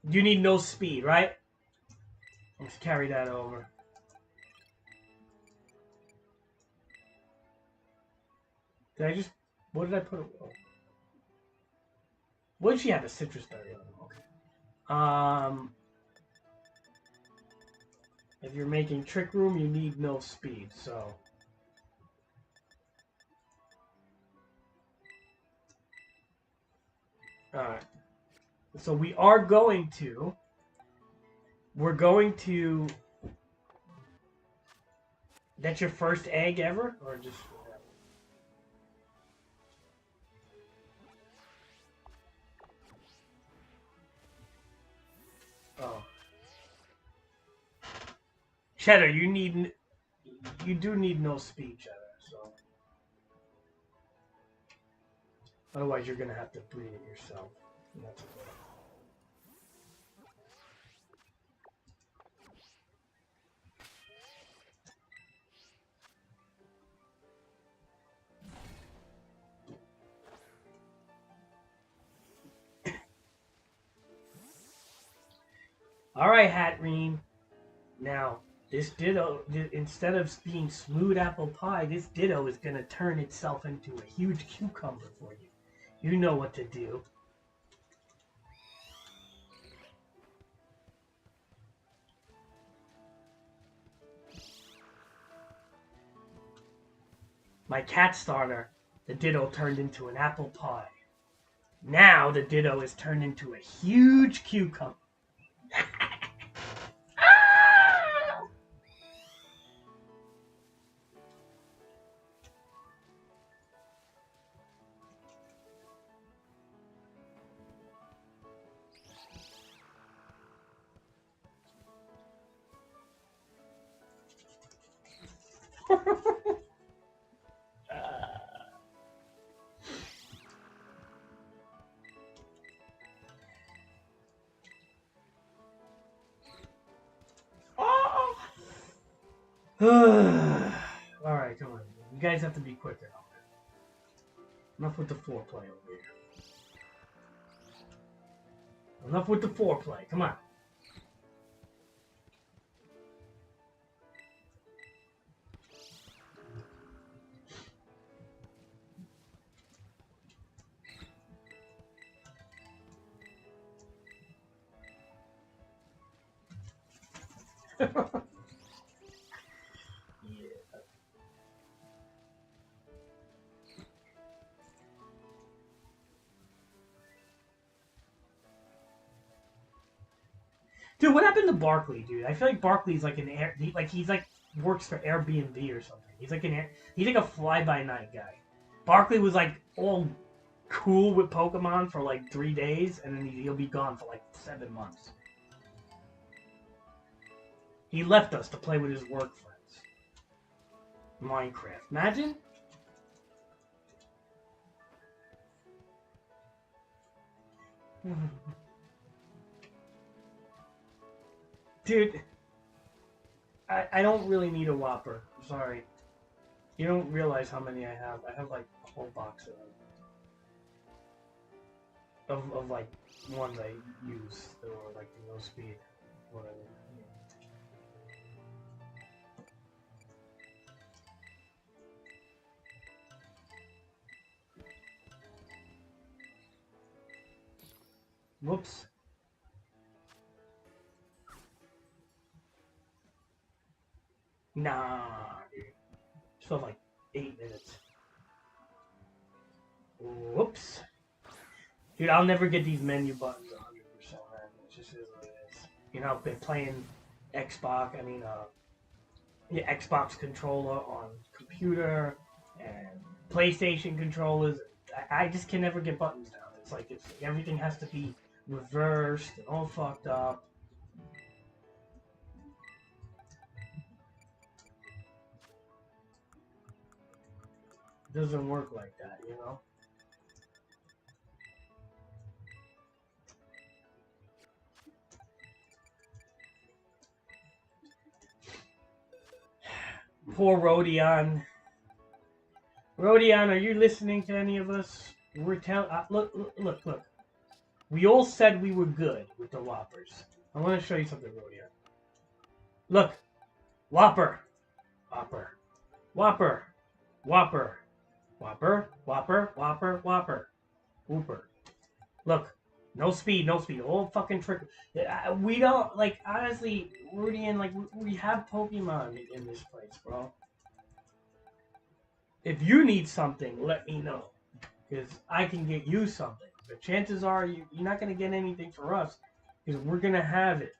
You need no speed, right? Let's carry that over. Did I just... What did I put... Oh. What did she have? A citrus berry on? Okay. If you're making Trick Room, you need no speed, so... Alright. So we are going to... We're going to... That's your first egg ever? Or just... Oh. Cheddar, you do need no speed, Cheddar, so. Otherwise, you're gonna have to breed it yourself. And that's okay. Alright, Hatreen. Now, this Ditto, instead of being smooth apple pie, this Ditto is going to turn itself into a huge cucumber for you. You know what to do. My cat starter, the Ditto turned into an apple pie. Now the Ditto is turned into a huge cucumber. Alright, come on. You guys have to be quicker. Enough with the foreplay over here. Enough with the foreplay. Come on. Dude, what happened to Barkley, dude? I feel like Barkley's like he's like works for Airbnb or something. He's like he's like a fly-by-night guy. Barkley was like all cool with Pokemon for like 3 days, and then he'll be gone for like 7 months. He left us to play with his work friends. Minecraft. Imagine? Dude, I don't really need a Whopper. I'm sorry. You don't realize how many I have. I have like a whole box of them. Of like ones I use or like no speed, whatever. Whoops. Nah, dude. Still have like 8 minutes. Whoops. Dude, I'll never get these menu buttons 100%, man. It just is what it is. You know, I've been playing Xbox, Xbox controller on computer and PlayStation controllers. I just can never get buttons down. It's like everything has to be reversed and all fucked up. It doesn't work like that, you know? Poor Rodion. Rodion, are you listening to any of us? We're look. We all said we were good with the Whoppers. I want to show you something, Rodion. Look. Whopper. Whopper. Whopper. Whopper. Whopper. Whopper. Whopper. Whopper. Whooper. Look. No speed, no speed. All fucking trick. We don't, like, honestly, Rudy, and, like, we have Pokemon in this place, bro. If you need something, let me know. Because I can get you something. But chances are you're not going to get anything for us. Because we're going to have it.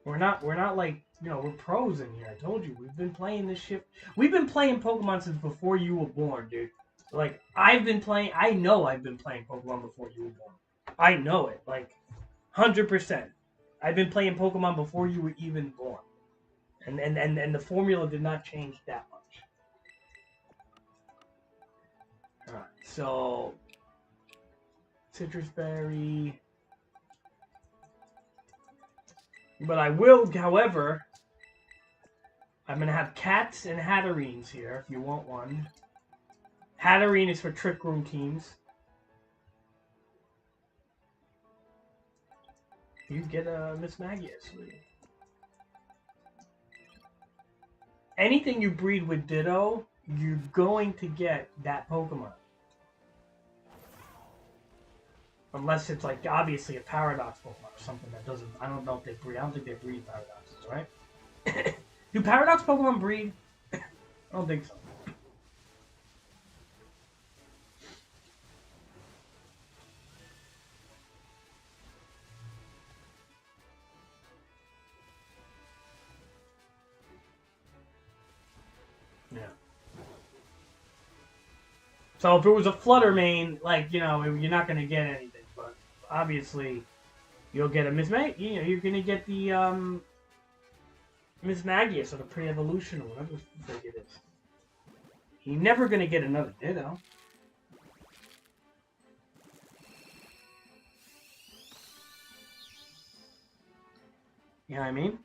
We're not like, you know, we're pros in here. I told you, we've been playing this shit. We've been playing Pokemon since before you were born, dude. Like, I know I've been playing Pokemon before you were born. I know it, like, 100%. I've been playing Pokemon before you were even born. And the formula did not change that much. Alright, so... Citrus Berry... But I will, however... I'm going to have Cats and Hatterines here, if you want one. Hatterene is for Trick Room teams. You get a Miss Magius. Anything you breed with Ditto, you're going to get that Pokemon. Unless it's like obviously a Paradox Pokemon or something that doesn't. I don't know if they breed. I don't think they breed Paradoxes, right? Do Paradox Pokemon breed? I don't think so. Yeah. So if it was a Flutter Mane, like, you know, you're not going to get anything. But obviously, you'll get a Miss Mag. You know, you're going to get the Miss Magius or the Pre-Evolution or whatever the frick it is. You're never going to get another Ditto. You know what I mean?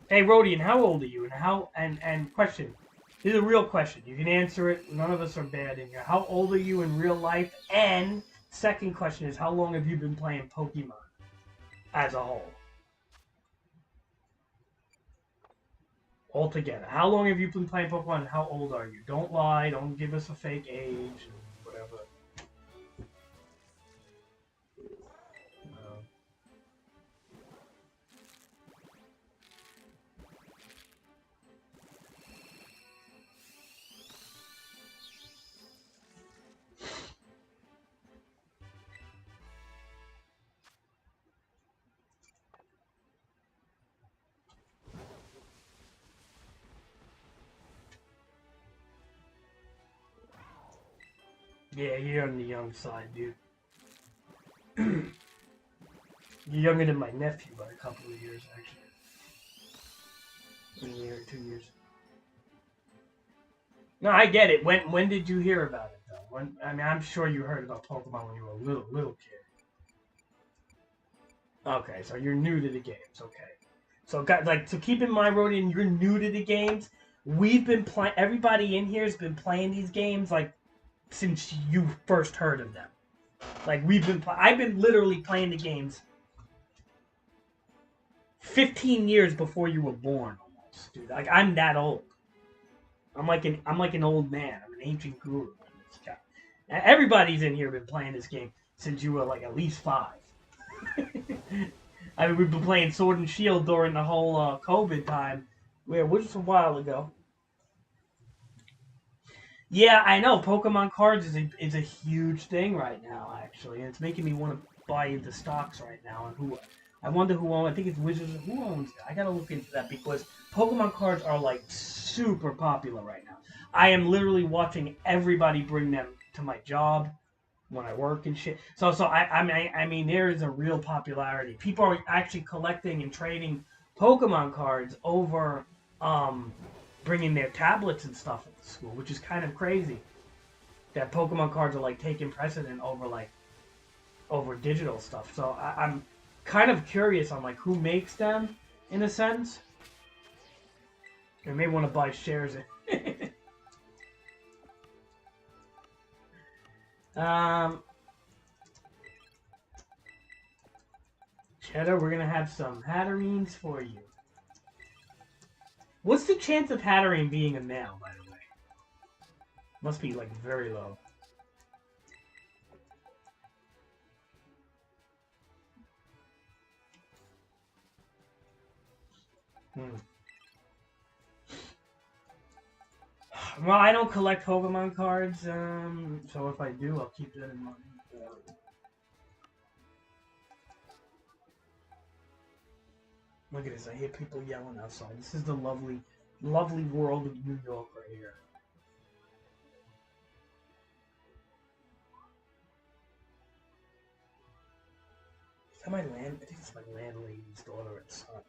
Hey, Rodian, how old are you? And question. This is a real question. You can answer it. None of us are bad in here. How old are you in real life? And second question is, how long have you been playing Pokemon as a whole? Altogether. How long have you been playing Pokemon and how old are you? Don't lie. Don't give us a fake age. Whatever. Yeah, you're on the young side, dude. You're younger than my nephew by a couple of years, actually. A year, 2 years. No, I get it. When did you hear about it though? When I mean, I'm sure you heard about Pokemon when you were a little kid. Okay, so you're new to the games. Okay, so guys, like, so keep in mind, Rodian, you're new to the games. We've been playing. Everybody in here has been playing these games like since you first heard of them. Like we've been. I've been literally playing the games 15 years before you were born, almost, dude. Like I'm that old. I'm like an old man. I'm an ancient guru. Everybody's in here been playing this game since you were like at least 5. I mean, we've been playing Sword and Shield during the whole COVID time, which was a while ago. Yeah, I know. Pokemon cards is a huge thing right now, actually, and it's making me want to buy into stocks right now. And who, I wonder who owns. I think it's Wizards. Who owns that? I gotta look into that because Pokemon cards are like super popular right now. I am literally watching everybody bring them to my job when I work and shit. So I mean, there is a real popularity. People are actually collecting and trading Pokemon cards over bringing their tablets and stuff at the school, which is kind of crazy. That Pokemon cards are like taking precedent over digital stuff. So I'm kind of curious on like who makes them in a sense. I may want to buy shares in. Cheddar, we're gonna have some Hatterines for you. What's the chance of Hatterene being a male, by the way? Must be like very low. Well, I don't collect Pokemon cards, so if I do, I'll keep that in mind. Look at this, I hear people yelling outside. This is the lovely, lovely world of New York right here. Is that my land? I think it's my landlady's daughter and son.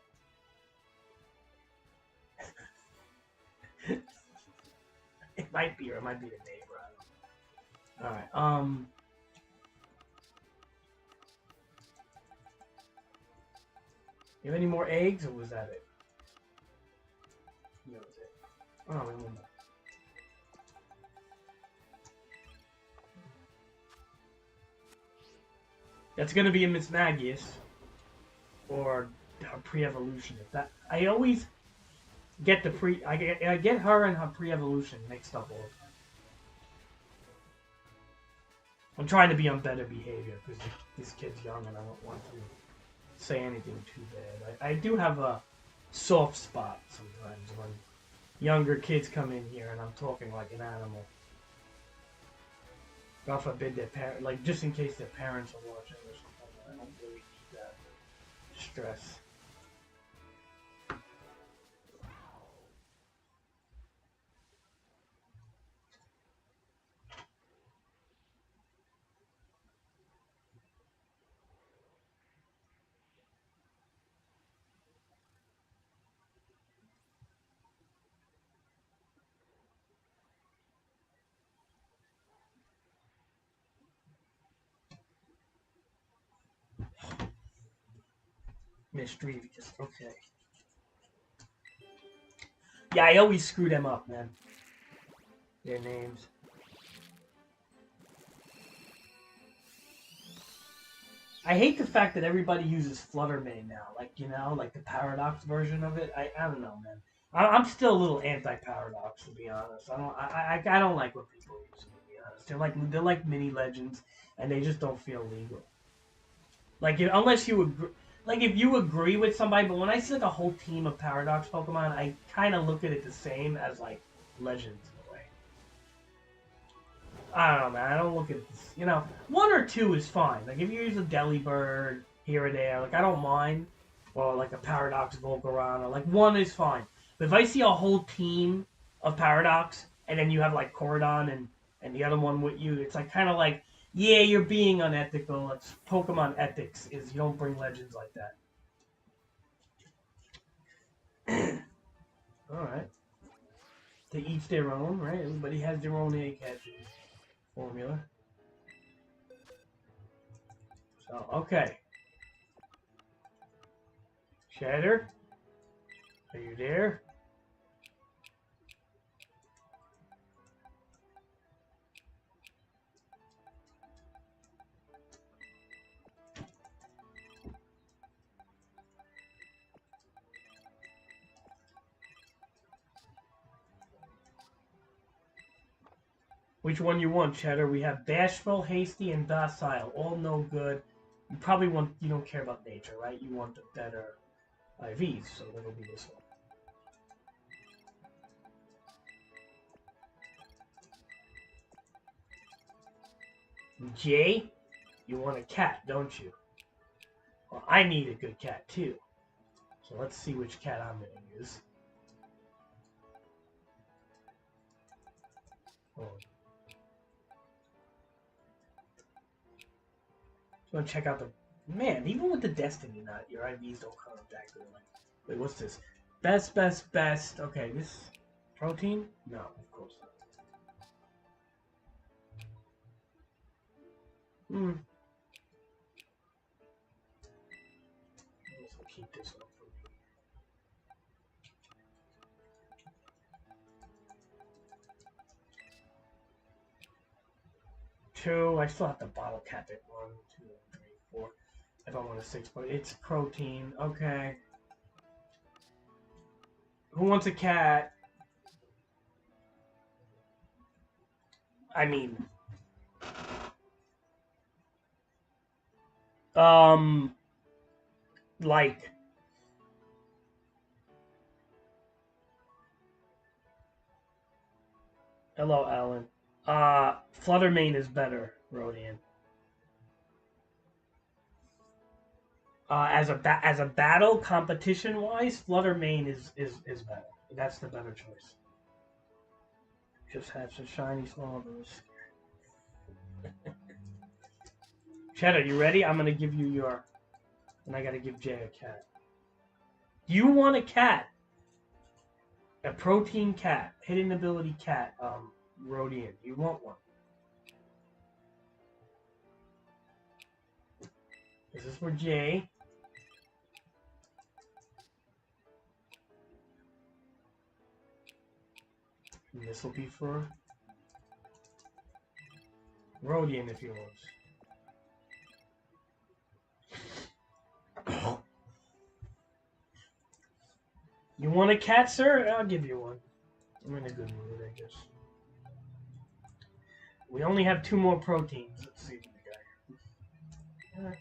It might be, or it might be the neighbor. I don't know. Alright, you have any more eggs, or was that it? That was it. Oh, no, one more. That's gonna be a Miss Magius, or her pre-evolution. If that, I always get the I get her and her pre-evolution mixed up all the time. I'm trying to be on better behavior because this kid's young and I don't want to say anything too bad. I do have a soft spot sometimes when younger kids come in here and I'm talking like an animal. God forbid their parents, like just in case their parents are watching or something. I don't really need that stress. Mischievous, okay. Yeah, I always screw them up, man. Their names. I hate the fact that everybody uses Fluttermane now. Like, you know, like the Paradox version of it. I don't know, man. I'm still a little anti-Paradox, to be honest. I don't like what people use, to be honest. They're like mini legends, and they just don't feel legal. Like, unless you agree, like if you agree with somebody, but when I see like a whole team of Paradox Pokemon, I kind of look at it the same as like legends in a way. I don't know, man. I don't look at this. You know, one or two is fine. Like if you use a Delibird here or there, like I don't mind, or like a Paradox Volcarona, like one is fine. But if I see a whole team of Paradox, and then you have like Cordon and the other one with you, it's like kind of like, yeah, you're being unethical. It's Pokemon ethics is you don't bring legends like that. All right. To each their own, right? Everybody has their own egg hatching formula. So, okay. Shatter, are you there? Which one you want, Cheddar? We have Bashful, Hasty, and Docile. All no good. You don't care about nature, right? You want the better IVs, so that'll be this one. Jay, you want a cat, don't you? Well, I need a good cat, too. So let's see which cat I'm going to use. Oh. I'm going to check out the... Man, even with the Destiny Nut, your IVs don't come up that good. Like, wait, what's this? Best. Okay, this... Protein? No, of course not. Hmm. I'll keep this one for me. Two. I still have to bottle cap it. 1, 2, 3, 4. If I want a 6, but it's protein. Okay. Who wants a cat? I mean, like, hello, Alan. Fluttermane is better, Rodian. As a battle competition wise, Fluttermane is better. That's the better choice. Just hatched a shiny small boost. Cheddar, you ready? I'm gonna give you your, and I gotta give Jay a cat. You want a cat? A protein cat, hidden ability cat, Rodian. You want one? This is for Jay. And this will be for Rodian if he wants. You want a cat, sir? I'll give you one. I'm in a good mood, I guess. We only have 2 more proteins. Let's see what we got here.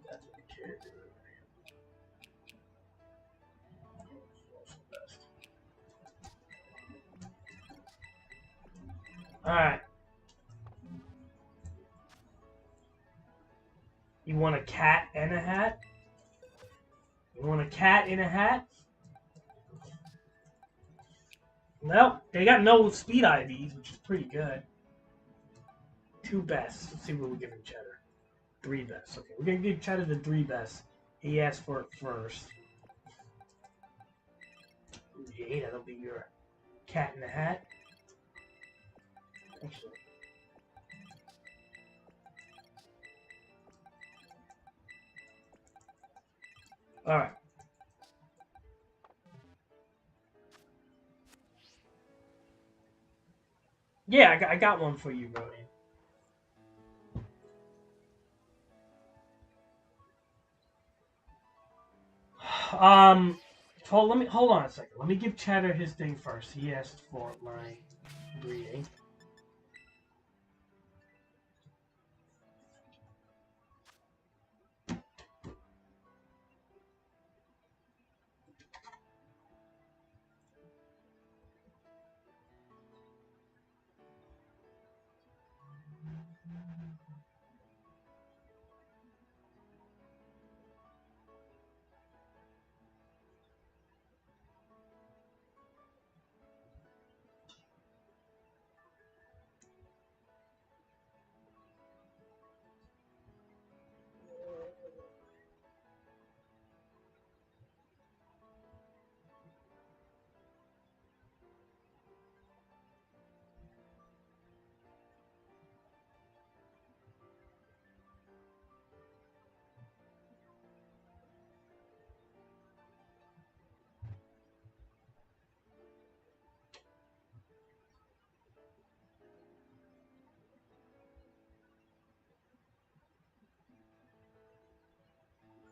That's what the kid did. Alright. You want a cat and a hat? You want a cat in a hat? Well, they got no speed IVs, which is pretty good. 2 best. Let's see what we're giving Cheddar. 3 best. Okay, we're gonna give Cheddar the 3 best. He asked for it first. Jay, that'll be your cat in a hat. Actually. Alright. Yeah, I got one for you, bro. Let me hold on a second. Let me give Cheddar his thing first. He asked for my greeting.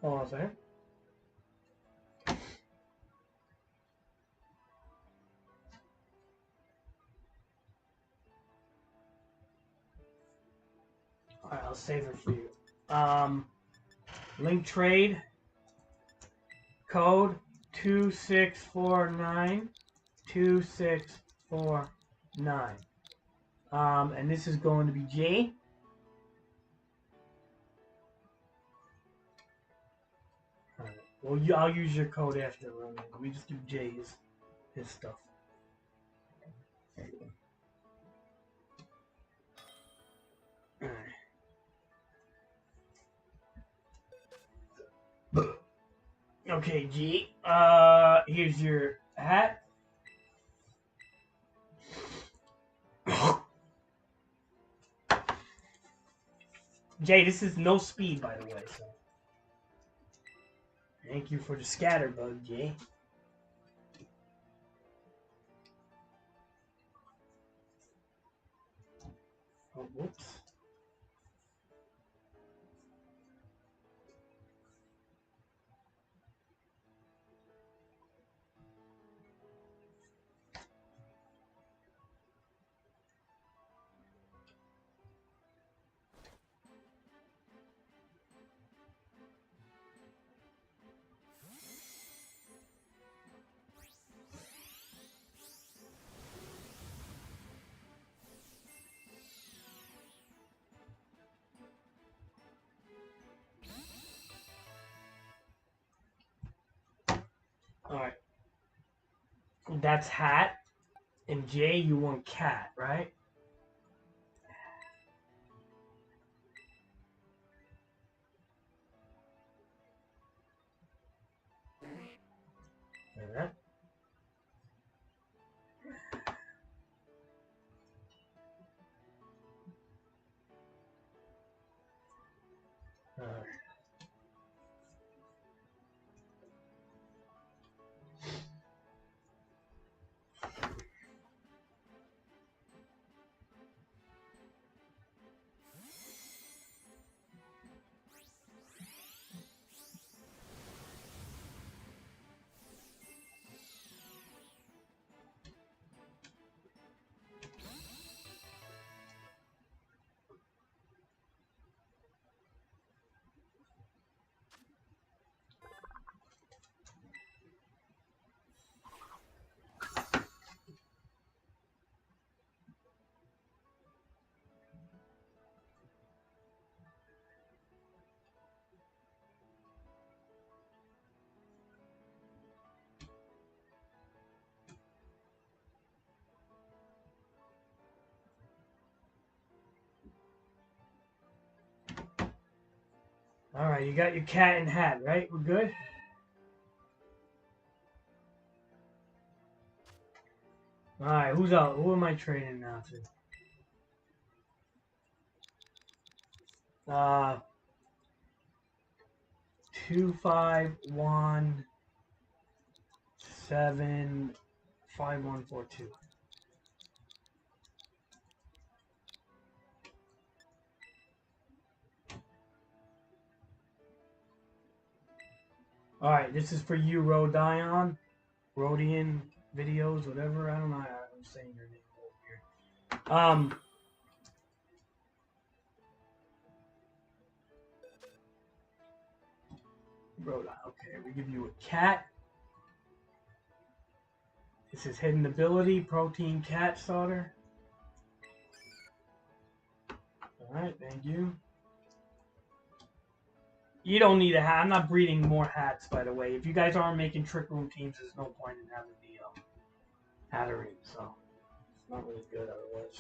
Hold on a second. Alright, I'll save it for you. Link trade code 26492649. And this is going to be J. Alright. Well, I'll use your code after. Let me just give Jay his stuff. Alright. Okay, G. Here's your hat. Jay, this is no speed, by the way. So, thank you for the scatterbug, Jay. Oh, whoops. Alright. That's hat. And Jay, you want cat, right? Alright. Alright. Alright, you got your cat and hat, right? We're good? Alright, who's out? Who am I trading now to? 25175142. Alright, this is for you, Rodion. Rodian videos, whatever. I don't know how I'm saying your name over here. Rodion. Okay, we give you a cat. This is hidden ability, protein cat starter. Alright, thank you. You don't need a hat. I'm not breeding more hats, by the way. If you guys aren't making trick room teams, there's no point in having the Hattery, so it's not really good otherwise.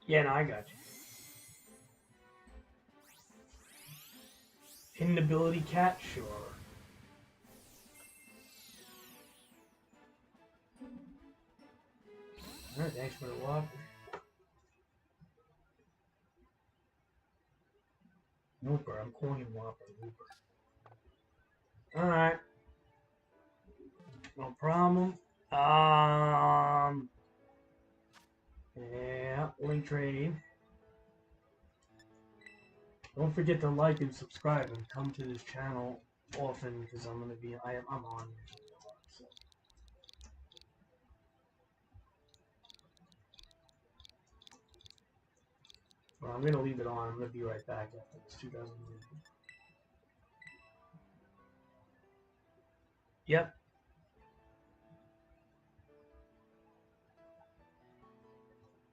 Yeah, no, I got you. Hidden ability cat, sure. Alright, thanks for the Whopper. Whooper, I'm calling him Whopper. Whooper. Alright. No problem. Yeah, link trade. Don't forget to like and subscribe and come to this channel often because I'm on usually a lot. So. Well, I'm gonna leave it on. I'm gonna be right back after this 2000. Yep.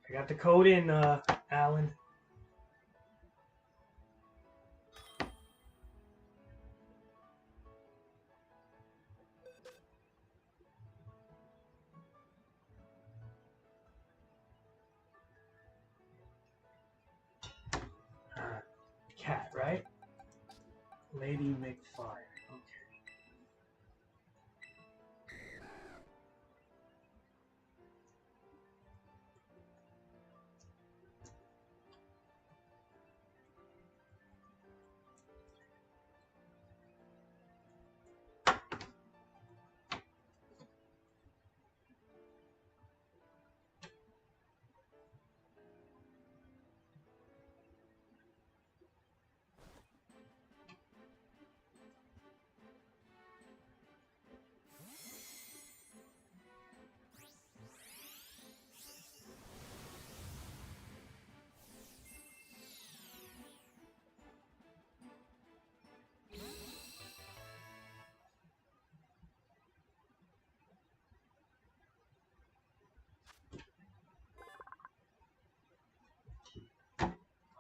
I got the code in, Alan. Cat, right? Lady McFire. Okay.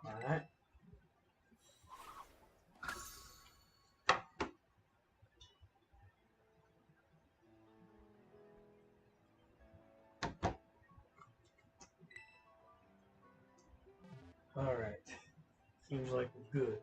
Alright. Alright. Seems like we're good.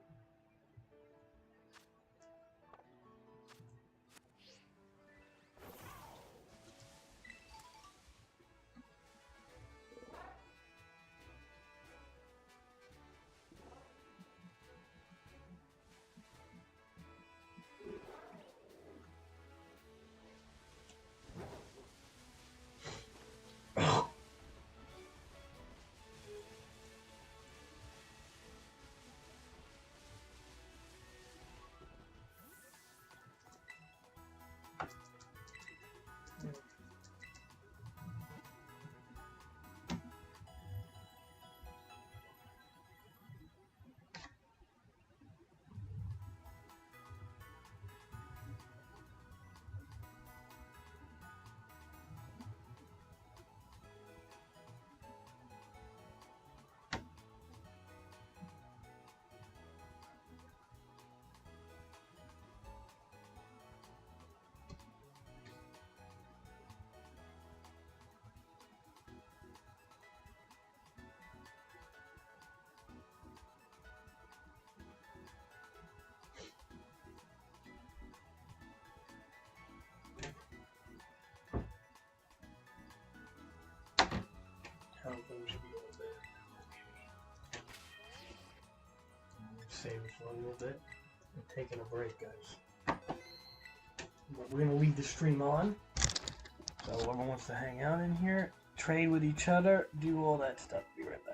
Telephone should be over there. save it for a little bit. We're taking a break, guys. But we're gonna leave the stream on. So whoever wants to hang out in here, trade with each other, do all that stuff. Be right back.